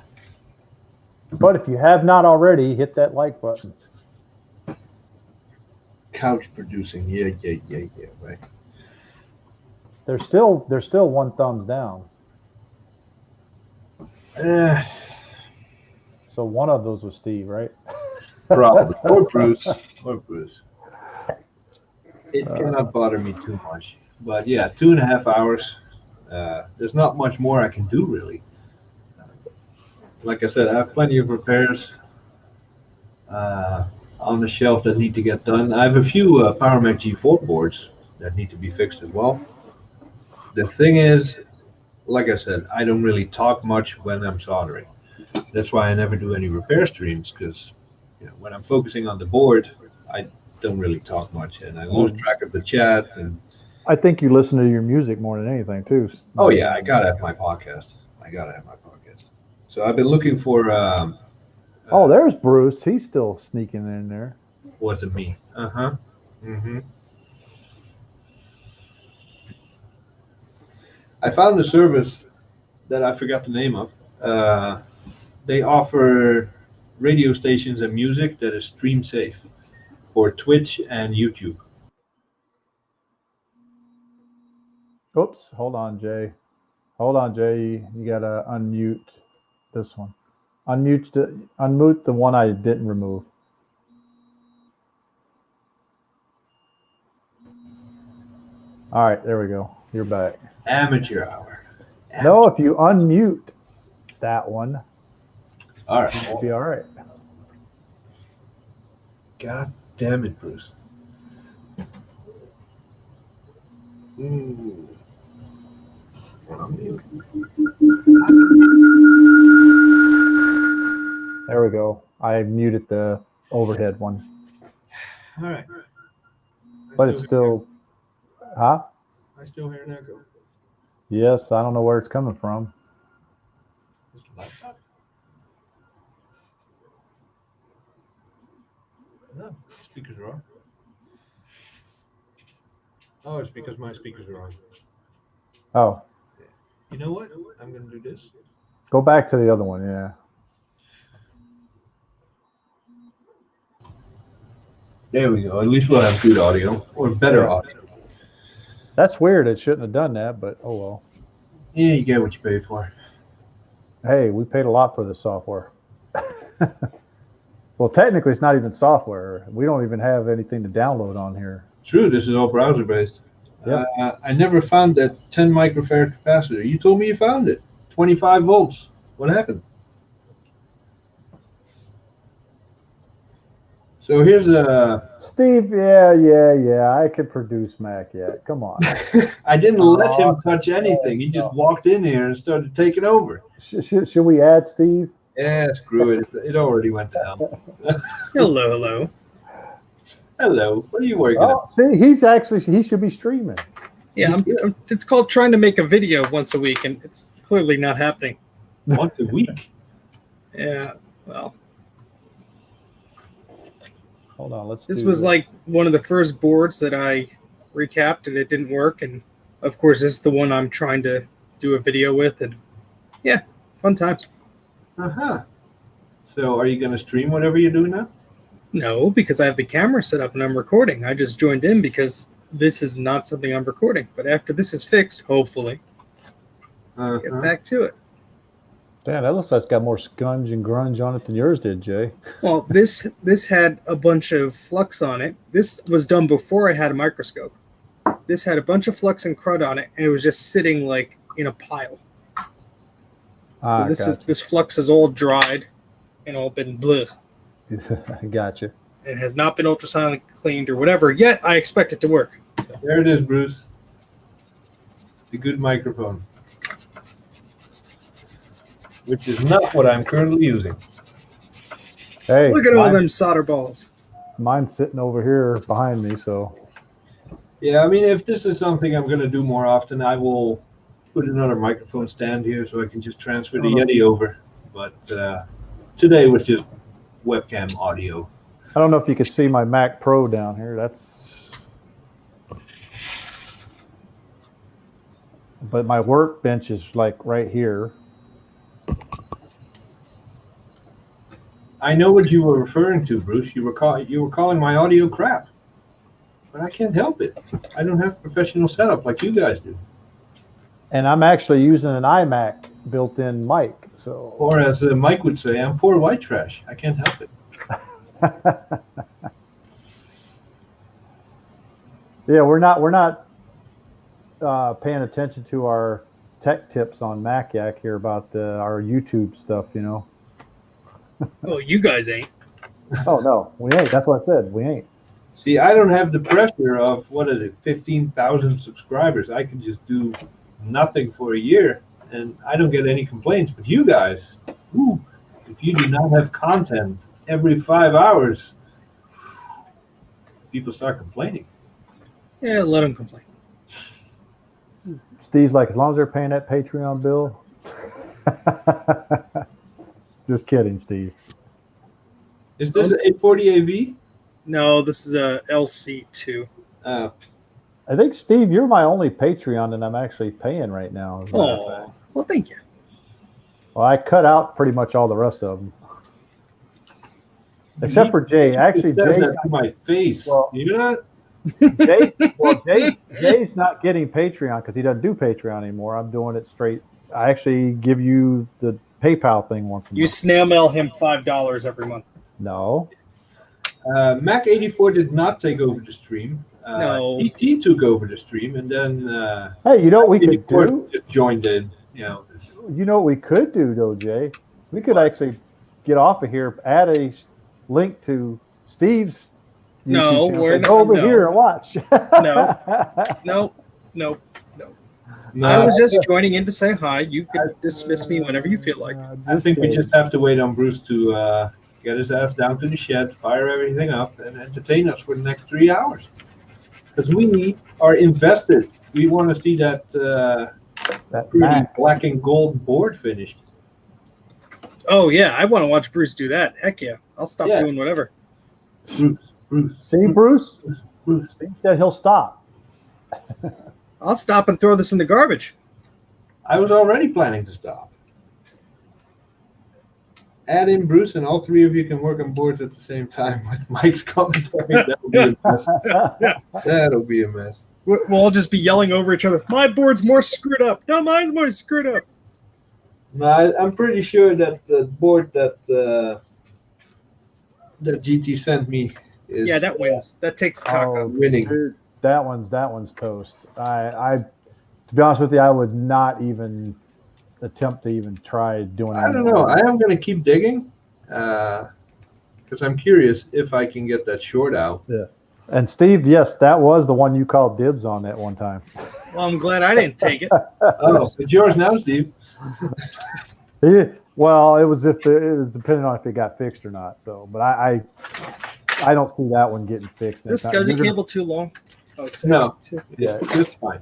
But if you have not already, hit that like button. couch producing. Yeah. Right. There's still one thumbs down. Uh, So one of those was Steve, right? Probably. Or Bruce. It cannot bother me too much. But yeah, 2.5 hours. There's not much more I can do, really. Like I said, I have plenty of repairs on the shelf that need to get done. I have a few PowerMac G4 boards that need to be fixed as well. The thing is, like I said, I don't really talk much when I'm soldering. That's why I never do any repair streams, because when I'm focusing on the board, I don't really talk much, and I lose track of the chat. And I think you listen to your music more than anything too. oh yeah, I gotta have my podcast. So I've been looking for. Oh, there's Bruce. He's still sneaking in there. Wasn't me. I found a service that I forgot the name of. They offer radio stations and music that is stream safe for Twitch and YouTube. Oops, hold on, Jay. You gotta unmute this one. Unmute the one I didn't remove. All right, there we go. You're back. Amateur hour. No, if you unmute that one, All right. it'll be all right. God damn it, Bruce. Ooh. There we go. I muted the overhead one. All right. But it's still, huh? I still hear an echo. Yes, I don't know where it's coming from. Is the laptop? No, speakers are on. Oh, it's because my speakers are on. Oh, You know what? I'm going to do this. go back to the other one. Yeah. There we go. At least we'll have good audio or better audio. That's weird. It shouldn't have done that, but oh well. Yeah, you get what you pay for. Hey, we paid a lot for the software. Well, technically, it's not even software. We don't even have anything to download on here. True, this is all browser based. Yep. I never found that 10 microfarad capacitor. You told me you found it. 25 volts. What happened? So here's a. Steve, yeah. I could produce Mac yet. Come on. I didn't let him touch anything. He just walked in here and started taking over. Should we add Steve? Yeah, screw it. It already went down. Hello. Hello. What are you working on? Oh, see, he should be streaming. Yeah, it's called trying to make a video once a week, and it's clearly not happening. Once a week? Yeah, well. Hold on, let's. This was like one of the first boards that I recapped, and it didn't work. And of course, this is the one I'm trying to do a video with, and yeah, fun times. So, are you going to stream whatever you do now? No, because I have the camera set up and I'm recording. I just joined in because this is not something I'm recording. But after this is fixed, hopefully, get back to it. Damn, that looks like it's got more scunge and grunge on it than yours did, Jay. Well, this had a bunch of flux on it. This was done before I had a microscope. This had a bunch of flux and crud on it, and it was just sitting like in a pile. So this flux is all dried and all been bleh. I gotcha. It has not been ultrasonic cleaned or whatever yet. I expect it to work. So. There it is, Bruce. The good microphone. Which is not what I'm currently using. Hey, look at all them solder balls. Mine's sitting over here behind me, so. Yeah, I mean, if this is something I'm going to do more often, I will put another microphone stand here so I can just transfer the Yeti over. But today was just webcam audio. I don't know if you can see my Mac Pro down here. But my workbench is like right here. I know what you were referring to, Bruce. You were calling my audio crap. but I can't help it. I don't have professional setup like you guys do. And I'm actually using an iMac built-in mic. So, Or as Mike would say, I'm poor white trash. I can't help it. yeah, we're not paying attention to our tech tips on MacYak here about our YouTube stuff, you know. Oh, you guys ain't. Oh no, we ain't. That's what I said. We ain't. See, I don't have the pressure of, 15,000 subscribers. I can just do nothing for a year, and I don't get any complaints. But you guys, if you do not have content every 5 hours, people start complaining. Yeah, let them complain. Steve's like, as long as they're paying that Patreon bill. Just kidding, Steve. Is this an 840 AV? No, this is a LC2. I think, Steve, you're my only Patreon that I'm actually paying right now. Oh, well, thank you. Well, I cut out pretty much all the rest of them. Except for Jay. Actually, Jay's Jay, to my face. Well, You know Jay's not getting Patreon because he doesn't do Patreon anymore. I'm doing it straight. I actually give you the PayPal thing once a You month. snail mail him $5 every month. No. Mac 84 did not take over the stream. No. ET took over the stream, and then Hey, you know what we could 84 do? just joined in. You know, You know what we could do, though, Jay? We could actually get off of here, add a link to Steve's No, YouTube channel. we're Say, not- go over no. here and watch. No. No. no, I was just joining in to say hi. You can dismiss me whenever you feel like. I think we just have to wait on Bruce to get his ass down to the shed, fire everything up, and entertain us for the next 3 hours. Because we are invested. We want to see that that pretty Mac. black and gold board finished. Oh yeah, I want to watch Bruce do that. Heck yeah, I'll stop Yeah. doing whatever. Bruce. See, Bruce? Bruce. Steve said he'll stop. I'll stop and throw this in the garbage. I was already planning to stop. Add in Bruce, and all three of you can work on boards at the same time with Mike's commentary. That'll be a mess. That'll be a mess. We'll all just be yelling over each other. My board's more screwed up. No, mine's more screwed up. No, I'm pretty sure that the board that GT sent me is Yeah, that wins. That takes the talk Oh, out. winning. dude, that one's toast. I to be honest with you, I would not even attempt to even try doing I don't know. I am going to keep digging because I'm curious if I can get that short out. And Steve, yes, that was the one you called dibs on that one time. Well, I'm glad I didn't take it. Oh, it's yours now, Steve. Well, it was depending on if it got fixed or not. So, but I don't see that one getting fixed. Is this anytime. SCSI You're gonna- cable too long? Oh, it's No. too- Yeah. It's fine.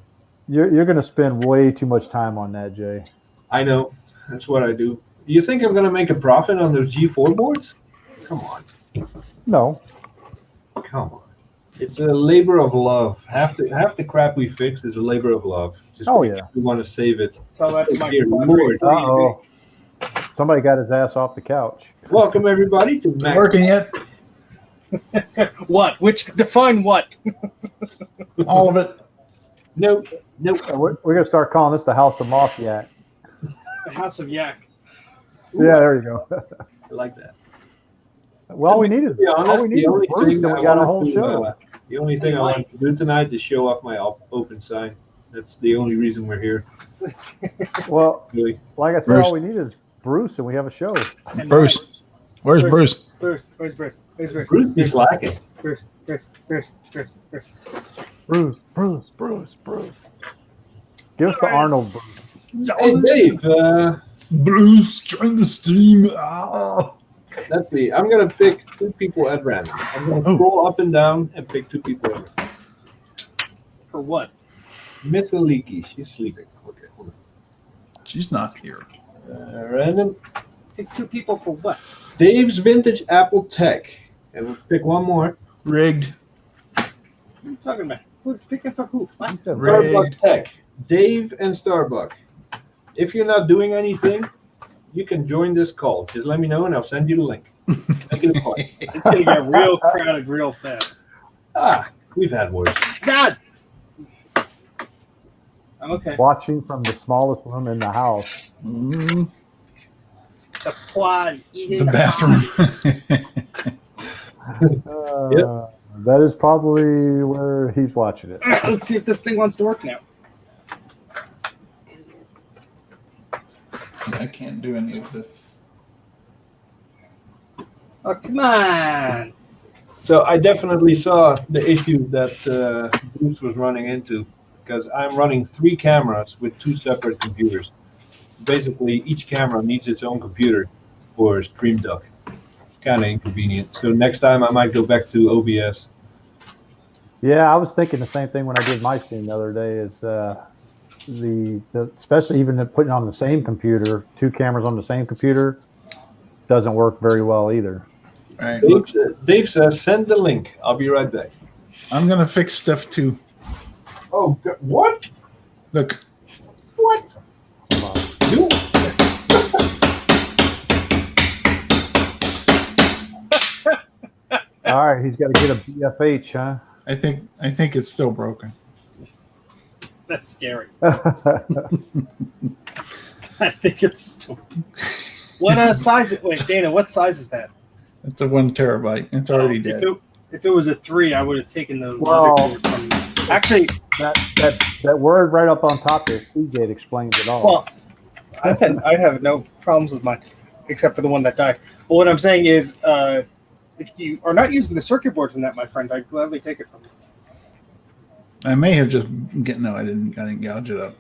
You're going to spend way too much time on that, Jay. I know. That's what I do. You think I'm going to make a profit on those G4 boards? Come on. No. Come on. It's a labor of love. Half the crap we fix is a labor of love. Just Oh, yeah. We want to save it. So that's my Dear Lord. Uh-oh. Somebody got his ass off the couch. Welcome, everybody, to Mac. Working yet? What? Which define what? All of it. Nope. We're going to start calling this the House of Mafia. The House of Yak. Yeah, there you go. I like that. Well, we needed To be honest, all we needed was Bruce, and we got a whole show. The only thing I wanted to do tonight is show off my open sign. That's the only reason we're here. Well, Really. like I said, Bruce. all we need is Bruce, and we have a show. And Bruce. Where's Bruce? Bruce. Where's Bruce? Where's Bruce? Bruce be slacking. Bruce. Bruce. Bruce. Bruce. Bruce. Bruce. Give us the Arnold Bruce. Hey, Dave. Bruce, join the stream. Ah. Let's see. I'm gonna pick two people at random. I'm gonna Oh. scroll up and down and pick two people at random. For what? Miss Leaky, she's sleeping. Okay, hold She's not here. on. Random. Pick two people for what? Dave's Vintage Apple Tech. And we'll pick one more. Rigged. What are you talking about? Who's picking for who? What? He said, Rigged. Starbuck Tech. Dave and Starbuck. If you're not doing anything, you can join this call. Just let me know and I'll send you the link. Make it a point. It's gonna get real crowded real fast. We've had worse. God. I'm okay. Watching from the smallest room in the house. Mm, The quad. the bathroom. That is probably where he's watching it. Let's see if this thing wants to work now. I can't do any of this. Oh, come on. So I definitely saw the issue that Bruce was running into, because I'm running 3 cameras with 2 separate computers. Basically, each camera needs its own computer for Stream Duck. It's kind of inconvenient. So next time I might go back to OBS. Yeah, I was thinking the same thing when I did my stream the other day. Is the especially even putting on the same computer, 2 cameras on the same computer, doesn't work very well either. All right, look, Dave says, send the link. I'll be right back. I'm gonna fix stuff too. Oh, what? Look, What? You? All right, he's got to get a BFH, huh? I think it's still broken. That's scary. I think it's still. What size? Wait, Dana, what size is that? It's a 1 terabyte. It's already dead. If it was a 3, I would have taken the Well, motherboard from you. Actually, that word right up on top there, Seagate explains it all. well, I have no problems with mine, except for the one that died. But what I'm saying is, if you are not using the circuit board from that, my friend, I'd gladly take it from you. I may have just no. I didn't gouge it up.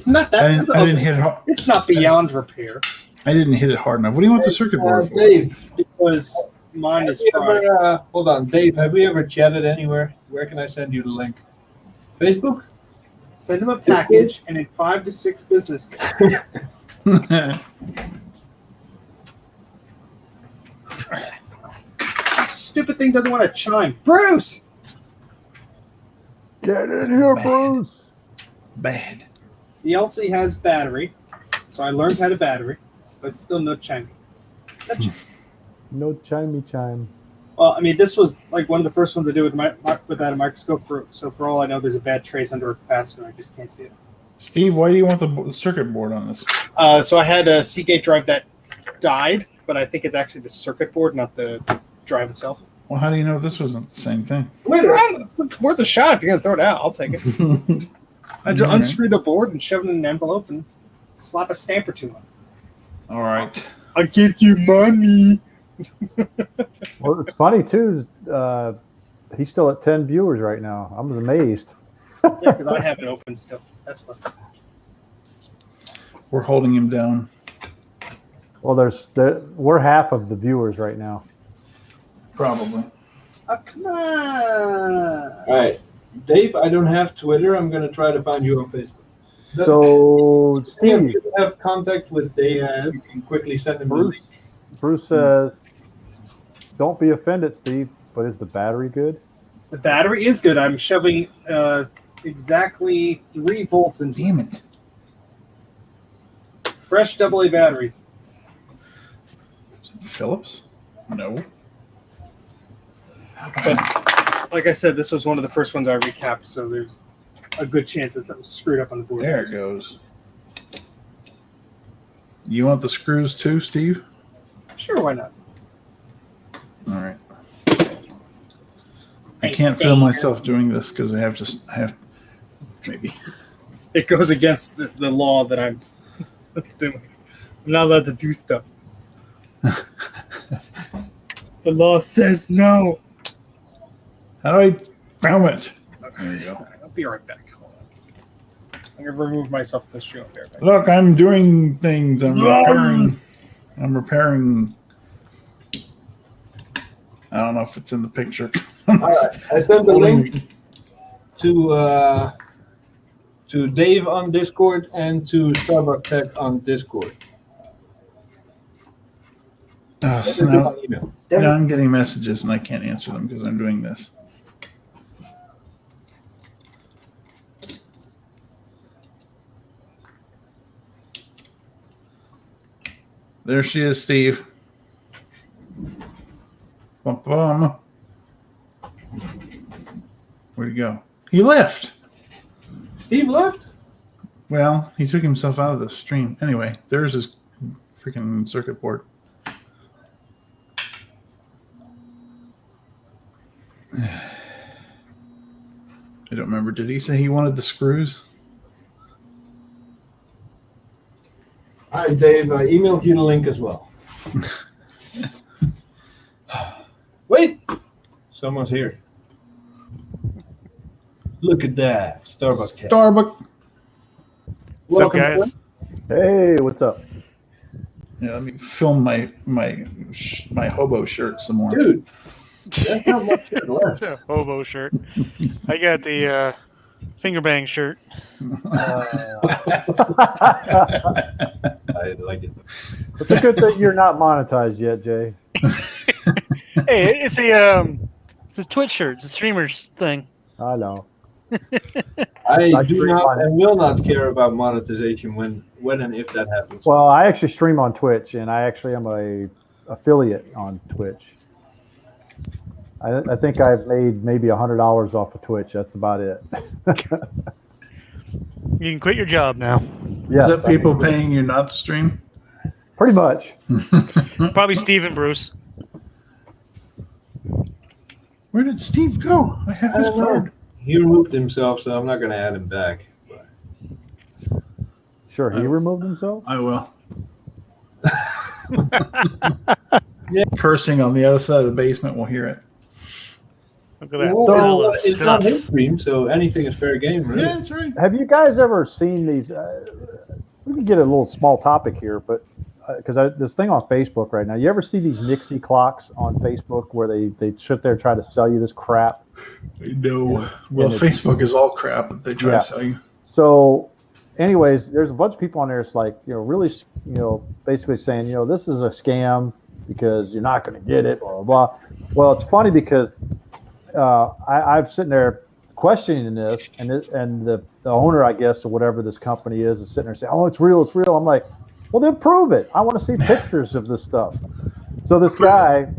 Not that. I didn't hit it hard. It's not beyond repair. I didn't hit it hard enough. What do you want the circuit board for? Dave, Because mine have is we fried. ever, hold on, Dave. Have we ever chatted anywhere? Where can I send you the link? Facebook? Send them a package, and in 5 to 6 business days. This stupid thing doesn't want to chime. Bruce! Get in here, Bruce. Bad. The LC has battery, so I learned how to battery, but still no chiming. No chimey chime. Well, I mean, this was like one of the first ones I did without a microscope. So for all I know, there's a bad trace under a capacitor. I just can't see it. Steve, why do you want the circuit board on this? So I had a Seagate drive that died, but I think it's actually the circuit board, not the drive itself. Well, how do you know this wasn't the same thing? Wait, it's worth a shot. If you're gonna throw it out, I'll take it. I just unscrew the board and shove it in an envelope and slap a stamp or 2 on it. All right. I'll give you money. Well, it's funny too. He's still at 10 viewers right now. I'm amazed. Yeah, because I have it open still. That's what. We're holding him down. Well, we're half of the viewers right now. Probably. Oh, come on. All right. Dave, I don't have Twitter. I'm going to try to find you on Facebook. So, Steve, Steve, you have contact with Dave. Yes. You can quickly send him the link. Bruce says, don't be offended, Steve, but is the battery good? The battery is good. I'm shoving exactly 3 volts in Damn it. fresh AA batteries. Phillips? No. But like I said, this was one of the first ones I recapped, so there's a good chance that something screwed up on the board. There it goes. You want the screws too, Steve? Sure, why not? All right. I can't feel myself doing this because I have maybe. It goes against the law that I'm doing. I'm not allowed to do stuff. The law says no. How do I film it? There you go. I'll be right back. Hold on. I'm gonna remove myself from the stream. I'll be right back. Look, I'm doing things. I'm repairing. I don't know if it's in the picture. All right. I sent the link to Dave on Discord and to Starbucks Tech on Discord. So now I'm getting messages and I can't answer them because I'm doing this. There she is, Steve. Bum, bum. Where'd he go? He left. Steve left? Well, he took himself out of the stream. Anyway, there's his freaking circuit board. I don't remember. Did he say he wanted the screws? All right, Dave, I emailed you the link as well. Wait! Someone's here. Look at that. Starbucks. Starbucks. What's up, guys? Hey, what's up? Yeah, let me film my hobo shirt some more. Dude, that's not much shirt left. It's a hobo shirt. I got the finger bang shirt. I like it. It's a good thing you're not monetized yet, Jay. Hey, it's a Twitch shirt. It's a streamer's thing. I know. I do not and will not care about monetization when and if that happens. Well, I actually stream on Twitch, and I actually am a affiliate on Twitch. I think I've made maybe $100 off of Twitch. That's about it. You can quit your job now. Yes, Is that people paying you not to stream? Pretty much. Probably Steve and Bruce. Where did Steve go? I have his card. He removed himself, so I'm not going to add him back. Sure, he removed himself? I will. Cursing on the other side of the basement will hear it. Look at that. So, All it's not stuff. his stream, so anything is fair game, right? Yeah, that's right. Have you guys ever seen these? We can get a little small topic here, but because this thing on Facebook right now, you ever see these Nixie clocks on Facebook where they sit there and try to sell you this crap? No. Well, Facebook is all crap that they try to sell you. So, anyways, there's a bunch of people on there. It's like, really, basically saying, this is a scam because you're not going to get it, blah, blah, blah. Well, it's funny because I'm sitting there questioning this, and the owner, I guess, or whatever this company is sitting there saying, oh, it's real, it's real. I'm like, well, then prove it. I want to see pictures of this stuff. So this guy,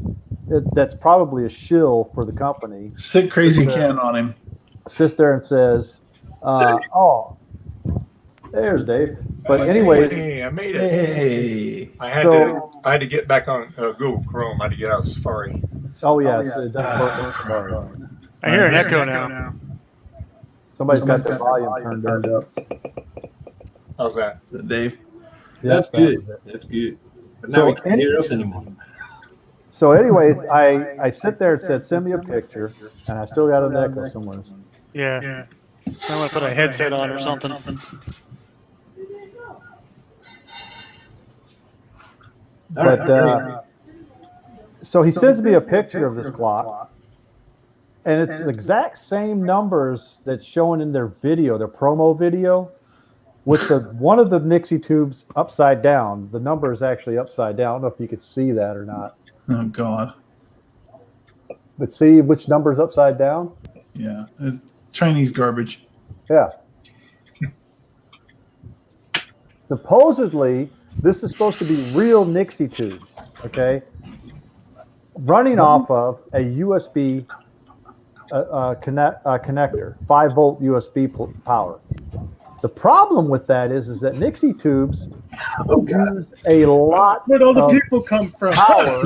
that's probably a shill for the company. Sick crazy Ken on him. Sits there and says, oh, there's Dave. But anyways, hey, I made it. Hey. I had to get back on Google Chrome. I had to get out of Safari. oh yeah, it doesn't work. I hear an echo now. Somebody's got the volume turned up. How's that? Dave. Yeah, That's good. That's good. But now we can't hear us anymore. So anyways, I sit there and said, send me a picture, and I still got an echo somewhere. Yeah. I want to put a headset on or something. But so he sends me a picture of this clock, and it's the exact same numbers that's showing in their video, their promo video, with one of the Nixie tubes upside down. The number is actually upside down. I don't know if you could see that or not. Oh, God. But see which number's upside down? Yeah. Chinese garbage. Yeah. Supposedly, this is supposed to be real Nixie tubes, okay? Running off of a USB connector, 5-volt USB power. The problem with that is that Nixie tubes use a lot Where'd all the of people come from? power.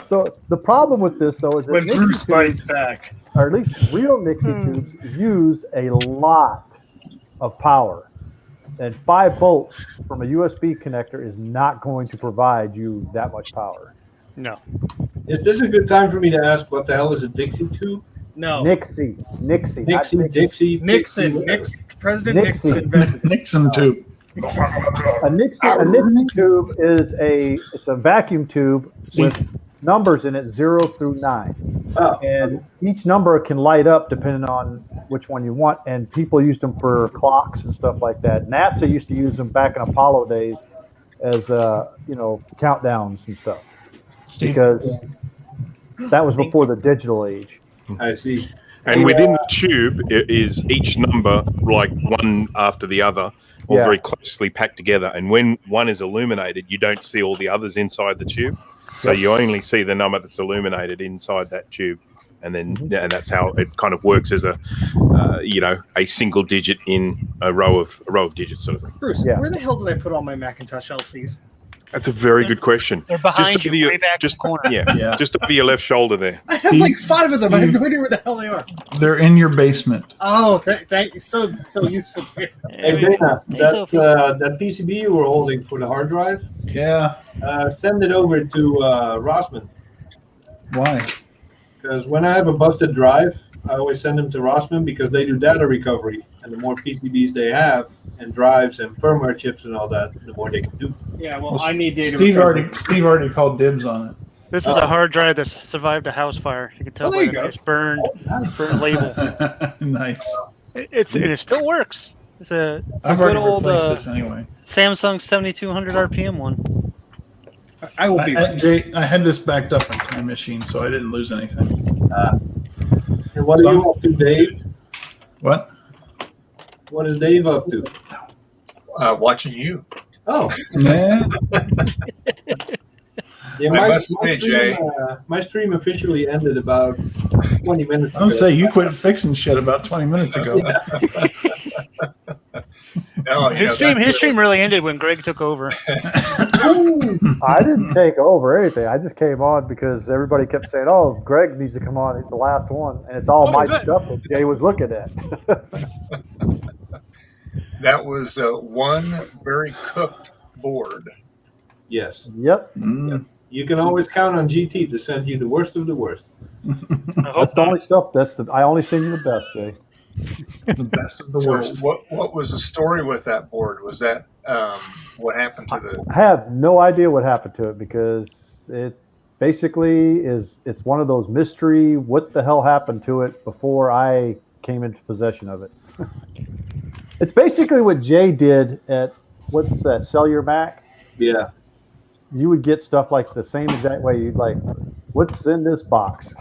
So the problem with this, though, is that When Nixie Bruce bites tubes, back. or at least real Nixie tubes, use a lot of power. And 5 volts from a USB connector is not going to provide you that much power. No. Is this a good time for me to ask what the hell is a Dixie tube? No. Nixie, not Dixie. Nixon. President Nixie. Nixon invented Nixon tube. A Nixie tube is it's a vacuum tube with numbers in it 0 through 9. Oh. And each number can light up depending on which one you want. And people used them for clocks and stuff like that. NASA used to use them back in Apollo days as countdowns and stuff, because that was before the digital age. I see. And within the tube is each number like one after the other, all very closely packed together. And when one is illuminated, you don't see all the others inside the tube. So you only see the number that's illuminated inside that tube. and then and that's how it kind of works as a a single digit in a row of digits sort of thing. Bruce, Yeah. where the hell did I put all my Macintosh LCs? That's a very good question. They're behind Just you, over your- way back in just the corner. Yeah, just over your left shoulder there. I have like 5 of them. I have no idea where the hell they are. They're in your basement. Oh, thank you. So useful. Hey, Dana, that PCB you were holding for the hard drive, Yeah. send it over to Rossman. Why? Because when I have a busted drive, I always send them to Rossman because they do data recovery. And the more PCBs they have, and drives and firmware chips and all that, the more they can do. Yeah, well, I need data. Steve recovery. already called dibs on it. This is a hard drive that survived a house fire. You can tell there by you the go. nice burnt label. Nice. And it still works. It's a I've good already old replaced this anyway. Samsung 7200 RPM one. I will be. Jay, I had this backed up into my machine, so I didn't lose anything. And what are you up to, Dave? What? What is Dave up to? Watching you. Oh. Yeah. Yeah, I must say, Jay. My stream officially ended about 20 minutes I ago. would say you quit fixing shit about 20 minutes ago. No, His stream really ended when Greg took over. I didn't take over anything. I just came on because everybody kept saying, "Oh, Greg needs to come on. He's the last one," and it's all my stuff that Jay was looking at. That was one very cooked board. Yes. Yep. Mm. You can always count on GT to send you the worst of the worst. That's the only stuff. I only send you the best, Jay. The best of the So worst. what was the story with that board? Was that what happened to the? I have no idea what happened to it because it basically it's one of those mystery. What the hell happened to it before I came into possession of it? It's basically what Jay did at what's that? Sell Your Mac. Yeah. You would get stuff like the same exact way. You'd like, what's in this box?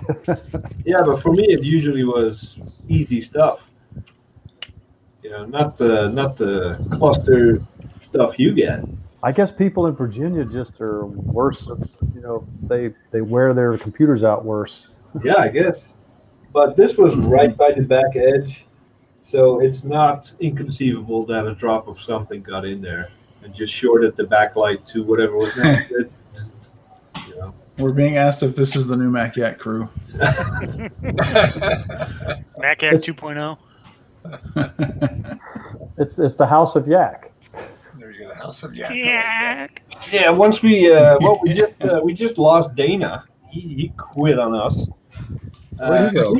Yeah, but for me, it usually was easy stuff. You know, not the cluster stuff you get. I guess people in Virginia just are worse. You know, they wear their computers out worse. Yeah, I guess. But this was right by the back edge, so it's not inconceivable that a drop of something got in there and just shorted the backlight to whatever was next to it. You know. We're being asked if this is the new Mac Yak crew. Mac Yak 2.0. It's the House of Yak. There's the House of Yak. Yeah. Once we we just lost Dana. He quit on us.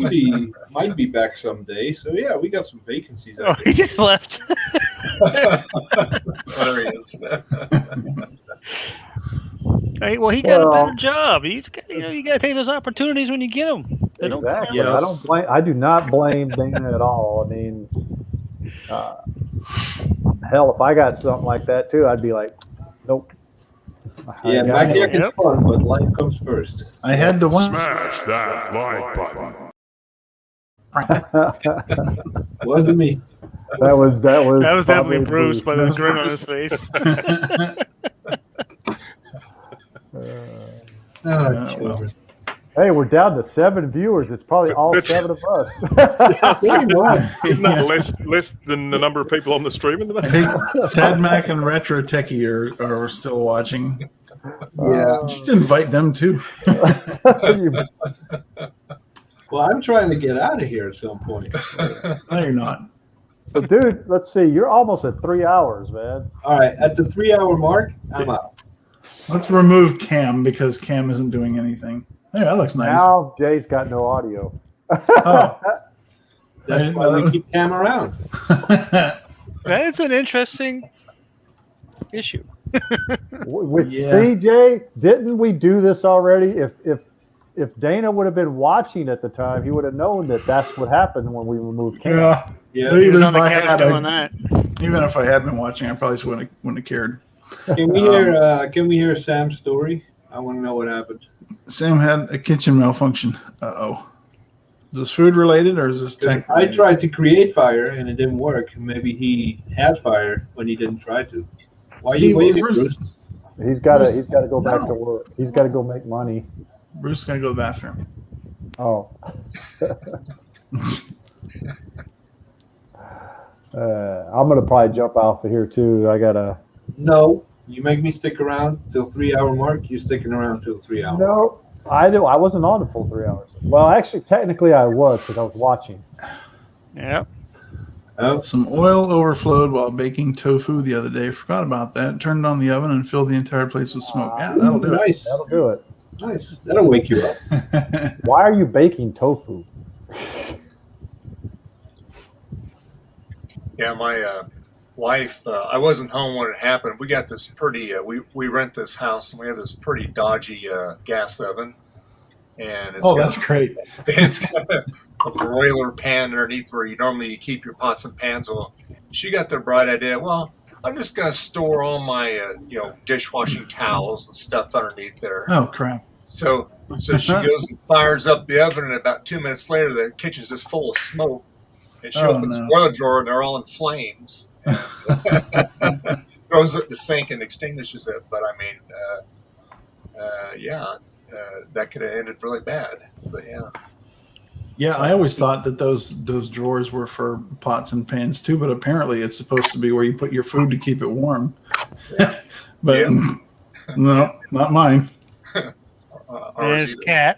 He might be back someday. So yeah, we got some vacancies. Oh, he just left. There he is. Right, well, he got a better job. He's got, you got to take those opportunities when you get them. They don't Exactly. Yes. I do not blame Dana at all. I mean, hell, if I got something like that too, I'd be like, nope. Yeah, Mac Yak is fun, but life comes first. I had the one. Smash that like button. Wasn't me. That was definitely Bruce by the grin on his face. Well. Hey, we're down to 7 viewers. It's probably all 7 of us. Isn't that less than the number of people on the stream in the I think Sad Mac and Retro Techie are still watching. Yeah. Just invite them too. Well, I'm trying to get out of here at some point. No, you're not. But dude, let's see. You're almost at 3 hours, man. All right, at the 3-hour mark, I'm out. Let's remove Cam because Cam isn't doing anything. Hey, that looks nice. Now Jay's got no audio. Oh. That's why we keep Cam around. That's an interesting issue. See, Jay, didn't we do this already? If Dana would have been watching at the time, he would have known that that's what happened when we removed Cam. Yeah. Even on if the I couch had doing that. Even if I had been watching, I probably wouldn't have cared. Can we hear Sam's story? I want to know what happened. Sam had a kitchen malfunction. Uh-oh. Is this food related or is this tech I tried to create fire and it didn't work. Maybe he had fire when he didn't try to. Why are you waiting, Bruce? He's got to go back to work. He's got to go make money. Bruce is going to go to the bathroom. Oh. I'm gonna probably jump off of here too. I gotta. No, you make me stick around till 3 hour mark. You sticking around till 3 hours. No, I do. I wasn't on the full 3 hours. Well, actually, technically, I was because I was watching. Yeah. Oh, Some oil overflowed while baking tofu the other day. Forgot about that. Turned on the oven and filled the entire place with smoke. Yeah, that'll do nice. That'll do it. Nice. That'll wake you up. it. Why are you baking tofu? Yeah, my wife. I wasn't home when it happened. We got this pretty. We rent this house and we have this pretty dodgy gas oven, and it's That's great. it's got a broiler pan underneath where you normally keep your pots and pans. Well, she got the bright idea. Well, I'm just gonna store all my dishwashing towels and stuff underneath there. Oh crap! So she goes and fires up the oven, and about 2 minutes later, the kitchen's just full of smoke. And she opens the boiler drawer, and they're all in flames. Throws it in the sink and extinguishes it. But I mean, that could have ended really bad. But yeah. Yeah, I always thought that those drawers were for pots and pans too, but apparently it's supposed to be where you put your food to keep it warm. But no, not mine. There's Cat.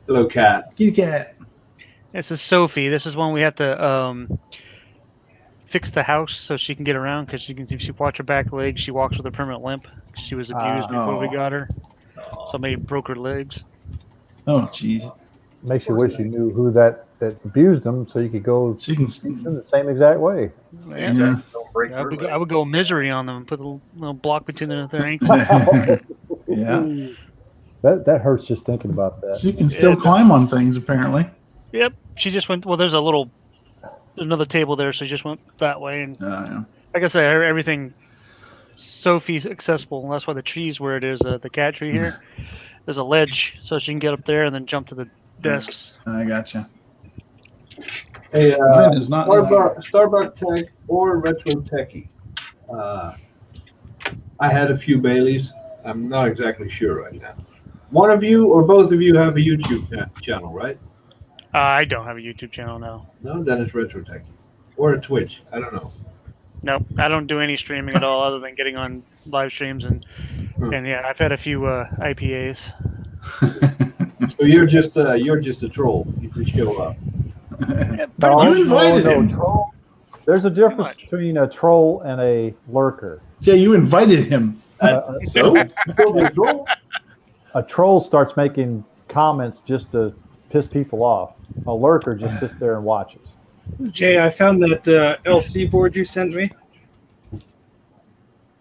Hello, Cat. Kitty cat. This is Sophie. This is one we have to fix the house so she can get around because if she watch her back legs, she walks with a permanent limp. She was abused before we got her. Somebody broke her legs. Oh, jeez. Makes you wish you knew who that abused them, so you could go She can. in the same exact way. Yeah. I would go misery on them and put a little block between their ankles. Yeah. That hurts just thinking about that. She can still climb on things apparently. Yep. She just went. Well, there's another table there, so she just went that way. And like I said, everything Sophie's accessible, and that's why the tree's where it is. The cat tree here. There's a ledge, so she can get up there and then jump to the desks. I gotcha. Hey, is not Starbuck Tech or Retro Techie. I had a few Baileys. I'm not exactly sure right now. One of you or both of you have a YouTube channel, right? I don't have a YouTube channel now. No, then it's Retro Techie. Or a Twitch. I don't know. Nope, I don't do any streaming at all other than getting on live streams and yeah, I've had a few IPAs. So you're just a troll. You could show up. You invited him. Troll. There's a difference between a troll and a lurker. Yeah, you invited him. A troll starts making comments just to piss people off. A lurker just sits there and watches. Jay, I found that LC board you sent me.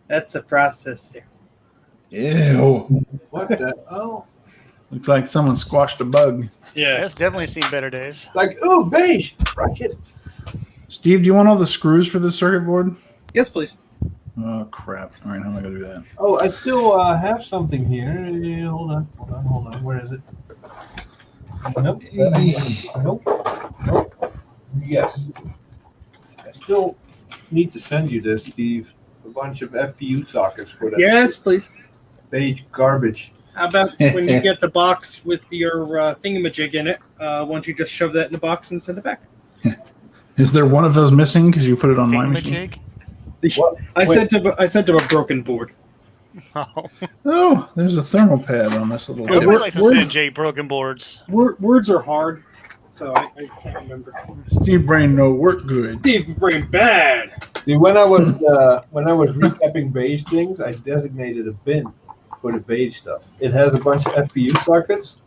That's the processor. Ew. What the? Oh. Looks like someone squashed a bug. Yeah. That's definitely seen better days. Like, oh, beige. Rocket. Steve, do you want all the screws for this circuit board? Yes, please. Oh, crap. All right, how am I going to do that? Oh, I still have something here. Yeah, hold on. Where is it? Nope. Nope. Yes. I still need to send you this, Steve. A bunch of FPU sockets for that. Yes, please. Beige garbage. How about when you get the box with your thingamajig in it? Why don't you just shove that in the box and send it back? Is there one of those missing because you put it on my machine? I sent him a broken board. Oh, there's a thermal pad on this little. I like to send Jay broken boards. Words are hard, so I can't remember. Steve Brain no work good. Steve Brain bad. See, when I was recapping beige things, I designated a bin for the beige stuff. It has a bunch of FPU sockets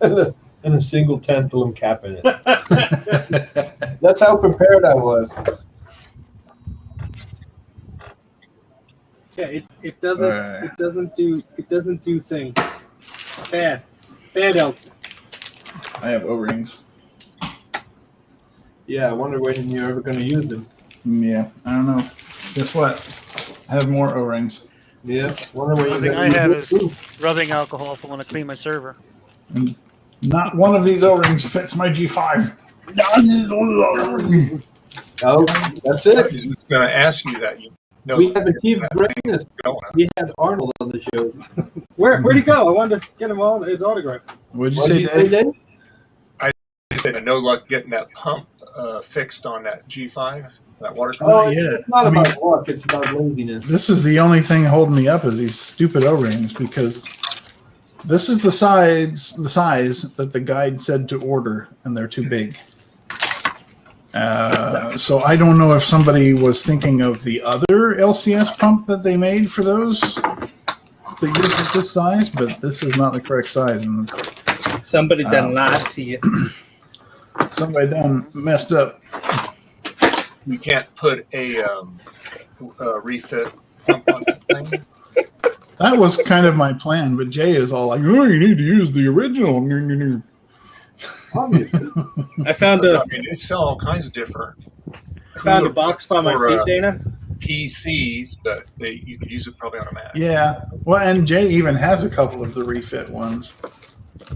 and a single tantalum cap in it. That's how prepared I was. Yeah, it doesn't do thing. Bad else. I have O-rings. Yeah, I wonder when you're ever going to use them. Yeah, I don't know. Guess what? I have more O-rings. Yeah, wonder when The thing I have is rubbing alcohol if I want to clean my server. And not one of these O-rings fits my G5. Oh, that's it. I was going to ask you that. We have a Steve Brain. We had Arnold on the show. Where'd he go? I wanted to get him on his autograph. What'd you say, Dave? I said no luck getting that pump fixed on that G5, that water Oh, cooler. yeah. it's not I mean- about luck. It's about laziness. This is the only thing holding me up is these stupid O-rings because this is the size that the guide said to order, and they're too big. So I don't know if somebody was thinking of the other LCS pump that they made for those that use this size, but this is not the correct size. And Somebody done lied to you. somebody done messed up. You can't put a refit pump on that thing. That was kind of my plan, but Jay is all like, "Oh, you need to use the original." Obviously. I found I mean, they sell all kinds of different. found a box by my for, feet, Dana. PCs, but you could use it probably on a Mac. Yeah, well, and Jay even has a couple of the refit ones,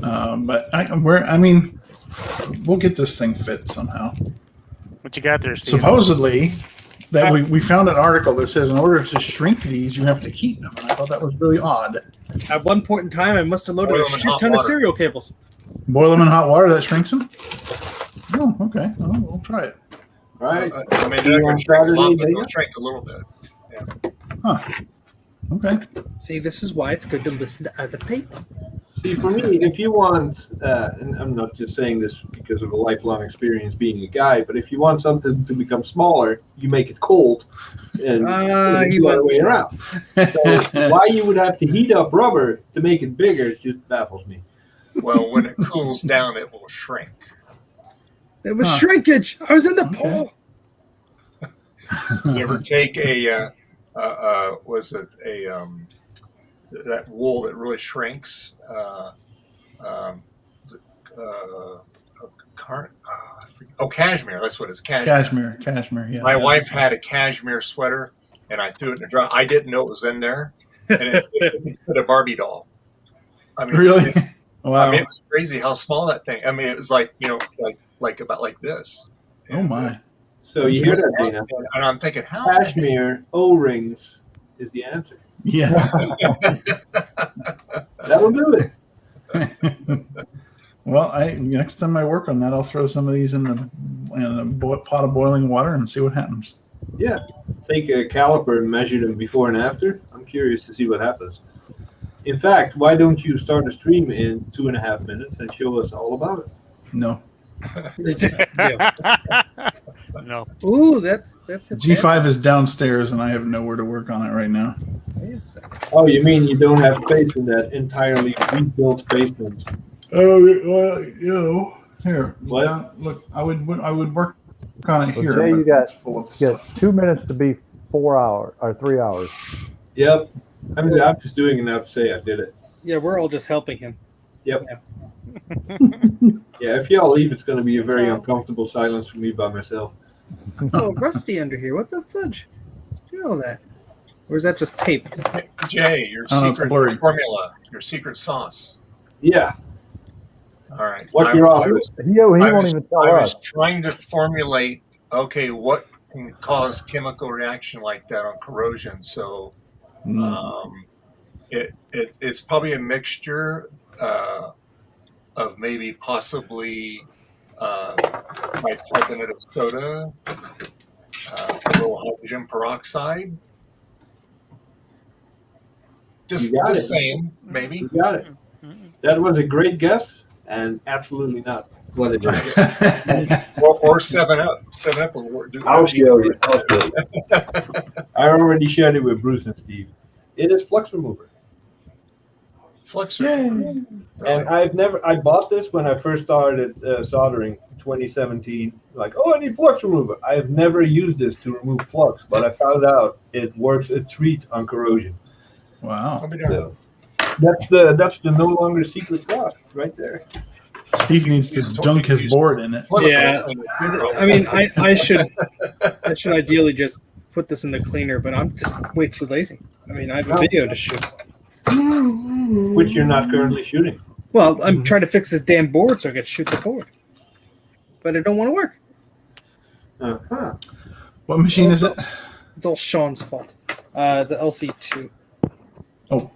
but we'll get this thing fit somehow. What you got there, Steve? Supposedly, that we found an article that says in order to shrink these, you have to heat them, and I thought that was really odd. At one point in time, I must have loaded Boil a them in shit hot ton of water. cereal cables. Boil them in hot water, that shrinks them. Oh, okay. Well, we'll try it. All right. I mean, See you they're on going to shrink a lot, Saturday, but they'll Dana? shrink a little bit. Huh. Okay. See, this is why it's good to listen to other people. See, for me, if you want, and I'm not just saying this because of a lifelong experience being a guy, but if you want something to become smaller, you make it cold, and you the other want- way around. So why you would have to heat up rubber to make it bigger just baffles me. Well, when it cools down, it will shrink. It was shrinkage. I was in the pool. You ever take that wool that really shrinks? Cashmere. That's what it's. Cashmere. Cashmere. Yeah. My wife had a cashmere sweater, and I threw it in the dryer. I didn't know it was in there, and it fit a Barbie doll. I mean, Really? Wow. I mean, it was crazy how small that thing. I mean, it was like about like this. Oh my. So you hear that, Dana? And I'm thinking, how? Cashmere O-rings is the answer. Yeah. That'll do it. Well, next time I work on that, I'll throw some of these in a pot of boiling water and see what happens. Yeah. Take a caliper and measure them before and after. I'm curious to see what happens. In fact, why don't you start a stream in 2.5 minutes and show us all about it? No. No. Ooh, that's G5 is downstairs, and I have nowhere to work on it right now. Oh, you mean you don't have space in that entirely rebuilt basement? Oh, well, here. What? Yeah, look, I would work on it Well, here. Jay, but you got it's full of you got stuff. 2 minutes to be 4 hours or 3 hours. Yep. I'm just doing enough to say I did it. Yeah, we're all just helping him. Yep. Yeah, if y'all leave, it's going to be a very uncomfortable silence for me by myself. Oh, Rusty under here. What the fudge? You know that. Or is that just tape? Jay, your Oh, it's secret blurry. formula, your secret sauce. Yeah. All right. What I- you're I offering? was- He won't I even was- tell I us. was trying to formulate, okay, what can cause chemical reaction like that on corrosion? So it's probably a mixture of maybe possibly bicarbonate of soda, a little hydrogen peroxide. Just You got it. saying, maybe. You got it. That was a great guess, and absolutely not what it is. Or 7-Up. 7-Up will work. I'll show you. I already shared it with Bruce and Steve. It is flux remover. Flux And I bought this when I first started soldering 2017. Like, oh, I need flux remover. I have never used this to remove flux, but I found out it works a treat on corrosion. Wow. So that's the no longer secret sauce right there. Steve needs to dunk his board in it. Yeah. I mean, I should ideally just put this in the cleaner, but I'm just way too lazy. I mean, I have a video to shoot. Which you're not currently shooting. Well, I'm trying to fix this damn board so I can shoot the board. But it don't want to work. Uh-huh. What machine is it? It's all Sean's fault. It's an LC2. Oh.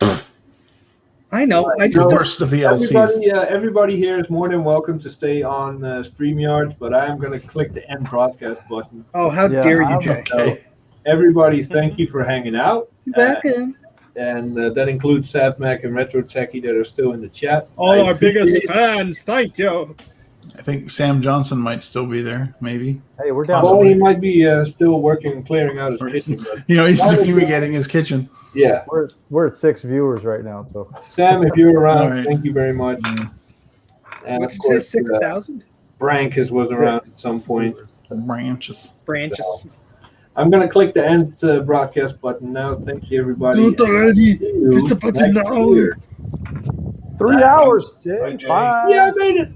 I know. I The just worst of the LCs. Everybody here is more than welcome to stay on StreamYard, but I am going to click the end broadcast button. Oh, how dare you, Jay? Okay. Everybody, thank you for hanging out. You're back in. And that includes SatMac and Retro Techie that are still in the chat. All our biggest appreciate it. fans, thank you. I think Sam Johnson might still be there, maybe. Hey, we're down. Well, he might be still working and clearing out his kitchen. But You know, he's fumigating his kitchen. yeah. We're at 6 viewers right now. So Sam, if you're around, All right. thank you very much. And What of did you say, course, 6,000? Brank was around at some point. Branches. Branches. I'm going to click the end broadcast button now. Thank you, everybody. Do it already. See you Just the button next now. year. 3 hours, Jay. Bye, Jay. Bye. Yeah, I made it.